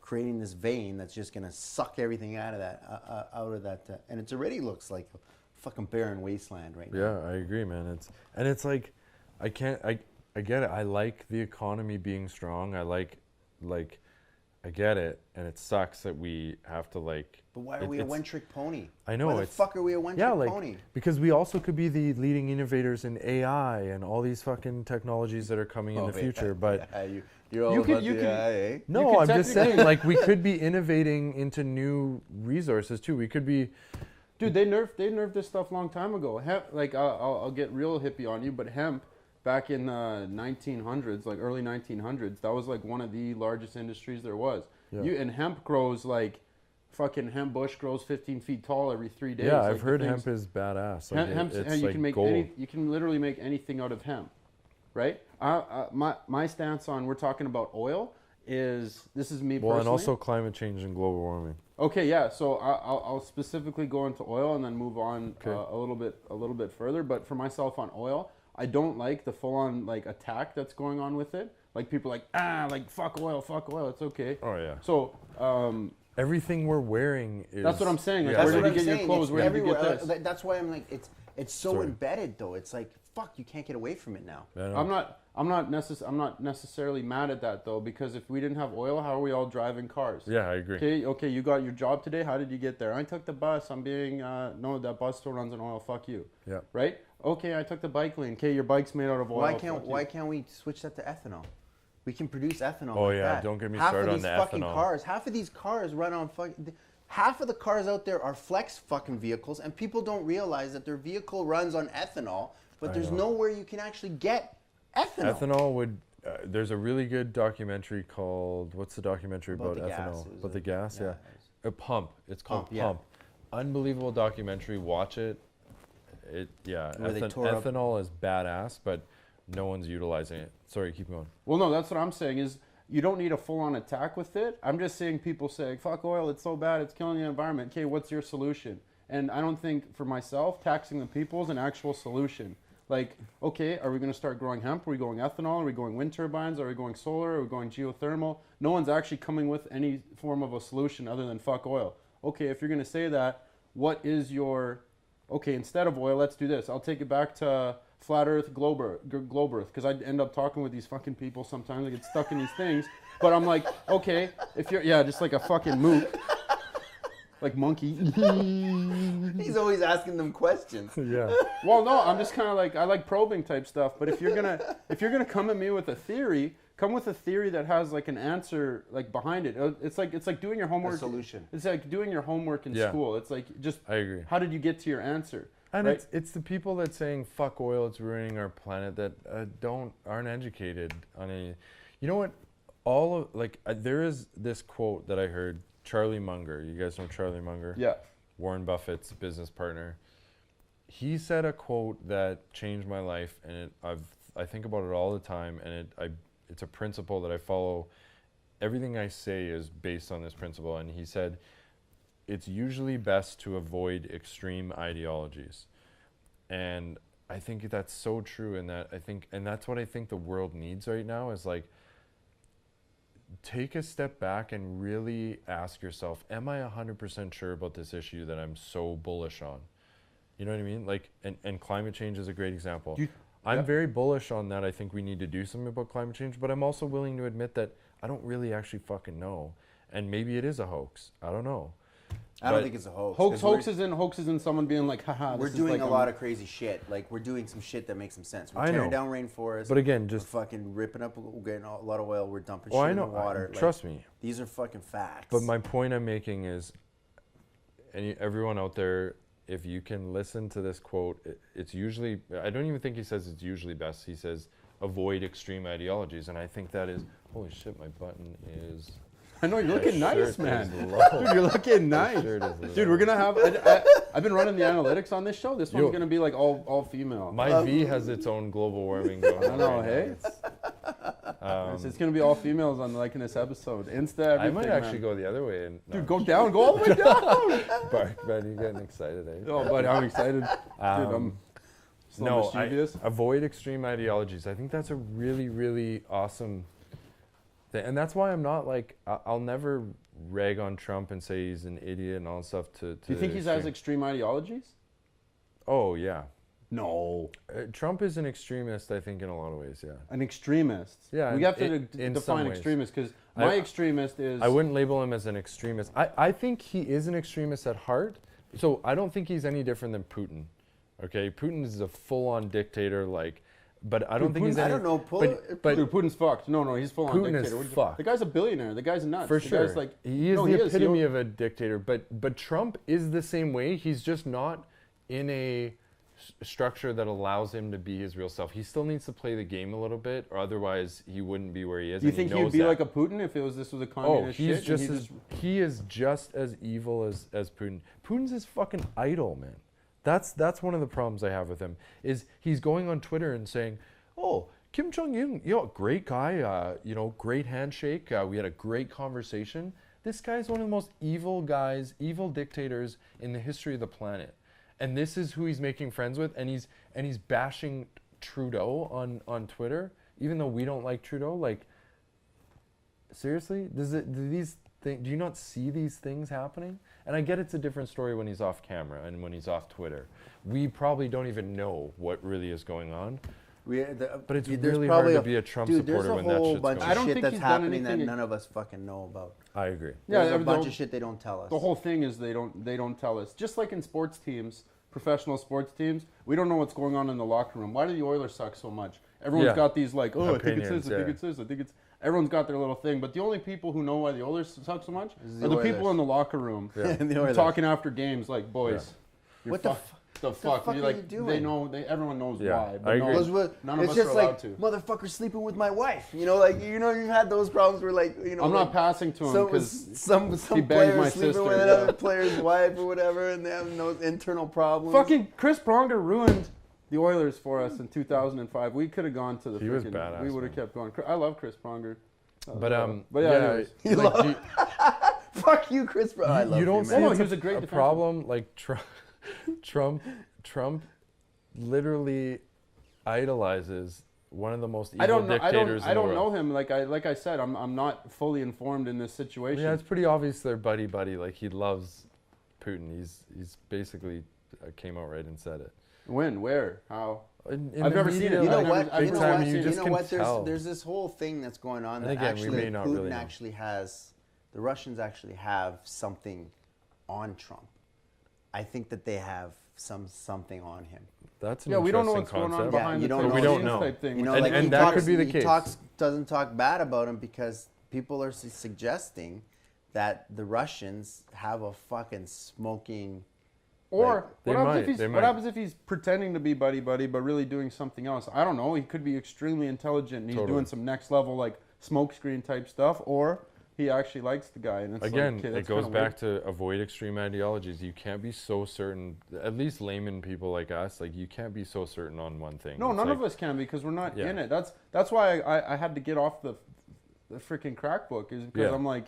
creating this vein that's just gonna suck everything out of that, and it already looks like a fucking barren wasteland right now. Yeah, I agree, man. It's like, I get it. I like the economy being strong. I I get it, and it sucks that we have to like. But why are we a one-trick pony? I know. Why the fuck are we a one-trick pony? Because we also could be the leading innovators in AI and all these fucking technologies that are coming in the future. But you're all about the AI, eh? no, I'm just saying, like, we could be innovating into new resources too. We could be. Dude, they nerfed this stuff a long time ago. Hemp, like, I'll get real hippie on you, but hemp back in the 1900s, like early 1900s, that was like one of the largest industries there was. Yeah. And hemp grows like, fucking hemp bush grows 15 feet tall every 3 days. Yeah, like I've heard hemp is badass. Like it's you like can make gold. you can literally make anything out of hemp, right? My stance on we're talking about oil is this is me personally. Well, and also climate change and global warming. Okay, yeah. So I'll specifically go into oil and then move on a little bit further. But for myself on oil, I don't like the full-on like attack that's going on with it. Like people are like like fuck oil, it's okay. Oh yeah. So everything we're wearing is. that's what I'm saying. Like, That's where what did I'm you get saying. your clothes? It's Where did you get everywhere. this? That's why I'm like it's so Sorry. embedded though. It's like fuck, you can't get away from it now. I'm not necessarily mad at that though, because if we didn't have oil, how are we all driving cars? Yeah, I agree. Okay, you got your job today. How did you get there? I took the bus. I'm being no, that bus still runs on oil. Fuck you. Yeah. Right? Okay, I took the bike lane. Okay, your bike's made out of oil. Why can't we switch that to ethanol? We can produce ethanol. Oh like yeah, that. don't get me half started of on these the fucking ethanol. cars. Half of these cars run on fucking. Half of the cars out there are flex fucking vehicles, and people don't realize that their vehicle runs on ethanol, but there's nowhere you can actually get ethanol. Ethanol would. There's a really good documentary called. What's the documentary about ethanol? About the gas, yeah. A Pump. It's called Pump. Unbelievable documentary. Watch it. Ethanol is badass, but no one's utilizing it. Sorry, keep going. Well, no, that's what I'm saying is you don't need a full-on attack with it. I'm just saying people say, fuck oil, it's so bad, it's killing the environment. Okay, what's your solution? And I don't think, for myself, taxing the people is an actual solution. Like, okay, are we going to start growing hemp? Are we going ethanol? Are we going wind turbines? Are we going solar? Are we going geothermal? No one's actually coming with any form of a solution other than fuck oil. Okay, if you're going to say that, what is your... Okay, instead of oil, let's do this. I'll take it back to flat earth, globe earth, because I end up talking with these fucking people sometimes. I get stuck in these things. But I'm like, okay, if you're... Yeah, just like a fucking mook. Like monkey. He's always asking them questions. Yeah. Well, no, I'm just kind of like, I like probing type stuff. But if you're gonna come at me with a theory, come with a theory that has like an answer like behind it. It's like doing your homework. A solution. It's like doing your homework in school. It's like just. I agree. How did you get to your answer? And right? it's the people that saying fuck oil, it's ruining our planet, that aren't educated on any. You know what? There is this quote that I heard. Charlie Munger. You guys know Charlie Munger? Yeah. Warren Buffett's business partner. He said a quote that changed my life, and I think about it all the time, and it's a principle that I follow. Everything I say is based on this principle, and he said, it's usually best to avoid extreme ideologies. And I think that's so true, and that's what I think the world needs right now is like, take a step back and really ask yourself, am I 100% sure about this issue that I'm so bullish on? You know what I mean? Like, and climate change is a great example. I'm very bullish on that. I think we need to do something about climate change, but I'm also willing to admit that I don't really actually fucking know. And maybe it is a hoax. I don't know. I don't think it's a hoax. Hoax isn't someone being like, haha. We're doing a lot of crazy shit. Like, we're doing some shit that makes some sense. We're tearing down rainforests. But again, just we're fucking ripping up, we're getting a lot of oil. We're dumping I shit in know. the water. Trust me. These are fucking facts. But my point I'm making is, everyone out there, if you can listen to this quote, it's usually, I don't even think he says it's usually best. He says, avoid extreme ideologies. And I think that is, holy shit, my button is... I know, you're looking nice, man. Dude, you're looking nice. Dude, we're going to have... I've been running the analytics on this show. This one's going to be like all female. My V has its own global warming going on. I know, hey? It's going to be all females on like in this episode. Insta, everything, I might actually go the other way. And, dude, go down. Go all the way down. Bark, man, you're getting excited, eh? Oh, buddy, I'm excited. Dude, I'm so mischievous. Avoid extreme ideologies. I think that's a really, really awesome thing. And that's why I'm not like, I'll never rag on Trump and say he's an idiot and all that stuff. Do you think he has extreme ideologies? Oh, yeah. No. Trump is an extremist, I think, in a lot of ways, yeah. An extremist? Yeah. We have to define extremist because My extremist is... I wouldn't label him as an extremist. I think he is an extremist at heart. So I don't think he's any different than Putin. Okay, Putin is a full-on dictator, like, but I don't think he's. I don't know. But Dude, Putin's fucked. No, he's full on Putin dictator. is fucked. The guy's a billionaire. The guy's nuts. For the sure, guy's like, he is no, the he epitome of a dictator. But Trump is the same way. He's just not in a structure that allows him to be his real self. He still needs to play the game a little bit, or otherwise he wouldn't be where he is. Do you think he he'd knows be that. like a Putin if this was a communist he's shit? just he is just as evil as Putin. Putin's his fucking idol, man. That's one of the problems I have with him, is he's going on Twitter and saying, oh, Kim Jong-un, great guy, great handshake. We had a great conversation. This guy's one of the most evil guys, evil dictators in the history of the planet. And this is who he's making friends with, and he's bashing Trudeau on Twitter, even though we don't like Trudeau. Like, seriously? Do you not see these things happening? And I get it's a different story when he's off camera and when he's off Twitter. We probably don't even know what really is going on. But it's really hard to be a Trump supporter when that shit's going on. There's a whole bunch of shit that's happening that anything none of us fucking know about. I agree. There's a bunch of shit they don't tell us. The whole thing is they don't tell us. Just like in sports teams, professional sports teams, we don't know what's going on in the locker room. Why do the Oilers suck so much? Everyone's got these like, I think it's this, I think it's this, I think it's... Everyone's got their little thing, but the only people who know why the Oilers suck so much are the people in the locker room talking after games like, boys, what the fuck are you doing? They know, everyone knows why, but I agree. none of us are allowed to. Motherfucker sleeping with my wife. You've had those problems where I'm not passing to him because some player sleeping with another player's wife or whatever, and they have no internal problems. Fucking Chris Pronger ruined the Oilers for us in 2005. We could have gone to the. He was badass. We would have kept going. I love Chris Pronger. But yeah. Fuck you, Chris Pronger. I love you don't you, see man. he was a great defenseman. problem like Trump literally idolizes one of the most evil dictators in the world. I don't know him. Like I said, I'm not fully informed in this situation. Yeah, it's pretty obvious they're buddy. Like, he loves Putin. He's basically came out right and said it. When? Where? How? In I've never seen it. You know what? Tell. There's this whole thing that's going on that again, actually Putin really actually has. The Russians actually have something on Trump. I think that they have something on him. That's an we don't know interesting what's going on concept. behind you the don't we don't scenes know. type thing. And that could be the case. Doesn't talk bad about him because people are suggesting that the Russians have a fucking smoking. Or Like, what happens if he's pretending to be buddy but really doing something else? I don't know. He could be extremely intelligent and he's doing some next level like smokescreen type stuff, or he actually likes the guy. And it's again, like, okay, it goes back to avoid extreme ideologies. You can't be so certain. At least layman people like us, like, you can't be so certain on one thing. No, none of us can because we're not in it. That's why I had to get off the freaking crack book, is because I'm like,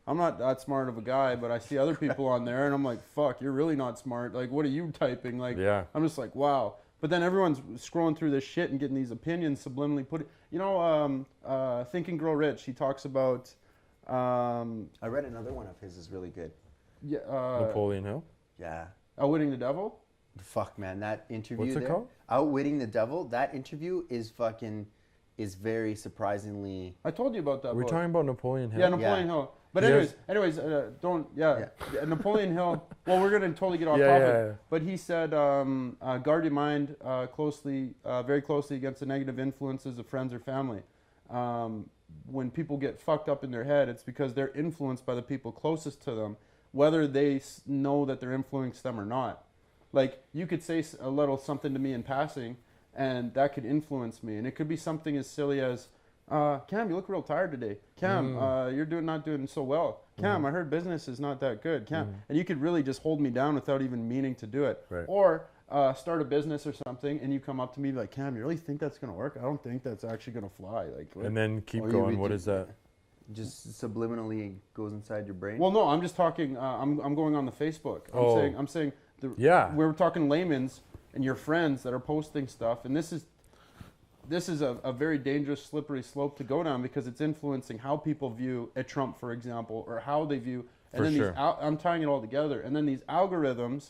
I'm not that smart of a guy, but I see other people on there, and I'm like, fuck, you're really not smart. Like, what are you typing? Like, I'm just like, wow. But then everyone's scrolling through this shit and getting these opinions subliminally put. Think and Grow Rich. He talks about. I read another one of his is really good. Yeah. Napoleon Hill. Yeah. Outwitting the Devil. Fuck, man, that interview. What's it called? Outwitting the Devil. That interview is very surprisingly. I told you about that. We're talking about Napoleon Hill. Yeah, Napoleon Hill. But anyways, Napoleon Hill. Well, we're gonna totally get off topic. But he said, guard your mind very closely against the negative influences of friends or family. When people get fucked up in their head, it's because they're influenced by the people closest to them, whether they know that they're influencing them or not. Like, you could say a little something to me in passing, and that could influence me. And it could be something as silly as, Cam, you look real tired today. Cam, you're not doing so well. Cam, I heard business is not that good. Cam, and you could really just hold me down without even meaning to do it. Right. Or start a business or something, and you come up to me like, Cam, you really think that's gonna work? I don't think that's actually gonna fly. Like, And then keep going. What is that? Just subliminally goes inside your brain. Well, no, I'm just talking. I'm going on the Facebook. I'm saying. We're talking layman's and your friends that are posting stuff, and this is a very dangerous, slippery slope to go down because it's influencing how people view a Trump, for example, or how they view. And then I'm tying it all together, and then these algorithms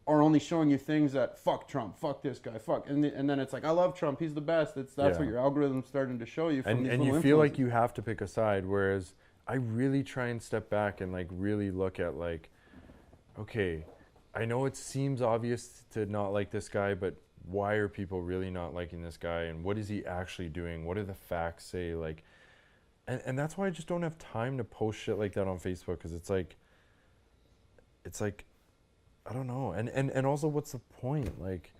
are only showing you things that fuck Trump, fuck this guy, fuck, and then it's like, I love Trump, he's the best. That's what your algorithm's starting to show you. From And you feel like you have to pick a side, whereas I really try and step back and like really look at like, okay, I know it seems obvious to not like this guy, but why are people really not liking this guy, and what is he actually doing? What do the facts say? Like, and that's why I just don't have time to post shit like that on Facebook, because it's like I don't know, and also what's the point? Like,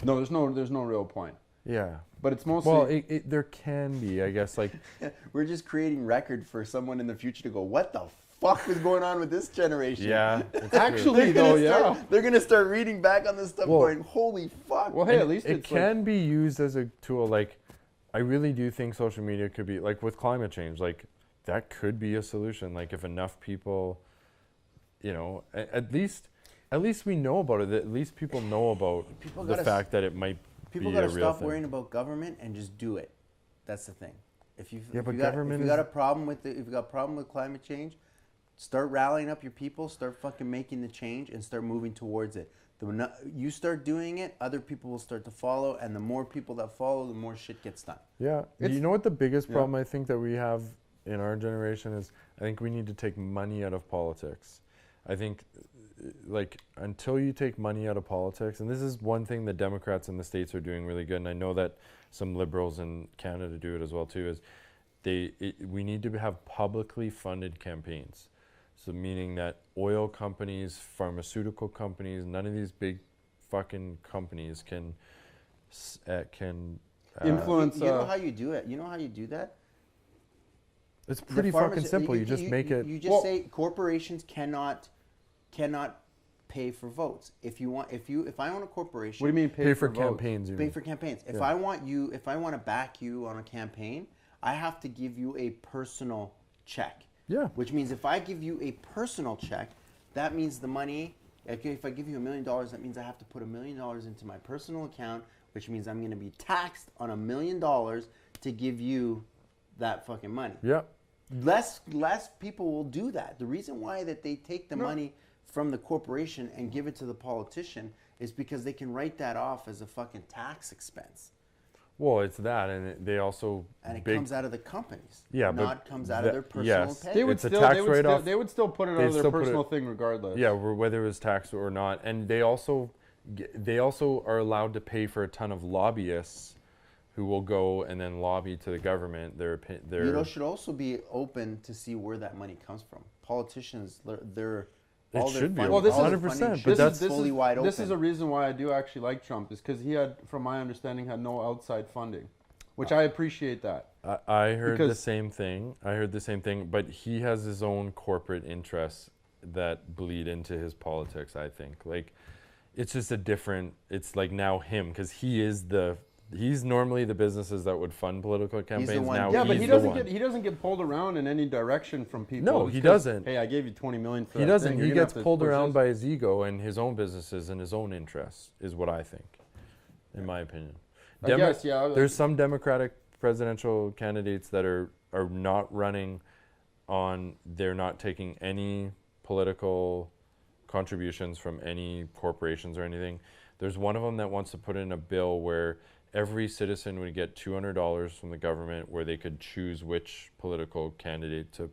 No, there's no real point. yeah, But it's mostly. well, there can be, I guess, like. We're just creating record for someone in the future to go, what the fuck was going on with this generation? Yeah, Actually, though, yeah. They're going to start reading back on this stuff Well- going, holy fuck. Well, hey, And at least it it's can be used as a tool. Like, I really do think social media could be, like with climate change, like that could be a solution. Like if enough people, you know, at least we know about it. At least people know about People the gotta fact that it might People be got a to real stop thing. worrying about government and just do it. That's the thing. If you Yeah, if but you got, government if you got is- a problem with if you got a problem with climate change, start rallying up your people, start fucking making the change, and start moving towards it. You start doing it, other people will start to follow, and the more people that follow, the more shit gets done. Yeah. It's- You know what the biggest Yeah. problem I think that we have in our generation is? I think we need to take money out of politics. I think, like, until you take money out of politics, and this is one thing the Democrats in the States are doing really good, and I know that some liberals in Canada do it as well too, is we need to have publicly funded campaigns. So meaning that oil companies, pharmaceutical companies, none of these big fucking companies can Influence. You know how you do it? You know how you do that? It's The pretty farmers- fucking simple. You just make it. You just say corporations cannot pay for votes. If I own a corporation, What do you mean pay for votes? campaigns. You pay mean. for campaigns. If Yeah. I want to back you on a campaign, I have to give you a personal check. Yeah. Which means if I give you a personal check, that means the money. Okay, if I give you $1 million, that means I have to put $1 million into my personal account, which means I'm going to be taxed on $1 million to give you that fucking money. Yeah. Less people will do that. The reason why that they take the money from the corporation and give it to the politician is because they can write that off as a fucking tax expense. Well, it's that, and they also And it comes out of the companies. Yeah, but not comes out of their personal yes. pay. They would It's a still, tax they would write-off. still, they would still put it They'd out of their still put it- personal thing regardless. yeah, whether it was taxed or not, and they also are allowed to pay for a ton of lobbyists who will go and then lobby to the government. You should also be open to see where that money comes from. Politicians, It should be. Well, this is 100%, but but that's fully wide open. This is a reason why I do actually like Trump, is because he had, from my understanding, had no outside funding, which I appreciate that. I heard the Because- same thing. But he has his own corporate interests that bleed into his politics. I think like it's just a different. It's like now him, because he's normally the businesses that would fund political campaigns. one- Now Yeah, but he's he the doesn't one. get pulled around in any direction from people. No, It's he 'cause, doesn't. Hey, I gave you $20 million for He that doesn't. thing. He You're gonna gets have to pulled push around this. by his ego and his own businesses and his own interests, is what I think, in my opinion. I guess, yeah. There's some Democratic presidential candidates that are not running on. They're not taking any political contributions from any corporations or anything. There's one of them that wants to put in a bill where every citizen would get $200 from the government, where they could choose which political candidate to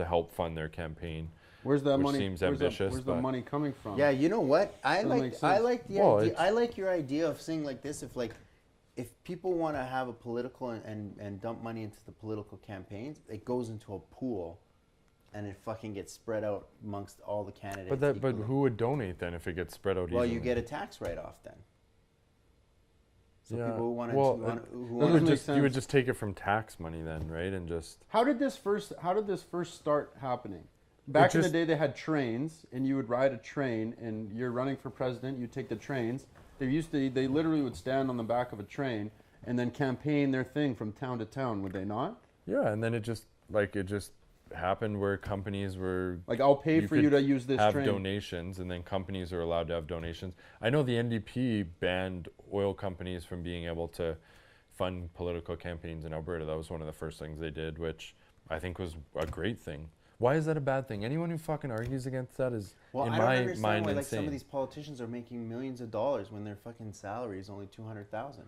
help fund their campaign. Where's that which money? seems where's ambitious, where's the but- money coming from? Yeah, you know what? I Doesn't make like sense. I like your idea of saying like this. If people want to have a political and dump money into the political campaigns, it goes into a pool, and it fucking gets spread out amongst all the candidates. But equally. who would donate then if it gets spread out Well, evenly? you get a tax write-off then. So Yeah. people who want to, Well, who doesn't want make you would sense. just take it from tax money then, right? And just How did this first start happening? Back in the just- day, they had trains, and you would ride a train, and you're running for president. You take the trains. They literally would stand on the back of a train and then campaign their thing from town to town. Would they not? yeah, and then it just happened where companies were Like, I'll pay for you could to use this have train. donations, and then companies are allowed to have donations. I know the NDP banned oil companies from being able to fund political campaigns in Alberta. That was one of the first things they did, which I think was a great thing. Why is that a bad thing? Anyone who fucking argues against that is, Well, in I don't my understand mind, why like some insane. of these politicians are making millions of dollars when their fucking salary is only $200,000.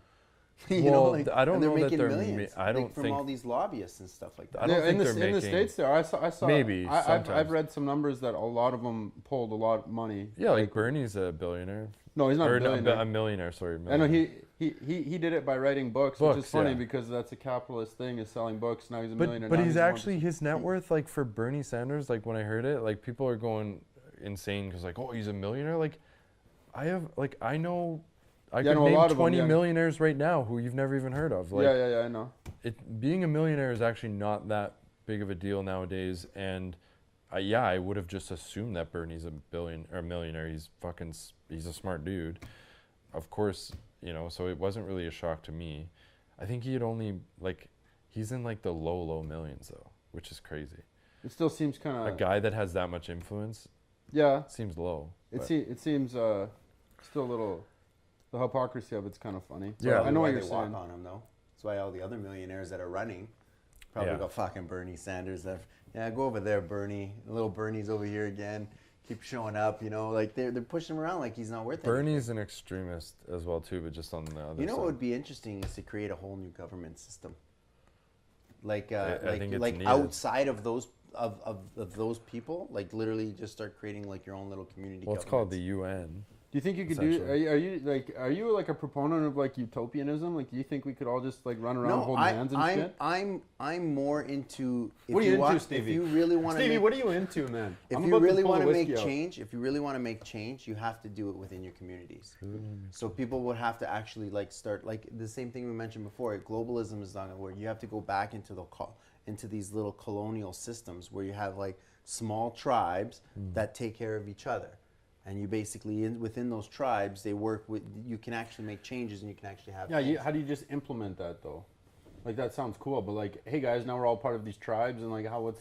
You know, Well, like, I don't and they're know that making they're millions, I don't like, from think- all these lobbyists and stuff like that. I don't think in the, they're in the making- States there. I saw Maybe, I've sometimes. read some numbers that a lot of them pulled a lot of money. Yeah, like Bernie's a billionaire. No, he's not Or a billionaire. a millionaire, sorry. I know millionaire. he did it by writing books, which is Books, funny yeah. because that's a capitalist thing, is selling books. Now he's a millionaire. But now he's more- actually, his net worth, like for Bernie Sanders, like when I heard it, like people are going insane because like, oh, he's a millionaire. Like I know, I Yeah, could no, a name lot of them, 20 yeah. millionaires right now who you've never even heard of. Like, yeah, I know. being a millionaire is actually not that big of a deal nowadays. And I would have just assumed that Bernie's a millionaire. He's a smart dude. Of course, so it wasn't really a shock to me. I think he's in like the low millions though, which is crazy. It still seems kind A of guy that has that much influence yeah. seems low. It but- seems still a little. The hypocrisy of it's kind of funny. Yeah. I know what why you're they walk saying. on him though. That's why all the other millionaires that are running probably Yeah. got fucking Bernie Sanders. Yeah, go over there, Bernie. Little Bernie's over here again. Keep showing up, like they're pushing him around like he's not worth it. Bernie's an extremist as well too, but just on the other You know side. what would be interesting is to create a whole new government system. Like I think it's like needed. outside of those of those people, like literally just start creating like your own little community. Well, it's called the governments. UN. Do you think you could do? Are you like a proponent of like utopianism? Like, do you think we could all just like run around holding hands and shit? I'm more into. What are you into, Stevie? If you really want to, Stevie, what are you into, man? if I'm you about to really pull want the to make whiskey out. change, you have to do it within your communities. So people would have to actually like start like the same thing we mentioned before. Globalism is not going to work. You have to go back into these little colonial systems where you have like small tribes that take care of each other. And you basically, within those tribes, they work with, you can actually make changes and you can actually have Yeah, things. how do you just implement that though? Like that sounds cool, but like, hey guys, now we're all part of these tribes, and like, how's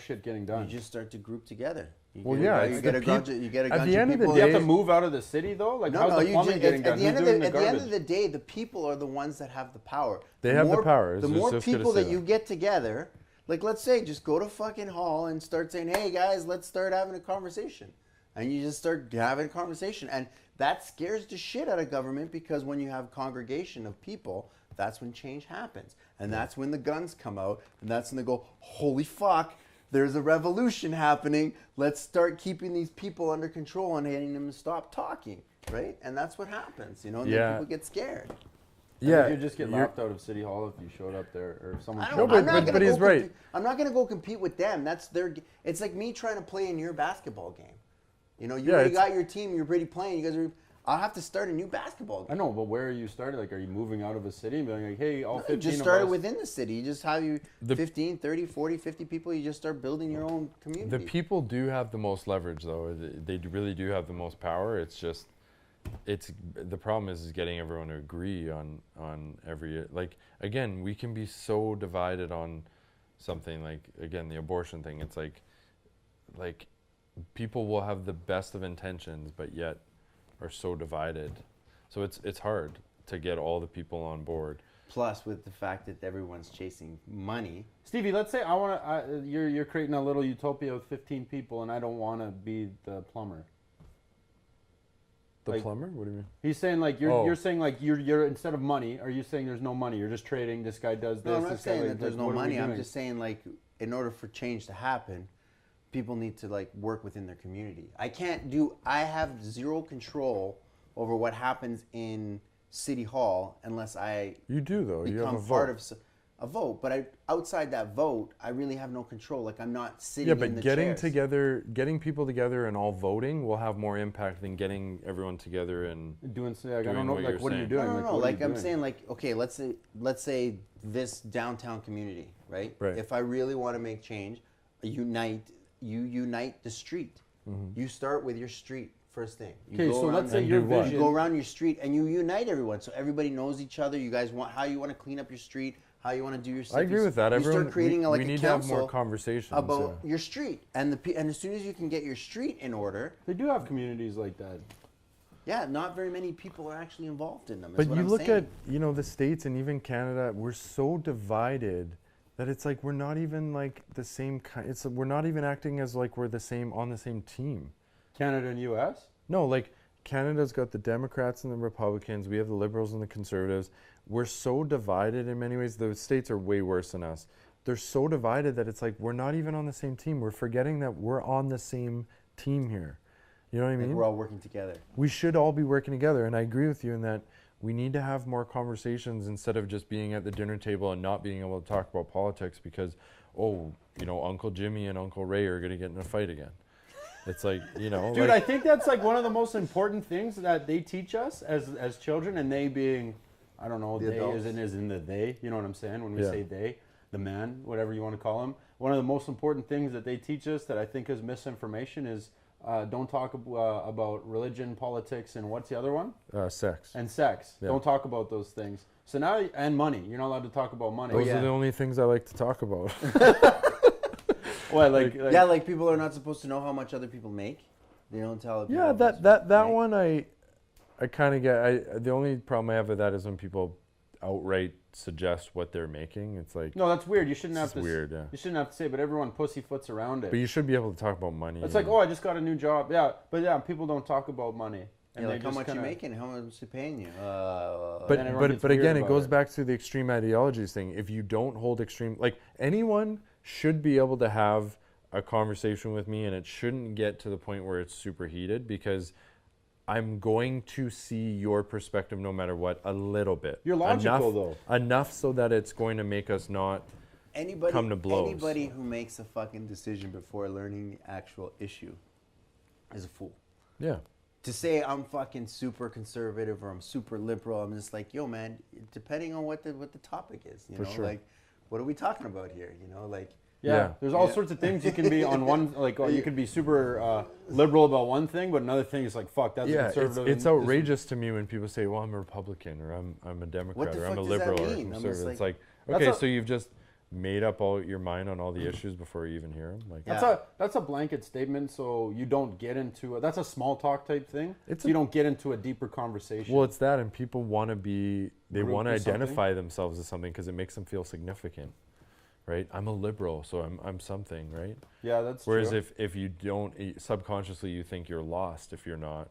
shit getting done? You just start to group together. You Well, get yeah, you it's get the a bunch peop- of, you get a at bunch the of end of the people. Do you have day- to move out of the city though? Like, No, how's no, the you plumbing just, getting at done? the Who's end of doing the, the at the end of garbage? the day, the people are the ones that have the power. They have the power. The I was more just gonna people say that you get together, like let's say, just go to fucking hall and start saying, "Hey guys, let's start having a conversation," and you just start having a conversation, and that scares the shit out of government because when you have a congregation of people, that's when change happens, and that's when the guns come out, and that's when they go, "Holy fuck." There's a revolution happening. Let's start keeping these people under control and getting them to stop talking, right? And that's what happens, and then Yeah. people get scared. Yeah, you just get laughed out of City Hall if you showed up there, or if someone. I showed don't, up. I'm not but gonna he's go right. I'm not going to go compete with them. That's their. It's like me trying to play in your basketball game. You Yeah, already it's- got your team. You're already playing. You guys are. I'll have to start a new basketball I game. know, but where are you starting? Like, are you moving out of a city and being like, hey, all 15 You just of started us? within the city. You just have 15, 30, 40, 50 people. You just start building your own community. the people do have the most leverage, though. They really do have the most power. It's just, the problem is getting everyone to agree on every, like, again, we can be so divided on something like, again, the abortion thing. It's like people will have the best of intentions, but yet are so divided. So it's hard to get all the people on board. Plus, with the fact that everyone's chasing money. Stevie, let's say you're creating a little utopia with 15 people, and I don't want to be the plumber. The Like- plumber? What do you mean? He's saying like Oh. you're saying like you're instead of money, are you saying there's no money? You're just trading. This guy does this. No, I'm not this guy saying like, that there's no what are we money. I'm doing? just saying like in order for change to happen, people need to like work within their community. I have zero control over what happens in City Hall unless I You do, though. You have a become part vote. of a vote. But outside that vote, I really have no control. Like I'm not sitting Yeah, in but the getting chairs. together, getting people together and all voting will have more impact than getting everyone together and doing. Like, I doing don't know. what Like, you're what are you saying. doing? No, Like, no, what are like you I'm doing? saying, like okay, let's say this downtown community, right? Right. If I really want to make change, you unite the street. You start with your street first thing. You Okay, go so around- let's say and your do what? vision. you go around your street and you unite everyone, so everybody knows each other. You guys want how you want to clean up your street, how you want to do your. I agree with that. You Everyone, start creating we, like we a need to have more council conversations about your street, and and as soon as you can get your street in order, They do have communities like that. yeah, not very many people are actually involved in them. is But what you I'm look saying. at the States and even Canada, we're so divided that it's like we're not even like the same kind. We're not even acting as like we're on the same team. Canada and U.S. No, like Canada's got the Democrats and the Republicans. We have the Liberals and the Conservatives. We're so divided in many ways. The states are way worse than us. They're so divided that it's like we're not even on the same team. We're forgetting that we're on the same team here. You know what I mean? We're all working together. We should all be working together, and I agree with you in that we need to have more conversations instead of just being at the dinner table and not being able to talk about politics because, Uncle Jimmy and Uncle Ray are going to get in a fight again. It's like, Dude, I think that's like one of the most important things that they teach us as children, and they being, I don't know, The they adults. is in the they, you know what I'm saying? When we Yeah. say they, the man, whatever you want to call him. One of the most important things that they teach us that I think is misinformation is don't talk about religion, politics, and what's the other one? sex. And sex. Yeah. Don't talk about those things. So now, and money. You're not allowed to talk about money. Those are the only things I like to talk about. What, like Yeah, like people are not supposed to know how much other people make. They don't tell. People Yeah, how much that they make. one I kind of get. The only problem I have with that is when people outright suggest what they're making. It's like no, that's weird. You shouldn't have it's to. weird, yeah. You shouldn't have to say, but everyone pussyfoots around it. But you should be able to talk about money. It's like, oh, I just got a new job. Yeah, but yeah, people don't talk about money. And Yeah, they like how just much you kinda- making? How much they paying you? then everyone but gets but weird again, it about goes it. back to the extreme ideologies thing. If you don't hold extreme, like anyone should be able to have a conversation with me, and it shouldn't get to the point where it's super heated because I'm going to see your perspective no matter what a little bit. You're logical, though. Enough so that it's going to make us not Anybody, come to blows. Anybody who makes a fucking decision before learning the actual issue is a fool. Yeah. To say I'm fucking super conservative or I'm super liberal, I'm just like, yo, man, depending on what the topic is, you For know, sure. like, what are we talking about here? You know, like, Yeah, there's all Yeah. sorts of things you can be on one, like you could be super liberal about one thing, but another thing is like, fuck, that's a Yeah, conservative. it's and this- outrageous to me when people say, well, I'm a Republican or I'm a Democrat the or I'm fuck a does that liberal or a mean? I'm just conservative. It's like, That's okay, a- so you've just made up all your mind on all the issues before you even hear them. Like, Yeah. That's a blanket statement, so you don't get into that's a small talk type thing. It's So you don't get into a deeper conversation. well, it's that, and people want to be, they Group want to or something? identify themselves as something because it makes them feel significant, right? I'm a liberal, so I'm something, right? yeah, that's Whereas true. if you don't, subconsciously you think you're lost if you're not.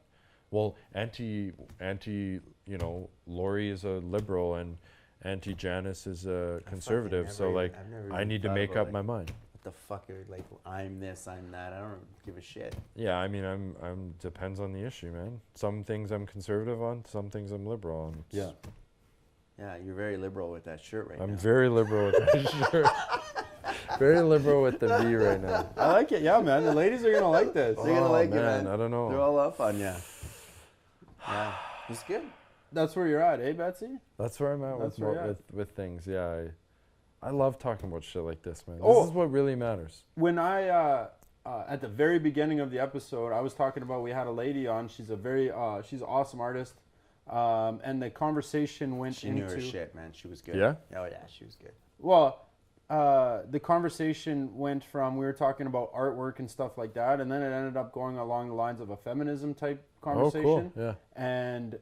Well, Lori is a liberal and Janice is a conservative, so never like even- I've never I even need to thought make about, up like, my mind. what the fuck are, like, I'm this, I'm that. I don't give a shit. Yeah, I mean, I'm depends on the issue, man. Some things I'm conservative on, some things I'm liberal on. Yeah. Yeah, you're very liberal with that shirt right I'm now. very liberal with that shirt. Very liberal with the V right now. I like it. Yeah, man. The ladies are gonna like this. They're gonna like it, man. I don't know. They're all up on you. Yeah, it's good. That's where you're at, eh, Betsy? That's where I'm at That's with, where you're at. with things. Yeah, I love talking about shit like this, man. Oh. This is what really matters. When I at the very beginning of the episode, I was talking about we had a lady on. She's a very she's an awesome artist, and the conversation went She into knew her shit, man. She was good. Yeah? Oh yeah, she was good. Well, the conversation went from we were talking about artwork and stuff like that, and then it ended up going along the lines of a feminism type conversation. Oh, cool. Yeah. And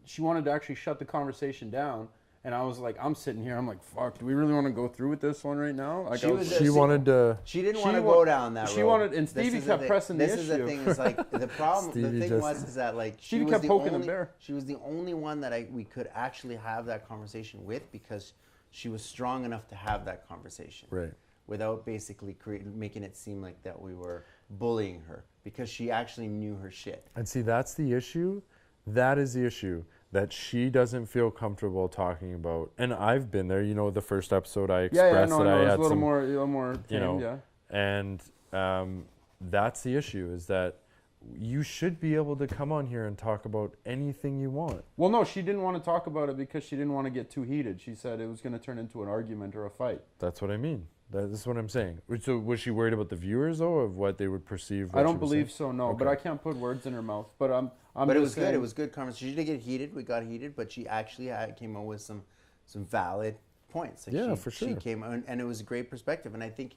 she wanted to actually shut the conversation down, and I was like, I'm sitting here, I'm like, fuck, do we really want to go through with this one right now? Like, She I was She wanted to. She didn't She want to wa- go down that road. she wanted- and This Stevie is kept the- pressing the This is the issue. thing. Is like the problem. Stevie the thing just- was is that like she Stevie was kept the poking the only, bear. She was the only one that we could actually have that conversation with because she was strong enough to have that conversation. Right. Without basically making it seem like that we were bullying her because she actually knew her shit. And see, that's the issue. That is the issue that she doesn't feel comfortable talking about. And I've been there. You know, the first episode I expressed that I it's had a little some, more you tame, know, yeah. and that's the issue is that you should be able to come on here and talk about anything you want. Well, no, she didn't want to talk about it because she didn't want to get too heated. She said it was going to turn into an argument or a fight. That's what I mean. That's what I'm saying. So was she worried about the viewers though, of what they would perceive? I don't believe so, no. But Okay. I can't put words in her mouth. But I'm But it just was good. saying- It was good conversation. She didn't get heated. We got heated, but she actually came up with some valid points. Like Yeah, she, for sure. She came and it was a great perspective. And I think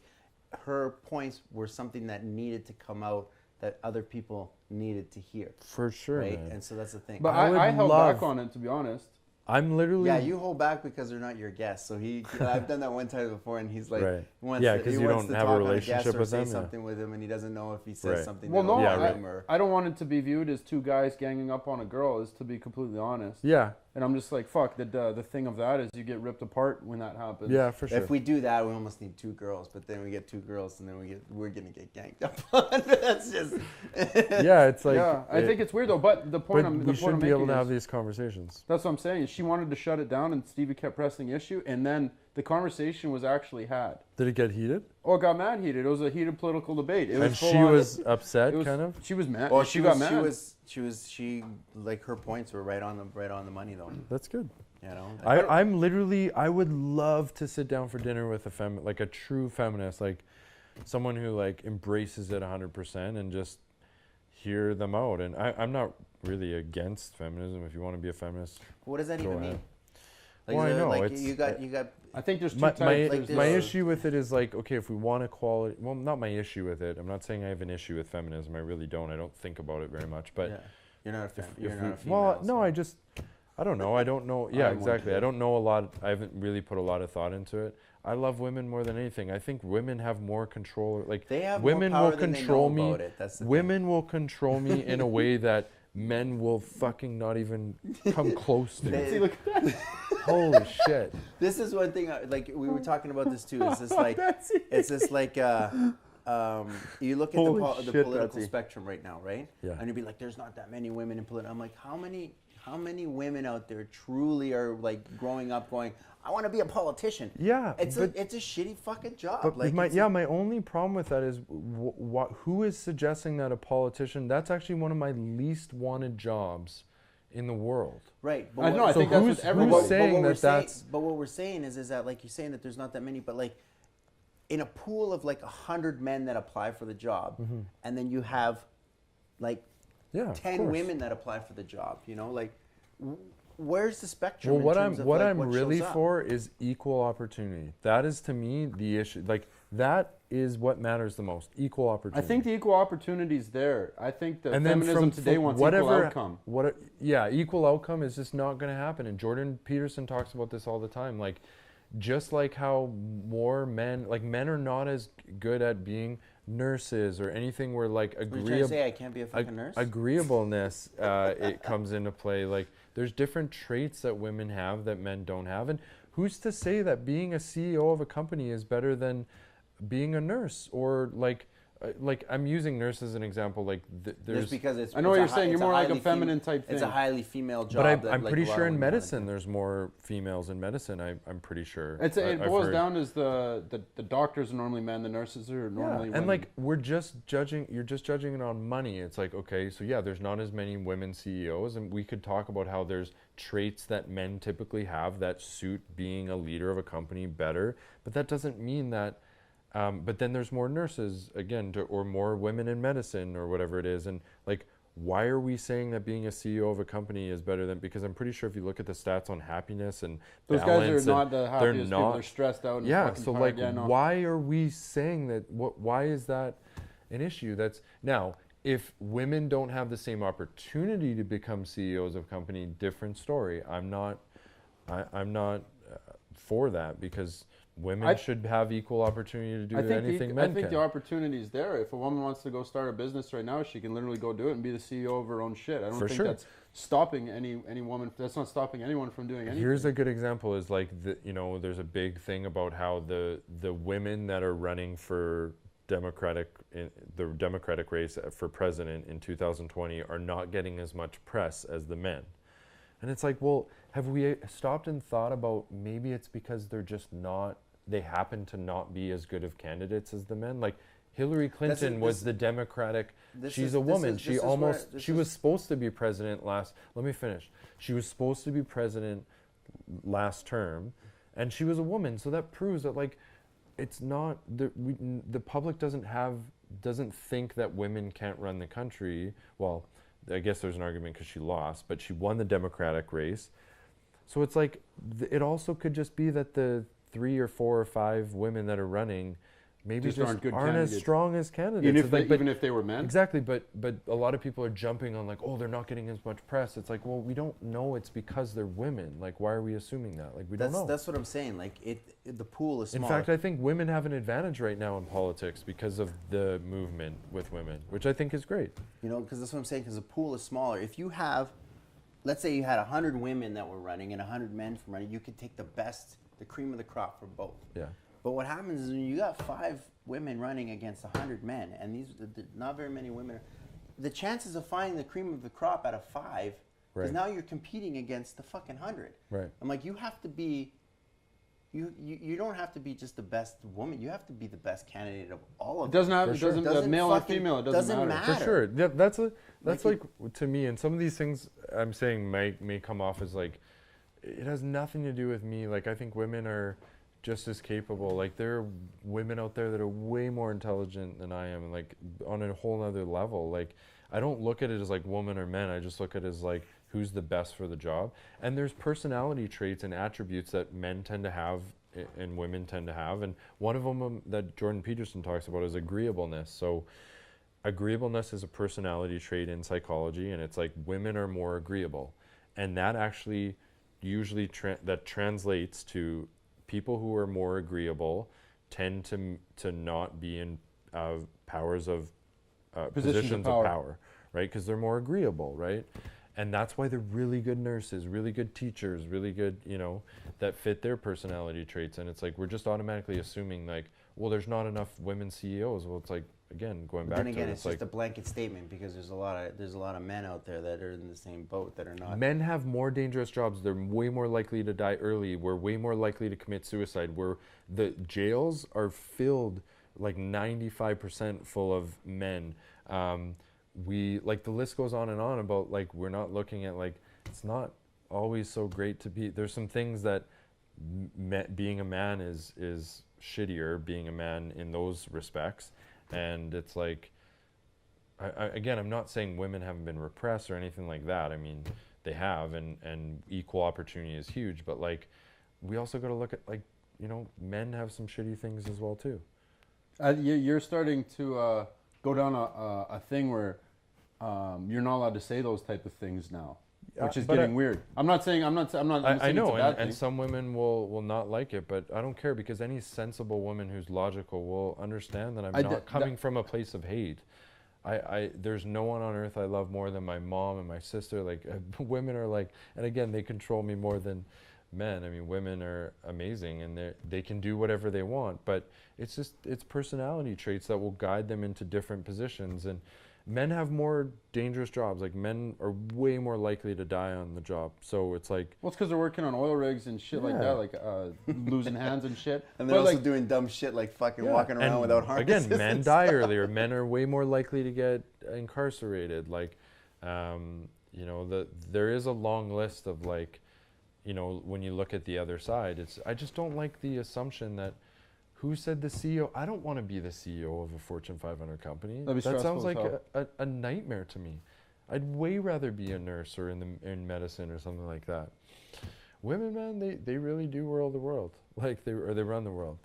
her points were something that needed to come out that other people needed to hear. For sure, Right? man. And so that's the thing. But I would I held love- back on it, to be honest. I'm literally. Yeah, you hold back because they're not your guests. So I've done that one time before, and he's like, Right. he wants Yeah, to, 'cause he you wants don't to have a talk on relationship guest or with say them, yeah. something with him, and he doesn't know if he says Right. something. Well, that'll no, Yeah, hurt right. him or I don't want it to be viewed as two guys ganging up on a girl, is to be completely honest. Yeah. And I'm just like, fuck, the thing of that is you get ripped apart when that happens. Yeah, for sure. If we do that, we almost need 2 girls. But then we get 2 girls, and then we're gonna get ganked up on. That's just. Yeah, it's like. yeah, I think it's weird though, but the point But I'm we the point should I'm be able making to is, have these conversations. that's what I'm saying. She wanted to shut it down, and Stevie kept pressing the issue, and then the conversation was actually had. Did it get heated? Oh, it got mad heated. It was a heated political debate. It was And full she on- was upset, it was, kind of. She was mad. Well, she got mad. she like her points were right on the money though. That's good. You know. I'm literally. I would love to sit down for dinner with like a true feminist, like someone who like embraces it 100% and just hear them out. And I'm not really against feminism. If you want to be a feminist, What does that Go even ahead. mean? Like, Well, I is it know, like it's- you got. I think there's two my types. like my this. issue with it is like, okay, if we want equality, well, not my issue with it. I'm not saying I have an issue with feminism. I really don't. I don't think about it very much. But Yeah. You're not a if you're we- not a female. well, no, so- I don't know. I don't know. Yeah, I want exactly. to. I don't know a lot. I haven't really put a lot of thought into it. I love women more than anything. I think women have more control. Like They have women more power will than control they know me. about it. That's the Women will control me in a way that men will fucking not even come close to. They- See, look at that. Holy shit. This is one thing. Like we were talking about this too. It's just like Betsy. it's just like you look at Holy the shit, political Betsy. spectrum right now, right? Yeah. And you'd be like, "There's not that many women in politics." I'm like, how many women out there truly are like growing up going, "I want to be a politician." Yeah, It's but- it's a shitty fucking job. But like my, it's yeah, my only problem with that is who is suggesting that a politician? That's actually one of my least wanted jobs in the world. right. I know. I So think that's who's- what everybody. who's saying that that's- But what we're saying is that like you're saying that there's not that many, but like in a pool of like 100 men that apply for the job, and then you have like Yeah, of 10 course. women that apply for the job. You know, like where's the spectrum? Well, in what terms I'm of, what like, I'm what really shows up? for is equal opportunity. That is to me the issue. Like that is what matters the most. Equal I opportunity. think the equal opportunity is there. I think that and then feminism today wants equal outcome. Equal outcome is just not going to happen. And Jordan Peterson talks about this all the time. Like, just like how more men, like men are not as good at being nurses or anything where like What are you trying to agreeable. say? I can't be a fucking nurse. Agreeableness, it comes into play. Like there's different traits that women have that men don't have, and who's to say that being a CEO of a company is better than being a nurse or like I'm using nurse as an example. Like there's, Just because it's. I know what it's you're hi- saying. You're it's a more like a highly feminine type It's a thing. highly female job. but that, I'm like, pretty a lot sure of in women wanna medicine do. there's more females in medicine. I'm pretty sure. It I've boils heard. down as the doctors are normally men, the nurses are normally women. And like we're just judging, you're just judging it on money. It's like, okay, so yeah, there's not as many women CEOs, and we could talk about how there's traits that men typically have that suit being a leader of a company better, but that doesn't mean that. But then there's more nurses again, or more women in medicine or whatever it is, and like, why are we saying that being a CEO of a company is better than? Because I'm pretty sure if you look at the stats on happiness and those guys balance are not and the they're happiest people. not- They're stressed out. And yeah, fucking so tired. like, Yeah, no. why are we saying that? Why is that an issue? That's now, if women don't have the same opportunity to become CEOs of company, different story. I'm not for that because women should have equal opportunity to do anything men I think can. the opportunity is there. If a woman wants to go start a business right now, she can literally go do it and be the CEO of her own shit. I don't For think sure. that's stopping any woman. That's not stopping anyone from doing anything. Here's a good example is like there's a big thing about how the women that are running for the Democratic race for president in 2020 are not getting as much press as the men. And it's like, well, have we stopped and thought about maybe it's because they happen to not be as good of candidates as the men? Like Hillary Clinton was the Democratic, she's a woman. She was supposed to be president let me finish. She was supposed to be president last term, and she was a woman. So that proves that like, it's not, the public doesn't think that women can't run the country. Well, I guess there's an argument because she lost, but she won the Democratic race. So it's like, it also could just be that the 3 or 4 or 5 women that are running maybe Just just aren't good as candidates. strong as candidates. Even if It's they, like, but even if they were men. exactly, but a lot of people are jumping on like, oh, they're not getting as much press. It's like, well, we don't know it's because they're women. Like, why are we assuming that? Like, we don't know. That's what I'm saying. Like the pool is In smaller. fact, I think women have an advantage right now in politics because of the movement with women, which I think is great. You know, because that's what I'm saying. Because the pool is smaller. If you have, let's say you had 100 women that were running and 100 men from running, you could take the best, the cream of the crop from both. Yeah. But what happens is when you got 5 women running against 100 men, and these not very many women, the chances of finding the cream of the crop out of 5, because Right. now you're competing against the fucking 100. Right. I'm like, you have to be, you don't have to be just the best woman. You have to be the best candidate of all of It them. doesn't have. For It sure. doesn't. Doesn't Male or fucking- female. It doesn't doesn't matter. matter. For sure. Yeah, that's Like like to me, and some of these things I'm saying may come off as like, it has nothing to do with me. Like, I think women are just as capable. Like, there are women out there that are way more intelligent than I am, and like on a whole nother level. Like, I don't look at it as like woman or men. I just look at it as like who's the best for the job. And there's personality traits and attributes that men tend to have and women tend to have. And one of them that Jordan Peterson talks about is agreeableness. So agreeableness is a personality trait in psychology, and it's like women are more agreeable. And that actually usually that translates to people who are more agreeable tend to not be in powers of positions of power, right? Because they're more agreeable, right? And that's why they're really good nurses, really good teachers, really good, you know, that fit their personality traits. And it's like, we're just automatically assuming like, well, there's not enough women CEOs. Well, it's like, again, going back Then again, to it, it's like, just a blanket statement because there's a lot of men out there that are in the same boat that are not. men have more dangerous jobs. They're way more likely to die early. We're way more likely to commit suicide. The jails are filled like 95% full of men. We like, the list goes on and on about like, we're not looking at like, it's not always so great to be. There's some things that being a man is shittier, being a man in those respects. And it's like, again, I'm not saying women haven't been repressed or anything like that. I mean, they have, and equal opportunity is huge. But like, we also got to look at like, you know, men have some shitty things as well too. You're starting to go down a thing where you're not allowed to say those type of things now, which is getting weird. I'm not saying. I'm not saying I know, it's a bad thing. and some women will not like it, but I don't care, because any sensible woman who's logical will understand that I'm not coming from a place of hate. There's no one on earth I love more than my mom and my sister. Like, women are like, and again, they control me more than men. I mean, women are amazing, and they can do whatever they want, but it's personality traits that will guide them into different positions. And men have more dangerous jobs. Like, men are way more likely to die on the job. So it's like, well, it's because they're working on oil rigs and shit like that, like losing hands and shit. And they're also like, doing dumb shit like fucking walking around without harnesses. Again, men die earlier. Men are way more likely to get incarcerated. Like, you know, there is a long list of like, you know, when you look at the other side, I just don't like the assumption that, who said the CEO? I don't want to be the CEO of a Fortune 500 company. That'd be That sounds stressful like as a nightmare to me. I'd way rather be a nurse or in medicine or something like that. Women, man, they really do rule the world. Like, they run the world.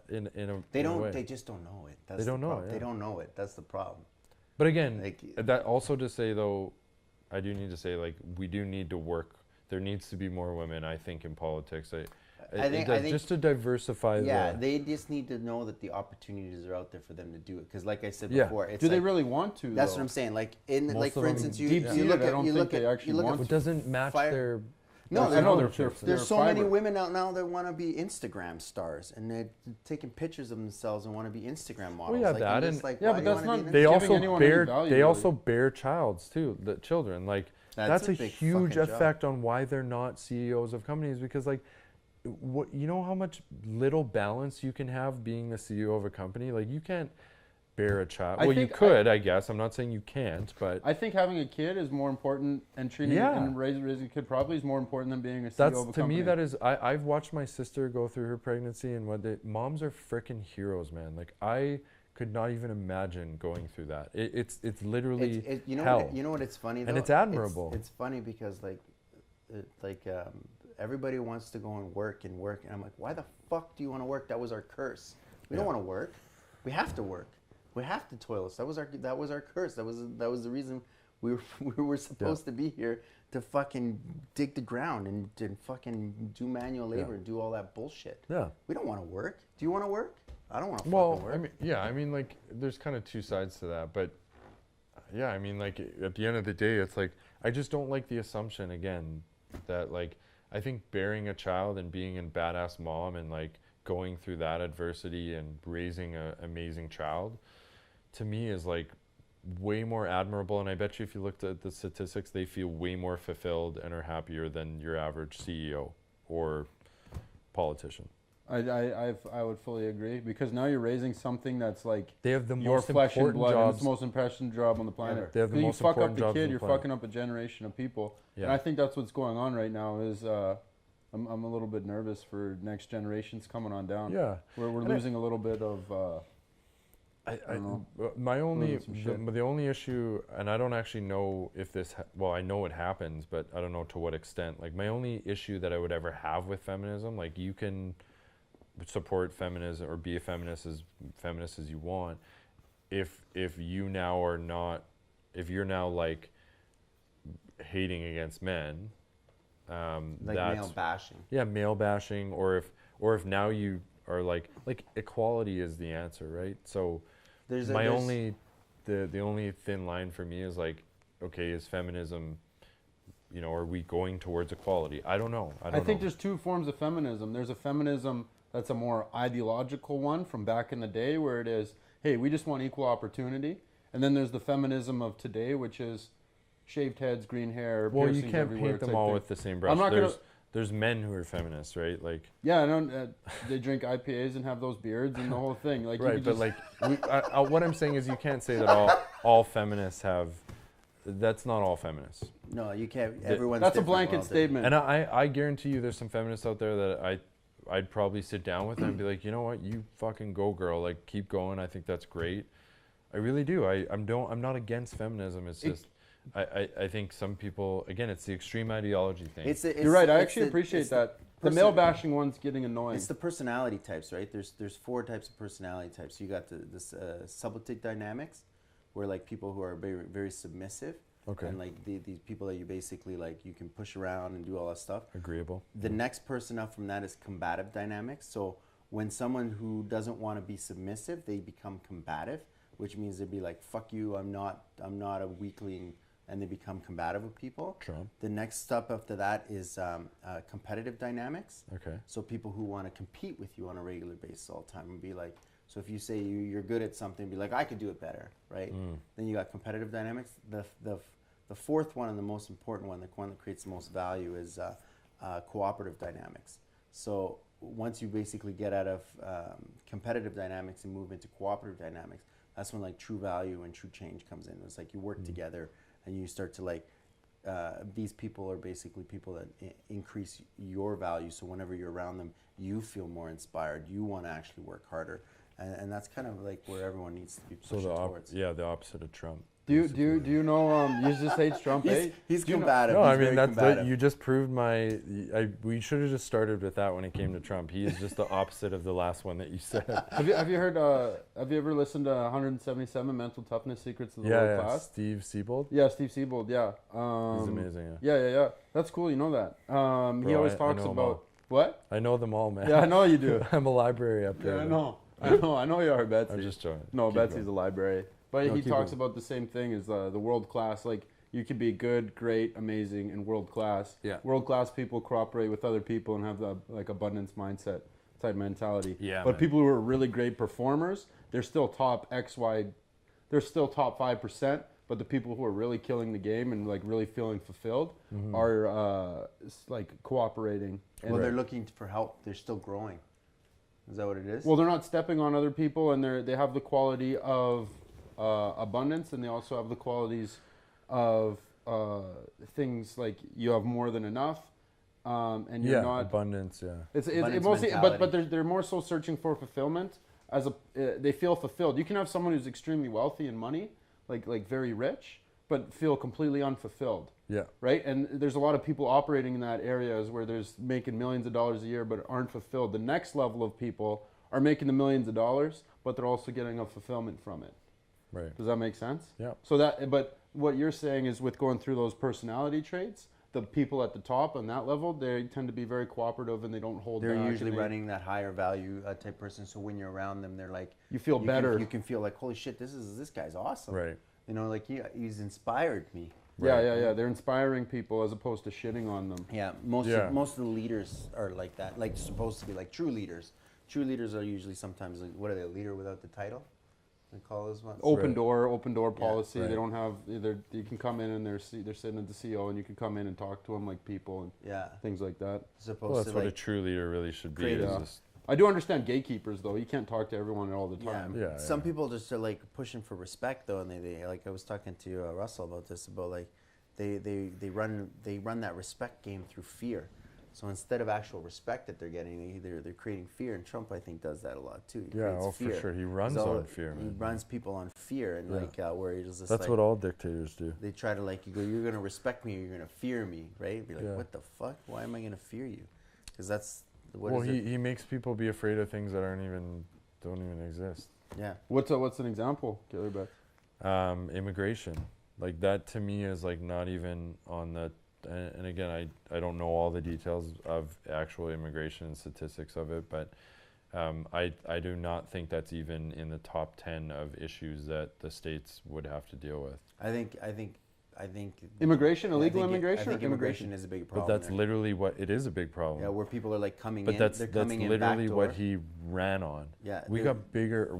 In a way. They just don't know it. They don't know it, yeah. They don't know it. That's the problem. But again, Like, that also to say though, I do need to say, like, we do need to work. There needs to be more women, I think, in politics. I think just to diversify. Yeah, they just need to know that the opportunities are out there for them to do it. Because, like I said Yeah. before, it's do they like, really want to? That's though? what I'm saying. Like, Most for of instance, them you deep-seated, look I at don't you think look they at actually you look want at It doesn't match Fire- their. No, I know scholarships. There's so many fiber. women out now that want to be Instagram stars, and they're taking pictures of themselves and want to be Instagram models. yeah, like, that, I'm and- just like, Yeah, why but do you that's wanna be not- an They giving also anyone any bear. value, They really. also bear childs too. The children, like, that's a big huge fucking job. effect on why they're not CEOs of companies. Because, like, what, you know how much little balance you can have being the CEO of a company. Like, you can't bear a child. I Well, you think could, I guess. I'm not saying you can't, but I think having a kid is more important, and treating Yeah. and raising a kid probably is more important than being a CEO that's of a to company. me. That is, I've watched my sister go through her pregnancy, and moms are freaking heroes, man. Like, I could not even imagine going through that. It's literally you know hell. What, you know what? It's funny though. And it's admirable. It's funny because everybody wants to go and work, and I'm like, why the fuck do you want to work? That was our curse. We don't want to work. We have to work. We have to toil. That was our curse. That was the reason we were supposed to be here, to fucking dig the ground and fucking do manual labor and do all that bullshit. Yeah. We don't want to work. Do you want to work? I don't want to Well, fucking work. I mean, like, there's kind of two sides to that, but yeah, I mean, like, at the end of the day, it's like, I just don't like the assumption, again, that, like, I think bearing a child and being a badass mom and, like, going through that adversity and raising an amazing child, to me, is, like, way more admirable. And I bet you if you looked at the statistics, they feel way more fulfilled and are happier than your average CEO or politician. I would fully agree, because now you're raising something that's like They have the your most flesh and important blood, and it's jobs. the most important job on the planet. They have the You most fuck up important the jobs on kid, the you're planet. fucking up a generation of people. Yeah. And I think that's what's going on right now. Is I'm a little bit nervous for next generations coming on down. Yeah. We're losing a little bit of. My only some shit. the only issue, and I don't actually know if this well, I know it happens, but I don't know to what extent. Like, my only issue that I would ever have with feminism, like, you can support feminism or be a feminist as you want, if you now are not, if you're now, like, hating against men, Like that's male bashing. yeah, male bashing, or if now you are like equality is the answer, right? So There's the only thin line for me is, like, okay, is feminism, are we going towards equality? I don't know. I think there's two forms of feminism. There's a feminism that's a more ideological one from back in the day, where it is, hey, we just want equal opportunity. And then there's the feminism of today, which is shaved heads, green hair, well, you piercings can't everywhere paint them type all thing. with the same brush. I'm not There's men who are feminists, right? Like, yeah, I know, they drink IPAs and have those beards and the whole thing. Like, you right, could but just, like, what I'm saying is, you can't say that all feminists have. That's not all feminists. No, you can't. Everyone's that's a different. blanket We're all different. statement. And I guarantee you, there's some feminists out there that I'd probably sit down with and be like, you know what, you fucking go, girl. Like, keep going. I think that's great. I really do. I'm not against feminism. It's just I think some people, again, it's the extreme ideology thing. You're right. I actually appreciate that. The male bashing one's getting annoying. It's the personality types, right? There's 4 types of personality types. You got this subjective dynamics, where, like, people who are very, very submissive. Okay. And, like, these people that you basically, like, you can push around and do all that stuff. Agreeable. The next person up from that is combative dynamics. So when someone who doesn't want to be submissive, they become combative, which means they'd be like, fuck you, I'm not a weakling, and they become combative with people. Sure. The next step after that is competitive dynamics. Okay. So people who want to compete with you on a regular basis all the time and be like, so if you say you're good at something, be like, I could do it better, right? Then you got competitive dynamics. The fourth one, and the most important one, the one that creates the most value, is cooperative dynamics. So once you basically get out of competitive dynamics and move into cooperative dynamics, that's when, like, true value and true change comes in. It's like you work together and you start to, like, these people are basically people that increase your value. So whenever you're around them, you feel more inspired. You want to actually work harder. And that's kind of like where everyone needs to be pushing towards. The opposite of Trump. Do you know? You just hates Trump. He's combative. No, He's I mean, very that's combative. you just proved we should have just started with that when it came to Trump. He is just the opposite of the last one that you said. Have you heard? Have you ever listened to 177 Mental Toughness Secrets of the World Class? Steve Siebold. Yeah, Steve Siebold. Yeah. He's amazing. Yeah. That's cool. You know that. He always talks know 'em about all. what? I know them all, man. Yeah, I know you do. I'm a library up there. Yeah, I know you are, Betsy. I'm just joking. No, Keep Betsy's going. a library. But No, he keep talks going. about the same thing as the world class. Like, you could be good, great, amazing, and world class. Yeah. World class people cooperate with other people and have the, like, abundance mindset type mentality. Yeah, But man. people who are really great performers, they're still top they're still top 5%. But the people who are really killing the game and, like, really feeling fulfilled are like cooperating. And Well, they're looking for help. They're still growing. Is that what it is? Well, they're not stepping on other people, and they have the quality of abundance, and they also have the qualities of things like you have more than enough, and you're not. Abundance. Yeah. It's Abundance mostly, mentality. but they're more so searching for fulfillment. They feel fulfilled. You can have someone who's extremely wealthy and money, like very rich, but feel completely unfulfilled. Yeah. Right, and there's a lot of people operating in that areas where there's making millions of dollars a year but aren't fulfilled. The next level of people are making the millions of dollars, but they're also getting a fulfillment from it. Right. Does that make sense? Yeah. So that, but what you're saying is with going through those personality traits, the people at the top on that level, they tend to be very cooperative and they don't hold They're back. usually running that higher value type person. So when you're around them, they're like, You feel better. You can feel like, holy shit, this guy's awesome. Right. You know, like he's inspired me. Yeah. They're inspiring people as opposed to shitting on them. Yeah, most of the leaders are like that. Like supposed to be like true leaders. True leaders are usually sometimes like, what are they? A leader without the title? They call those ones. Open door policy. right. They don't have either. You can come in and they're sitting at the CEO, and you can come in and talk to them like people and things like that. Supposed Well, that's to what like a true leader really should be. create Is a- just, I do understand gatekeepers though. You can't talk to everyone all the time. Yeah, Some yeah. people just are like pushing for respect though, and they like I was talking to Russell about this about like they run that respect game through fear. So instead of actual respect that they're getting, they're creating fear, and Trump I think does that a lot too. He Yeah, creates for fear. sure. He runs on fear, He man. runs people on fear, and Yeah. like where he's just That's like, what all dictators do. they try to like you go, you're gonna respect me or you're gonna fear me, right? Be like, Yeah. what the fuck? Why am I gonna fear you? Because that's what Well, is it? he makes people be afraid of things that don't even exist. Yeah. What's an example, Kaylor Betts? Immigration, like that to me is like not even on the. And again, I don't know all the details of actual immigration and statistics of it, but I do not think that's even in the top 10 of issues that the states would have to deal with. I think Immigration, I illegal think immigration, I think or immigration is a big problem. But that's there. literally what it is, a big problem. Yeah, where people are like coming But in. that's they're coming in literally backdoor. what he ran on. Yeah, we they're- got bigger.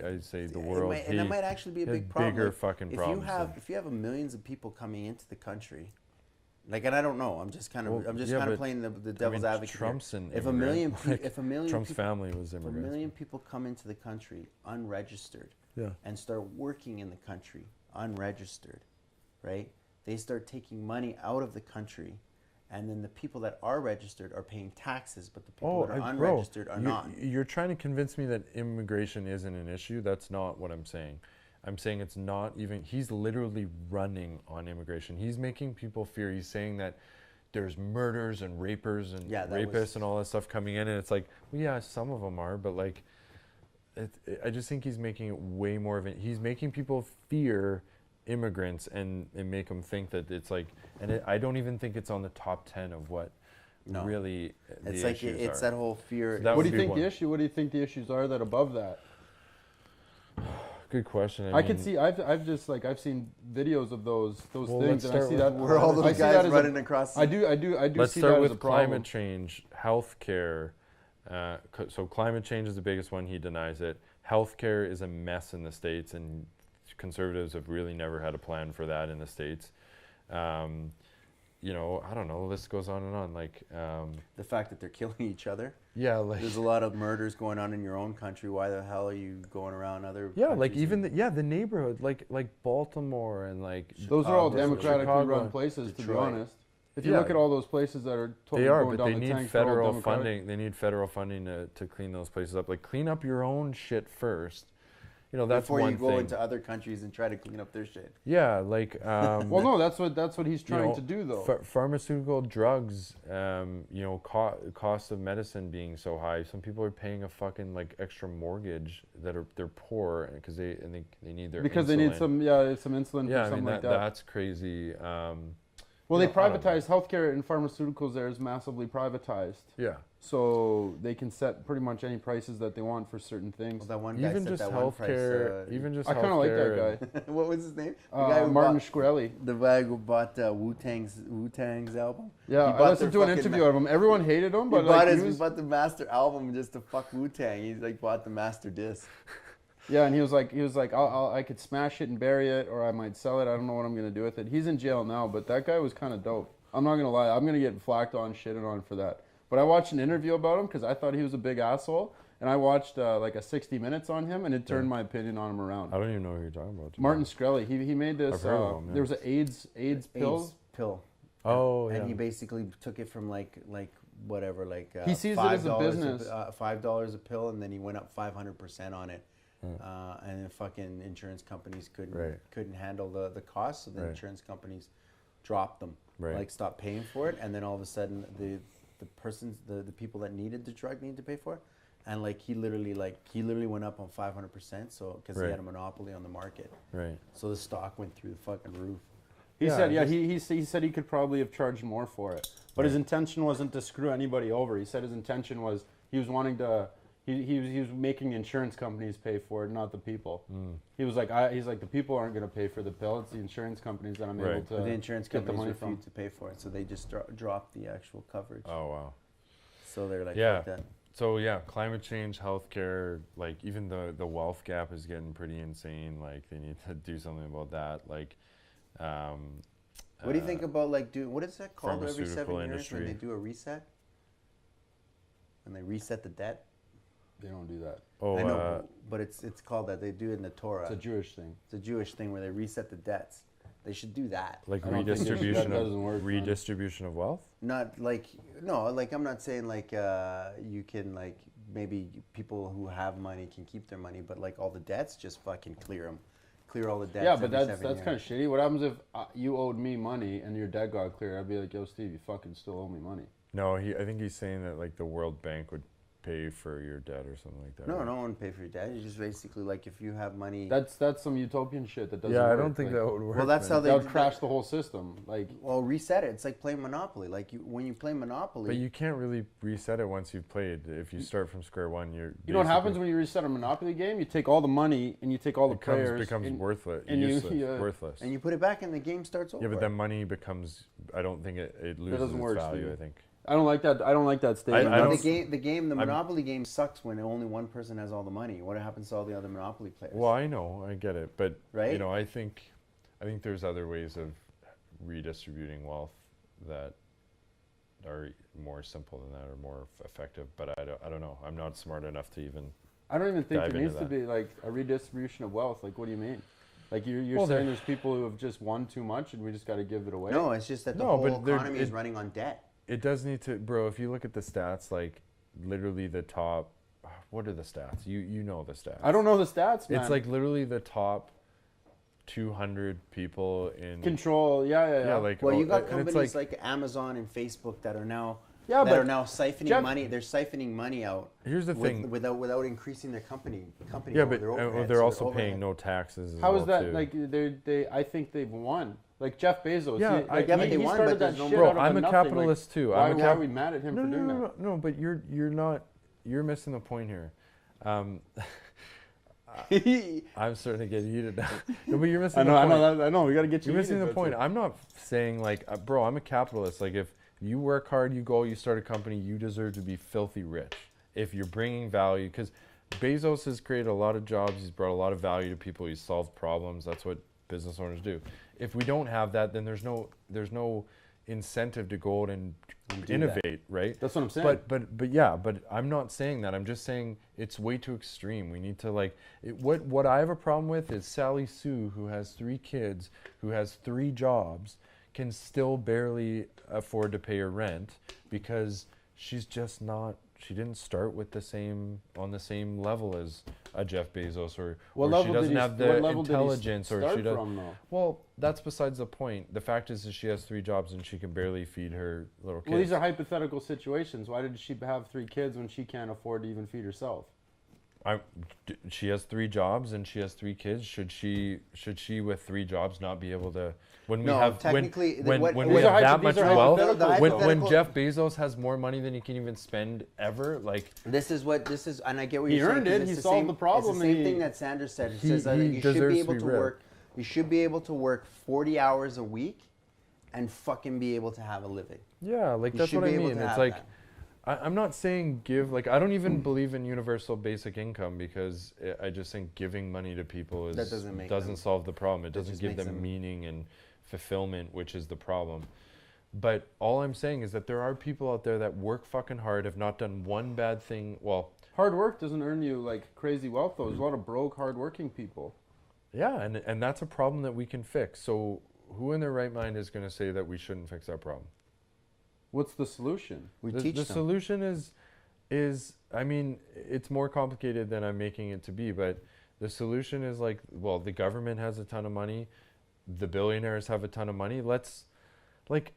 I'd say the world. and that might actually be a he has big problem. Bigger Like, fucking if problems. you have millions of people coming into the country, like, and I don't know, I'm just kind of Well, but, playing the devil's advocate. here. Trump's an If a immigrant. million, Like, if a million, Trump's people, family was if a immigrants. million people come into the country unregistered, Yeah. and start working in the country unregistered, right? They start taking money out of the country, and then the people that are registered are paying taxes, but the people that are unregistered are not. You're trying to convince me that immigration isn't an issue. That's not what I'm saying. I'm saying it's not even. He's literally running on immigration. He's making people fear. He's saying that there's murders and rapers and rapists and all that stuff coming in, and it's like, well, yeah, some of them are, but like, I just think he's making it way more of it. He's making people fear immigrants and make them think that it's like, and I don't even think it's on the top 10 of what really the It's like issues it's are. that whole fear. So that What would do you be think one. the issue? What do you think the issues are that above that? Good question. I can see. I've seen videos of those Well, things, let's and I start see with- that Where all I those see that guys as running across. I do Let's see start that with as a problem. climate change, healthcare. So climate change is the biggest one. He denies it. Healthcare is a mess in the States, and conservatives have really never had a plan for that in the States. I don't know. The list goes on and on. Like, the fact that they're killing each other. yeah, like There's a lot of murders going on in your own country. Why the hell are you going around other? yeah, like countries even and- the neighborhood, like Baltimore and like Those are all Chicago, democratically run Chicago. places, to be Detroit. honest. If you Yeah. look at all those places that are totally They are, going but down they the need tank, they're all federal democratic. funding. They need federal funding to clean those places up. Like, clean up your own shit first. That's before one you go thing. into other countries and try to clean up their shit. Yeah, like Well, no, that's what he's trying to do, though. Pharmaceutical drugs, cost of medicine being so high. Some people are paying a fucking like extra mortgage they're poor because they need their Because insulin. they need some insulin Yeah, for something like that. that's crazy. Well, they I don't know. privatized healthcare and pharmaceuticals. There is massively privatized, Yeah, so they can set pretty much any prices that they want for certain things. Well, that one guy even said just that one price. healthcare. Even just I kind of like healthcare that guy, What was his name? The guy who Martin bought, Shkreli. the guy who bought Wu-Tang's album. Yeah, He I bought listened their to an fucking interview of him. Everyone hated him, but he like bought bought the master album just to fuck Wu-Tang. He like bought the master disc. yeah, and he was like, I could smash it and bury it, or I might sell it. I don't know what I'm gonna do with it. He's in jail now, but that guy was kind of dope. I'm not gonna lie, I'm gonna get flacked on, shitted on for that. But I watched an interview about him because I thought he was a big asshole, and I watched like a 60 Minutes on him, and it turned my opinion on him around. I don't even know who you're talking about. Martin Shkreli, he made this. I've heard of him, yeah. There was an AIDS pill. pill. Oh, and yeah. he basically took it from like whatever, like He sees it as a $5 business. $5 a pill, and then he went up 500% on it. And then fucking insurance companies couldn't handle the cost, so the insurance companies dropped them, like stopped paying for it, and then all of a sudden the people that needed the drug needed to pay for it, and like he literally went up on 500%. So because he Right. had a monopoly on the market, Right. so the stock went through the fucking roof. He Yeah, said, just- he said he could probably have charged more for it, but his Right. intention wasn't to screw anybody over. He said his intention was he was wanting to. He was making insurance companies pay for it, not the people. He was like, he's like, the people aren't going to pay for the pill. It's the insurance companies that I'm Right. able to But the insurance get the companies money from. refused to pay for it, so they just dropped the actual coverage. Oh wow. So they're like, Yeah. fuck that. So yeah, climate change, healthcare, like even the wealth gap is getting pretty insane. Like they need to do something about that. Like, What do you think about like what is that called every 7 pharmaceutical years industry. when they do a reset? When they reset the debt? They don't do that. Oh, I know, but it's called that. They do it in the Torah. It's a Jewish thing. It's a Jewish thing where they reset the dets. They should do that. like I don't think redistribution that of doesn't work, man. redistribution of wealth. Not like like I'm not saying like you can like maybe people who have money can keep their money, but like all the debts, just fucking clear all the debts. Yeah, but every that's 7 kind of shitty. What happens if you owed me money and your debt got clear? I'd be like, yo, Steve, you fucking still owe me money. No, I think he's saying that like the World Bank would pay for your debt or something like that. No, right? no one pay for your debt. It's just basically like if you have money. That's some utopian shit that doesn't Yeah, work. I don't think like, that would work. Well, that's how man. they that would crash the whole system. Like, Well, reset it. It's like playing Monopoly. Like when you play Monopoly. But you can't really reset it once you've played. If you start from square one, you're. you know what happens when you reset a Monopoly game? You take all the money and you take all the players. becomes and- worthless, and you- useless, yeah. worthless. and you put it back and the game starts over. Yeah, but then money becomes. I don't think it loses doesn't its work, value. Steve. I think. I don't like that. I don't like that statement. I don't- the Monopoly game sucks when only one person has all the money. What happens to all the other Monopoly players? Well, I know, I get it, but Right? you know, I think there's other ways of redistributing wealth that are more simple than that or more effective. But I don't know. I'm not smart enough to even. I don't even think dive there into needs to that. be like a redistribution of wealth. Like, what do you mean? Like you're Well, saying there- there's people who have just won too much and we just got to give it away. No, it's just that the No, whole but there- economy is running on debt. It does need to, bro. If you look at the stats, like literally the top. What are the stats? You know the stats. I don't know the stats, man. It's like literally the top 200 people in. control. Yeah. Yeah, like. Well, you got and it's companies like Amazon and Facebook that are now Yeah, that but are now siphoning Jeff- money. They're siphoning money out. Here's the thing. Without increasing their company. Yeah, but their overhead, they're so also their paying overhead. no taxes. As how well is that? too. Like they I think they've won. Like Jeff Bezos. Yeah, he, I- like, yeah, he, but they he won, started but that there's no- shit Bro, out of I'm a nothing. capitalist too. Why, I'm a why are we mad at him no, for no, doing no, that? no, no, but you're not. You're missing the point here. I'm starting to get heated now. No, but you're missing I know. the I point. know. I know. We got to get you. You're missing heated, the point. that's it. I'm not saying like, bro, I'm a capitalist. Like, if you work hard, you go, you start a company, you deserve to be filthy rich. If you're bringing value, because Bezos has created a lot of jobs, he's brought a lot of value to people, he's solved problems. That's what business owners do. If we don't have that, then there's no incentive to go out and innovate, right? That's what I'm saying. But I'm not saying that. I'm just saying it's way too extreme. We need to what I have a problem with is Sally Sue, who has 3 kids, who has 3 jobs, can still barely afford to pay her rent because she's just not. She didn't start with on the same level as a Jeff Bezos, or she doesn't have the intelligence, or she doesn't. From, though? Well, that's besides the point. The fact is that she has 3 jobs and she can barely feed her little kids. Well, these are hypothetical situations. Why did she have 3 kids when she can't afford to even feed herself? She has 3 jobs and she has 3 kids. Should she with 3 jobs not be able to? When we No, have technically, when what- we these have are that hypo- much these are wealth, hypothetical- when hypothetical- Jeff Bezos has more money than he can even spend ever, like This is, and I get what He you're saying. earned 'cause it, it's he the solved same- the problem, It's the and same he- thing that Sanders said. It he- says that he you should deserves be to able be to ripped. work. You should be able to work 40 hours a week, and fucking be able to have a living. yeah, like You that's should what I be able mean. to It's have like that. I'm not saying give, like I don't even believe in universal basic income because I just think giving money to people That doesn't make doesn't them- solve the problem. It that doesn't just give makes them them- meaning and fulfillment, which is the problem. But all I'm saying is that there are people out there that work fucking hard, have not done one bad thing. Well, Hard work doesn't earn you like crazy wealth, though. There's a lot of broke, hardworking people. yeah, and that's a problem that we can fix. So who in their right mind is going to say that we shouldn't fix that problem? What's the solution? We The teach them. solution is I mean, it's more complicated than I'm making it to be, but the solution is like, well, the government has a ton of money, the billionaires have a ton of money. Let's like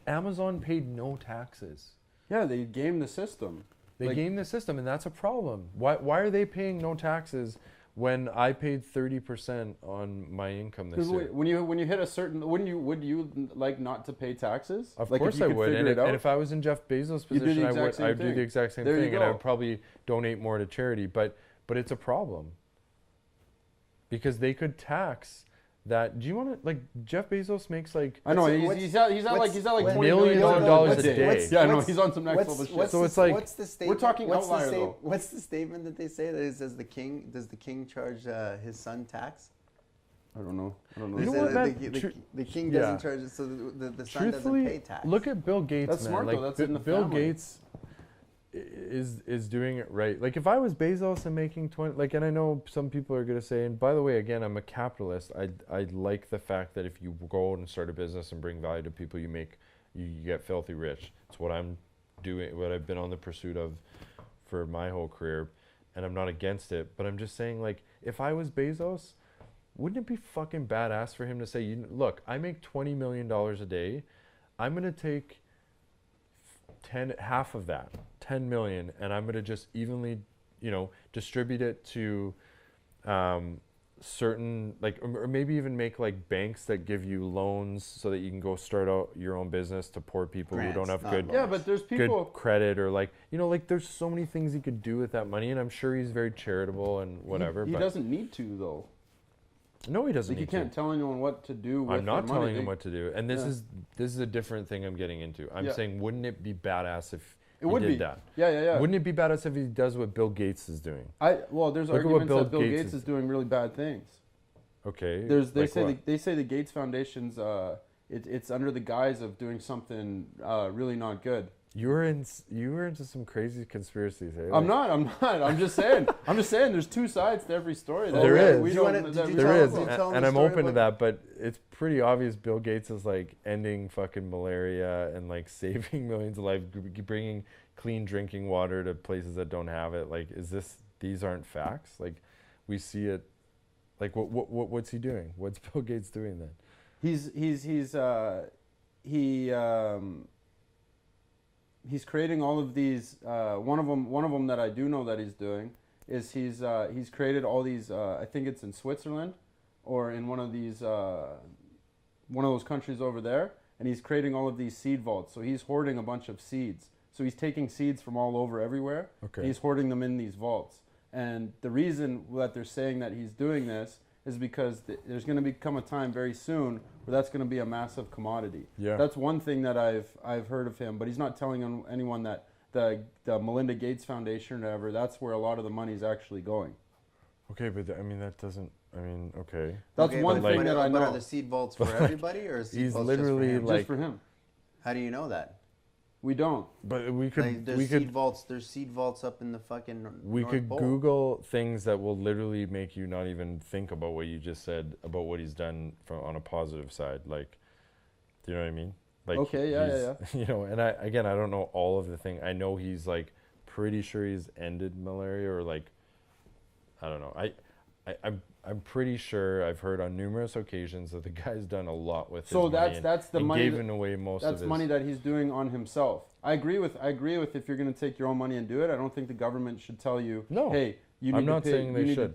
Amazon paid no taxes. Yeah, they game the system. They Like- game the system, and that's a problem. Why are they paying no taxes when I paid 30% on my income this year? When you hit a certain, would you like not to pay taxes? Of Like, course if you I could would. figure And it out? if I was in Jeff Bezos' You'd do the position, exact same I'd do thing. the exact same There you thing, and I go. would probably donate more to charity. But it's a problem because they could tax that. Do you want to, like, Jeff Bezos makes like, I know What's- he's at like $20 millions million of dollars a a day. day. Yeah, I know he's on some next level shit. So it's like- what's the statement? talking what's outlier, the sta- though. What's the statement that they say that it says does the king charge his son tax? I don't know. You They know say what, that man? the king Yeah. doesn't charge it, so the son doesn't pay truthfully, tax. look at Bill Gates. That's man. smart, like, though. That's in the Bill family. Gates is doing it right. Like, if I was Bezos and making 20, like, and I know some people are gonna say, and by the way, again, I'm a capitalist. I like the fact that if you go out and start a business and bring value to people, you get filthy rich. It's what I'm doing, what I've been on the pursuit of for my whole career, and I'm not against it. But I'm just saying, like, if I was Bezos, wouldn't it be fucking badass for him to say, look, I make $20 million a day. I'm going to take half of that, 10 million, and I'm going to just evenly, distribute it to certain, like, or maybe even make like banks that give you loans so that you can go start out your own business to poor people who don't Grants, have not good loans. Yeah, but there's people. good credit, or like, like, there's so many things he could do with that money, and I'm sure he's very charitable and whatever. He but doesn't need to though. no, he doesn't Like, you need can't to. tell anyone what to do with I'm not their money. telling him what to do, and this Yeah. is a different thing I'm getting into. I'm Yeah. saying, wouldn't it be badass if It he would did be. that? Yeah. Wouldn't it be badass if he does what Bill Gates is doing? Well, there's Look at what arguments Bill that Bill Gates Gates is- is doing really bad things. Okay. They say the Gates Foundation's it's under the guise of doing something really not good. You were into some crazy conspiracies. Eh? I'm not. I'm just saying. There's two sides to every story. That There is. We Do you don't. wanna- that did we you There don't is, tell- know. tell them and the I'm story open to about- that, but it's pretty obvious Bill Gates is like ending fucking malaria and like saving millions of lives, bringing clean drinking water to places that don't have it. Like, these aren't facts? Like, we see it. Like, what's he doing? What's Bill Gates doing then? He's creating all of these. One of them that I do know that he's doing is he's created all these. I think it's in Switzerland, or in one of those countries over there, and he's creating all of these seed vaults. So he's hoarding a bunch of seeds. So he's taking seeds from all over everywhere. Okay. And he's hoarding them in these vaults. And the reason that they're saying that he's doing this is because there's going to become a time very soon where that's going to be a massive commodity. Yeah. That's one thing that I've heard of him, but he's not telling anyone that the Melinda Gates Foundation or whatever, that's where a lot of the money is actually going. Okay, but I mean that doesn't. I mean, okay. That's Okay, one but thing like- that I But are know. the seed vaults for everybody, or is seed He's vaults literally just for him? like- Just for him. How do you know that? We don't. But we Like, could there's seed vaults. There's seed vaults up in the fucking. we North could Pole. Google things that will literally make you not even think about what you just said about what he's done on a positive side. Like, do you know what I mean? Like, Okay, yeah. You know, and I don't know all of the thing. I know he's like pretty sure he's ended malaria, or like, I don't know. I'm pretty sure I've heard on numerous occasions that the guy's done a lot with So his money that's the and money. giving away most of That's his money that he's doing on himself. I agree with if you're going to take your own money and do it. I don't think the government should tell you, No. hey, you need I'm to not pay, saying you they need to-"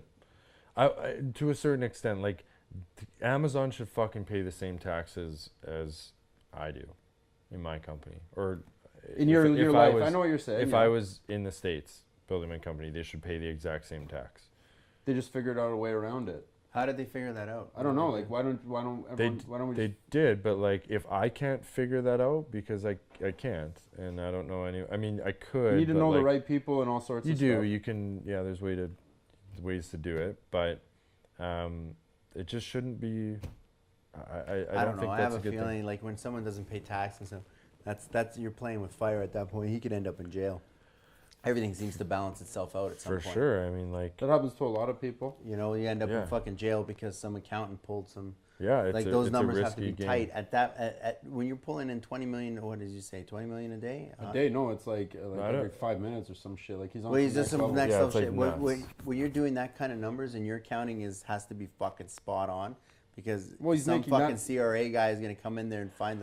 should. To a certain extent, like, Amazon should fucking pay the same taxes as I do in my company. Or in your if life. was- I know what you're saying. If yeah. I was in the States building my company, they should pay the exact same tax. They just figured out a way around it. How did they figure that out? I don't know. Like, why don't everyone, why don't we? They did, but like, if I can't figure that out, because I can't, and I don't know any. I mean, I could. you need to but know the like, right people and all sorts You of do. stuff. You can. Yeah, there's ways to do it, but it just shouldn't be. I don't know. think I that's have a good feeling thing. like when someone doesn't pay tax and stuff, that's you're playing with fire at that point. He could end up in jail. Everything seems to balance itself out at some For point. sure. I mean, like, That happens to a lot of people. You know, you end up Yeah. in fucking jail because some accountant pulled some. yeah, it's Like a, those it's numbers a have to be risky game. tight. At when you're pulling in 20 million. What did you say? 20 million a day? A day? No, it's like I every don't- 5 minutes or some shit. Like he's on. Well, he's some just some level. next Yeah, level it's like shit. nuts. When you're doing that kind of numbers and your accounting has to be fucking spot on, because Well, he's some making fucking that- CRA guy is gonna come in there and find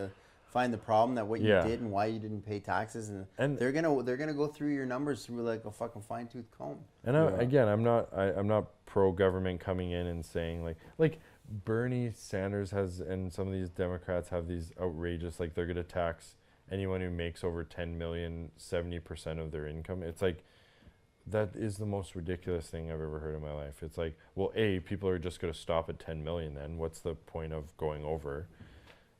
find the problem that what you Yeah. did and why you didn't pay taxes, and they're gonna go through your numbers through like a fucking fine tooth comb. And again, I'm not pro government coming in and saying like Bernie Sanders has, and some of these Democrats have these outrageous, like they're gonna tax anyone who makes over 10 million 70% of their income. It's like, that is the most ridiculous thing I've ever heard in my life. It's like, well, A, people are just gonna stop at 10 million then. What's the point of going over?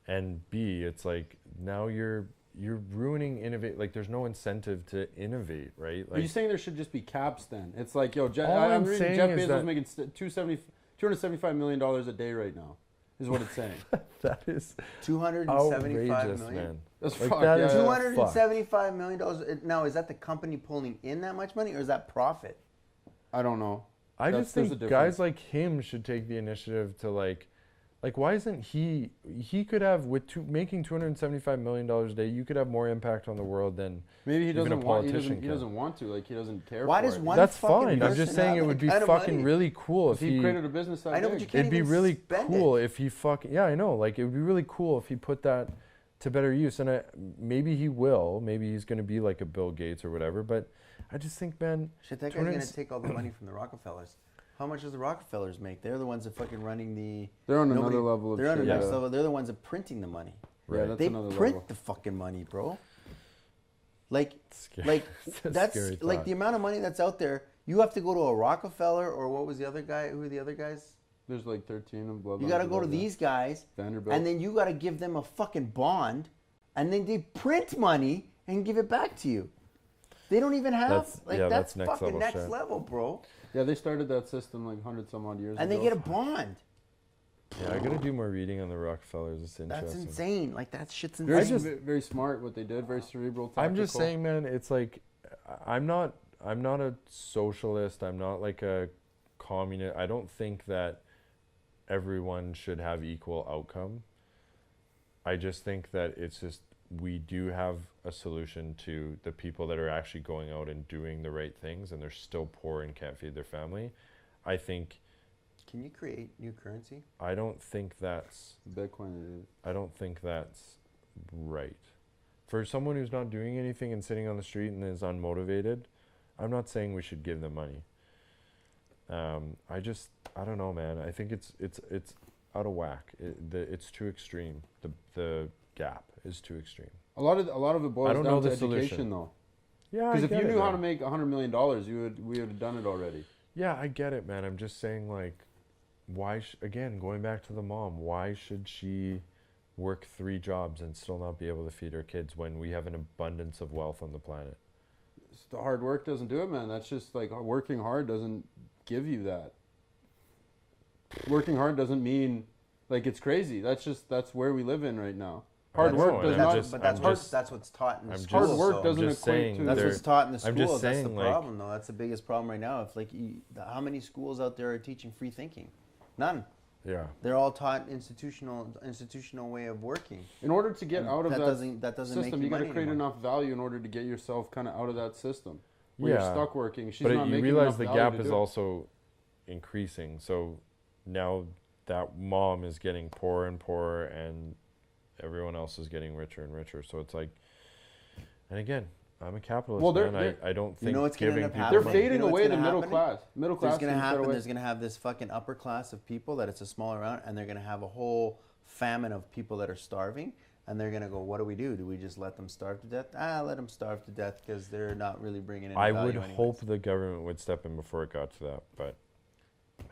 And B, it's like, now you're ruining innovate. Like, there's no incentive to innovate, right? Are Like, you saying there should just be caps then? It's like, yo, All I'm I'm reading saying Jeff is Bezos that- making $275 million a day right now, is what it's saying. that is 275 outrageous, million. man. That's Like, fuck, that yeah, is yeah. $275 million. Now, is that the company pulling in that much money, or is that profit? I don't know. I That's- just there's think a guys difference. like him should take the initiative to like why isn't he could have making $275 million a day, you could have more impact on the world than Maybe he even a doesn't want. He politician doesn't, he doesn't want to. Like, he doesn't care. Why for does it. one That's fucking fine. I'm person just saying have it would that be kind of fucking money? really cool if He created a business that I know, big. but you can't it'd be even really spend cool it. if he I know, like it would be really cool if he put that to better use, and maybe he will, maybe he's going to be like a Bill Gates or whatever, but I just think, man, Shit, that guy's gonna take all the money from the Rockefellers. How much does the Rockefellers make? They're the ones that fucking running the. They're on another level of They're on shit, the next yeah. level. They're the ones that printing the money. Yeah, that's They another print level. the fucking money, bro. Like, Scary. like It's a that's scary like thought. the amount of money that's out there. You have to go to a Rockefeller, or what was the other guy? Who are the other guys? There's like 13 of blah blah. You got to blah, go to blah. these guys, Vanderbilt. and then you got to give them a fucking bond, and then they print money and give it back to you. They don't even have That's that's next fucking level next shit. level, bro. Yeah, they started that system like 100 some odd years And ago. they get a bond. yeah, I got to do more reading on the Rockefellers. It's That's interesting. insane. Like that shit's Very, insane. very smart what they did. Very cerebral. I'm just tactical. saying, man, it's like I'm not a socialist. I'm not like a communist. I don't think that everyone should have equal outcome. I just think that it's just we do have a solution to the people that are actually going out and doing the right things, and they're still poor and can't feed their family. I think Can you create new currency? I don't think that's Bitcoin it is. I don't think that's right. For someone who's not doing anything and sitting on the street and is unmotivated, I'm not saying we should give them money. I don't know, man. I think it's out of whack. It's too extreme. The gap is too extreme. A lot of it boils don't know down to the education solution. though. Yeah, Because if you knew how to make $100 million, we would have done it already. Yeah, I get it, man. I'm just saying, like, why? Again, going back to the mom, why should she work 3 jobs and still not be able to feed her kids when we have an abundance of wealth on the planet? The hard work doesn't do it, man. That's just like working hard doesn't give you that. Working hard doesn't mean like it's crazy. That's where we live in right now. Hard I work know, does and I'm not. just- But that's I'm hard, just- that's what's taught in the I'm schools. hard work though. doesn't I'm just equate saying to. That's there- what's taught in the I'm schools. just That's saying, the like- problem, though. That's the biggest problem right now. If like, how many schools out there are teaching free thinking? None. Yeah. They're all taught institutional way of working. In order to get out of That that, doesn't make system, you you got to money create anymore. enough value in order to get yourself kind of out of that system. Where Yeah. you're stuck working. She's But not you making realize enough the value gap to is do it. also increasing. So now that mom is getting poorer and poorer, and everyone else is getting richer and richer. So it's like, and again, I'm a capitalist, Well, man. I don't think know what's gonna giving end up people They're happening? money- fading You know what's away the gonna middle happen? class. Middle class. There's gonna can fade happen. away. There's gonna have this fucking upper class of people that it's a smaller amount, and they're gonna have a whole famine of people that are starving, and they're gonna go, "What do we do? Do we just let them starve to death? Let them starve to death because they're not really bringing in." I value would anyways." hope the government would step in before it got to that, but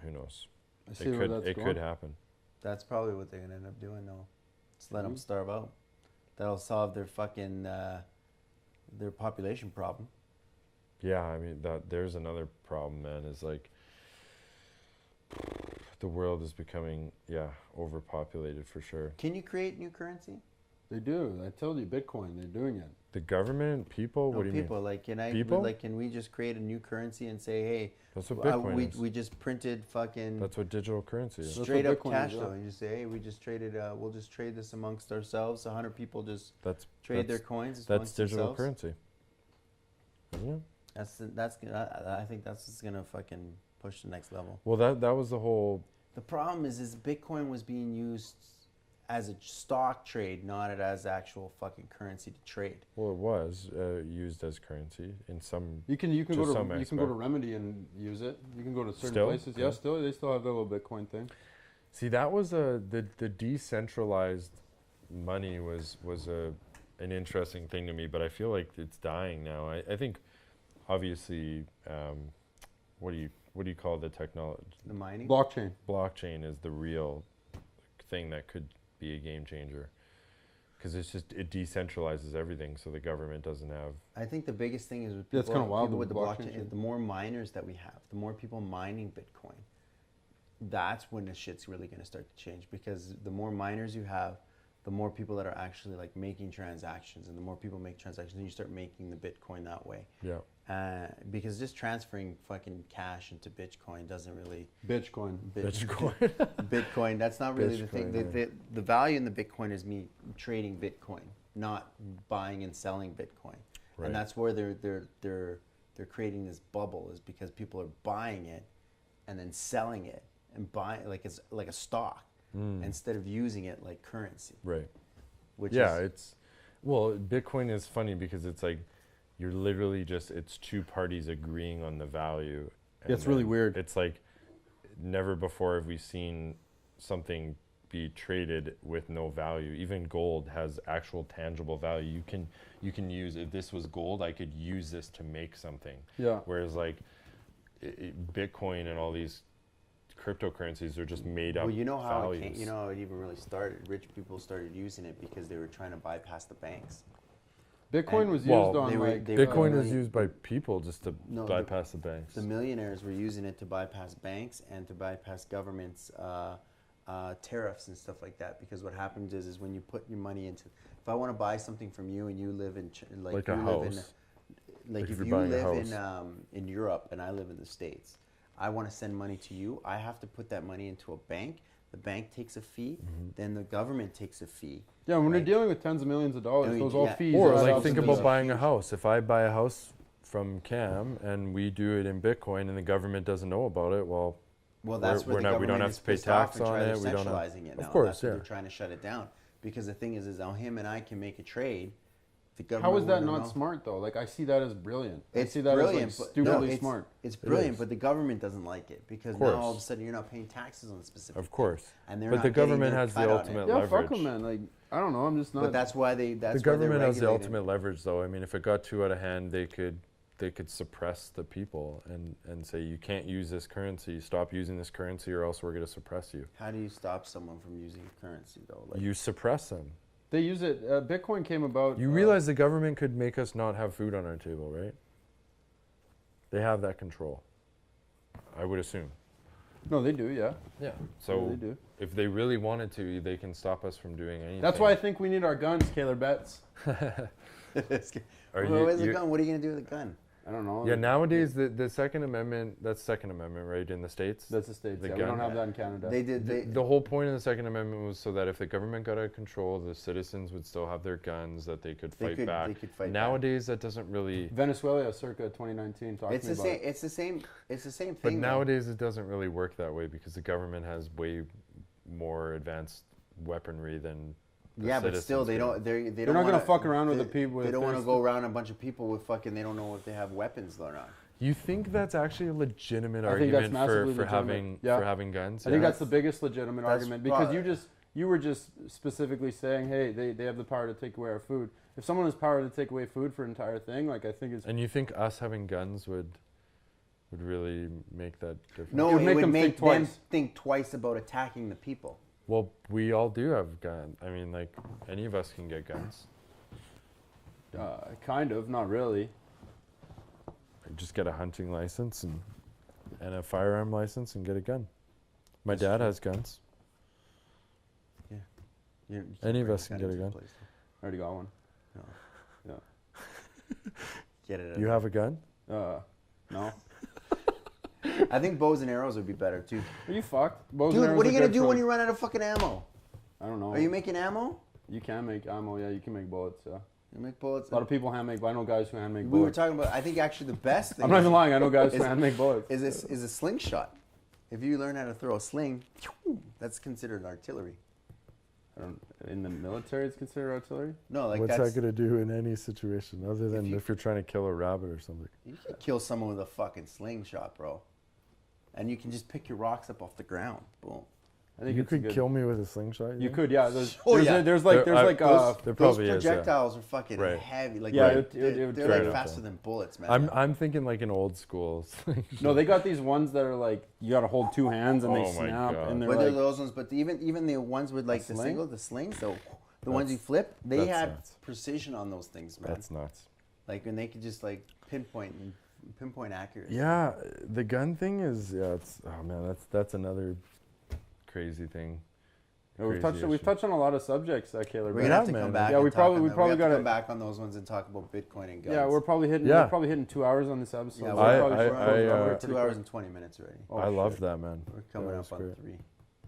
who knows? I see where that's It going. could happen. That's probably what they're gonna end up doing, though. Just let them starve out. That'll solve their fucking their population problem. Yeah, I mean there's another problem, man. Is like the world is becoming overpopulated for sure. Can you create new currency? They do. I told you, Bitcoin. They're doing it. The government, people. No, What do you people mean? like can I People? like can we just create a new currency and say, hey, That's what Bitcoin we is. we just printed fucking That's what digital currency is. That's straight what up Bitcoin cash is, flow, yeah. and you just say, hey, we just traded. We'll just trade this amongst ourselves. 100 people just That's trade their that's, coins. that's amongst digital themselves. currency. Isn't it? That's I think that's just gonna fucking push the next level. Well, that was the whole. The problem is Bitcoin was being used as a stock trade, not as actual fucking currency to trade. Well, it was used as currency in some. You can To go to some you can go to Remedy and use it. You can go to certain Still? places. Yeah. Yeah, still they still have the little Bitcoin thing. See, that was the decentralized money was an interesting thing to me, but I feel like it's dying now. I think, obviously, what do you call the technology? The mining. Blockchain. Blockchain is the real thing that could be a game changer, because it decentralizes everything, so the government doesn't have. I think the biggest thing is with Yeah, it's kinda wild people with with the blockchain blockchain. shit. The more miners that we have, the more people mining Bitcoin, that's when the shit's really going to start to change. Because the more miners you have, the more people that are actually like making transactions, and the more people make transactions, and you start making the Bitcoin that way. Yeah. Because just transferring fucking cash into Bitcoin doesn't really. Bitcoin. Bitcoin. That's not really the thing. Bitcoin, The value in the Bitcoin is me trading Bitcoin, not buying and selling Bitcoin. Right. And that's where they're creating this bubble, is because people are buying it and then selling it and buying like it's like a stock instead of using it like currency. Right. Which Yeah, is, Bitcoin is funny because it's like you're literally it's two parties agreeing on the value. Yeah, it's really then weird. It's like never before have we seen something be traded with no value. Even gold has actual tangible value. You can use, if this was gold, I could use this to make something. Yeah. Whereas like Bitcoin and all these cryptocurrencies are just made up well, you know how values. it came, you know how it even really started. Rich people started using it because they were trying to bypass the banks. Bitcoin And- was used Well, on they like Bitcoin were is used by people just to No, bypass the banks. The millionaires were using it to bypass banks and to bypass governments' tariffs and stuff like that. Because what happens is when you put your money into, if I want to buy something from you and you live in Like a you live in, house. like Like if if you you're buying a live house. in Europe and I live in the States, I want to send money to you. I have to put that money into a bank. The bank takes a fee, then the government takes a fee. yeah. When right? you're dealing with tens of millions of dollars, I mean, those all yeah. fees. Or add like up think to about the- buying a house. If I buy a house from Cam and we do it in Bitcoin and the government doesn't know about it, well, Well, that's where the we don't government have is to pay pissed off tax and on try it. to We don't have. centralizing it now. Of course, That's why yeah. they're trying to shut it down. Because the thing is now him and I can make a trade. The government How is that wouldn't not know. smart though? Like I see that as brilliant. I It's see that brilliant, as like but stupidly it's, smart. It's brilliant, is. but the government doesn't like it because Of now course. all of a sudden you're not paying taxes on the specific. Of course. thing, and they're But not the getting government their has the cut on it. ultimate Yeah, fuck leverage. them, man. Like I don't know. I'm just not. But that's why they. That's The why they're government has the regulating. ultimate leverage, though. I mean, if it got too out of hand, they could suppress the people and say you can't use this currency. Stop using this currency, or else we're going to suppress you. How do you stop someone from using a currency though? Like, You suppress them. They use it. Bitcoin came about. You realize the government could make us not have food on our table, right? They have that control. I would assume. No, they do. Yeah. Yeah. Yeah, So they do. if they really wanted to, they can stop us from doing anything. That's why I think we need our guns, Kaylor Betts. Are where's the you- gun? What are you gonna do with a gun? I don't know. Yeah, nowadays the Second Amendment, that's Second Amendment, right, in the States? That's the states. the Yeah, we gun- don't have that in Canada. They did. They, The whole point of the Second Amendment was so that if the government got out of control, the citizens would still have their guns, that they could They fight could- back. they could fight back. Nowadays, that doesn't really. Venezuela, circa 2019. Talk it's to me the about same. it. It's the same. It's the same But thing. though. nowadays, it doesn't really work that way because the government has way more advanced weaponry than. The Yeah, but still, citizens they do. don't. They They're don't. not gonna wanna- fuck around with they- the people. They if don't want to there's- go around a bunch of people with fucking. They don't know if they have weapons or not. You think that's actually a legitimate I think that's argument massively for legitimate. having Yeah. for having guns? I think Yeah. that's the biggest legitimate That's argument because right. you were just specifically saying, hey, they have the power to take away our food. If someone has power to take away food for an entire thing, like I think it's And you think us having guns would really make that difference? No, It would it make would them make think twice. think twice about attacking the people. Well, we all do have guns. I mean, like, any of us can get guns. kind of, not really. Just get a hunting license and a firearm license and get a gun. My That's dad true. has guns. You can't Any of bring us can get a into the gun. place, I already got one. though. Yeah. No. Get it. You have a gun? No. I think bows and arrows would be better too. Are you fucked? Bows and Dude, arrows what are you are gonna good do for, when like- you run out of fucking ammo? I don't know. Are you making ammo? You can make ammo. Yeah, you can make bullets. Yeah. You make bullets. A lot of people hand make. I know guys who hand make We were bullets. talking about. I think actually the best thing. I'm not even lying. I know guys who is- hand make bullets. Is a slingshot. If you learn how to throw a sling, that's considered artillery. In the military, it's considered artillery. No, like What's that's that gonna do in any situation other than you- if you're trying to kill a rabbit or something? you can kill someone with a fucking slingshot, bro. And you can just pick your rocks up off the ground. Boom. I think You it's could good. kill me with a slingshot. You think? could, yeah. There's, Oh, there's, yeah. there's like There- there's like There Those probably is. Yeah. projectiles are fucking Right. heavy. Like Yeah, they're, it would they're fair like enough, faster yeah. than bullets, man. I'm thinking like an old school slingshot. no, they got these ones that are like you got to hold two hands and they Oh my snap God. and they're But they're like those ones, but even the ones with like the sling? slings, the ones you flip, they that's have nuts. precision on those things, man. That's nuts. Like, and they could just like pinpoint accuracy. Yeah, the gun thing is it's oh man, that's another crazy thing. we've Crazy touched issue. on a lot of subjects, Kaylor. We're but- gonna have to man. come back. Yeah, and we talk probably- on we that. probably have to gotta- come back on those ones and talk about Bitcoin and guns. Yeah, we're probably hitting Yeah. 2 hours on this episode. Yeah, so we're probably I- should I, close it uh, up we're pretty 2 hours quick. and 20 minutes already. Oh, I shit. loved that, man. We're coming That up was on great. 3.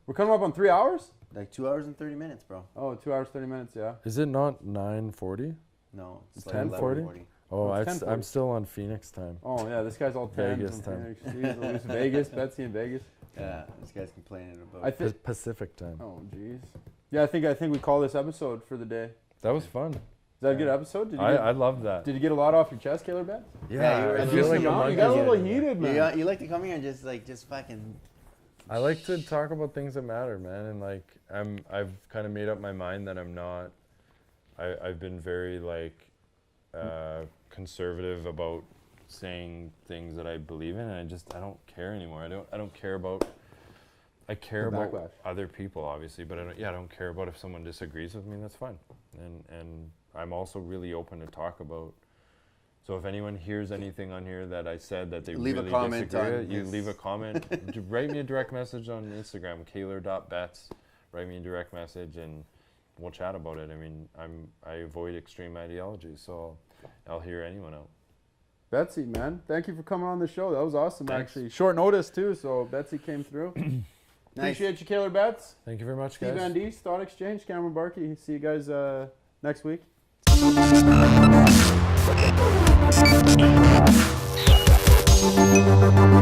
We're coming up on 3 hours. Like 2 hours and 30 minutes, bro. Oh, 2 hours 30 minutes. Yeah. Is it not 9:40? No, it's It's like 10:40? 11:40. Oh, It's I'm 10:40. still on Phoenix time. Oh yeah, this guy's all 10 Vegas from time. Phoenix. Jeez, Louise, Vegas, Betsy in Vegas. Yeah, this guy's complaining about. I think. Pacific time. Oh jeez. Yeah, I think we call this episode for the day. That was fun. Is that a good episode? Did you I loved that. did you get a lot off your chest, Kaylor Betts? Yeah, you were I a feel little like a young. monkey. You got a little getting there. heated, man. You like to come here and just fucking. I like to talk about things that matter, man, and like I've kind of made up my mind that I'm not. I've been very like conservative about saying things that I believe in, and I don't care anymore. I don't care about. I care The about backlash. other people, obviously, but I don't care about if someone disagrees with me. That's fine, and I'm also really open to talk about. So if anyone hears anything on here that I said that they Leave a really comment disagree, on you this. leave a comment. Write me a direct message on Instagram, Kaylor.Betts. Write me a direct message and we'll chat about it. I mean, I avoid extreme ideology, so I'll hear anyone out. Betsy, man, thank you for coming on the show. That was awesome, Thanks. actually. Short notice too, so Betsy came through. Nice. Appreciate you, Kaylor Betts. Thank you very much, Steve guys. Van Dees, Thought Exchange, Cameron Barkey. See you guys next week. Thank you.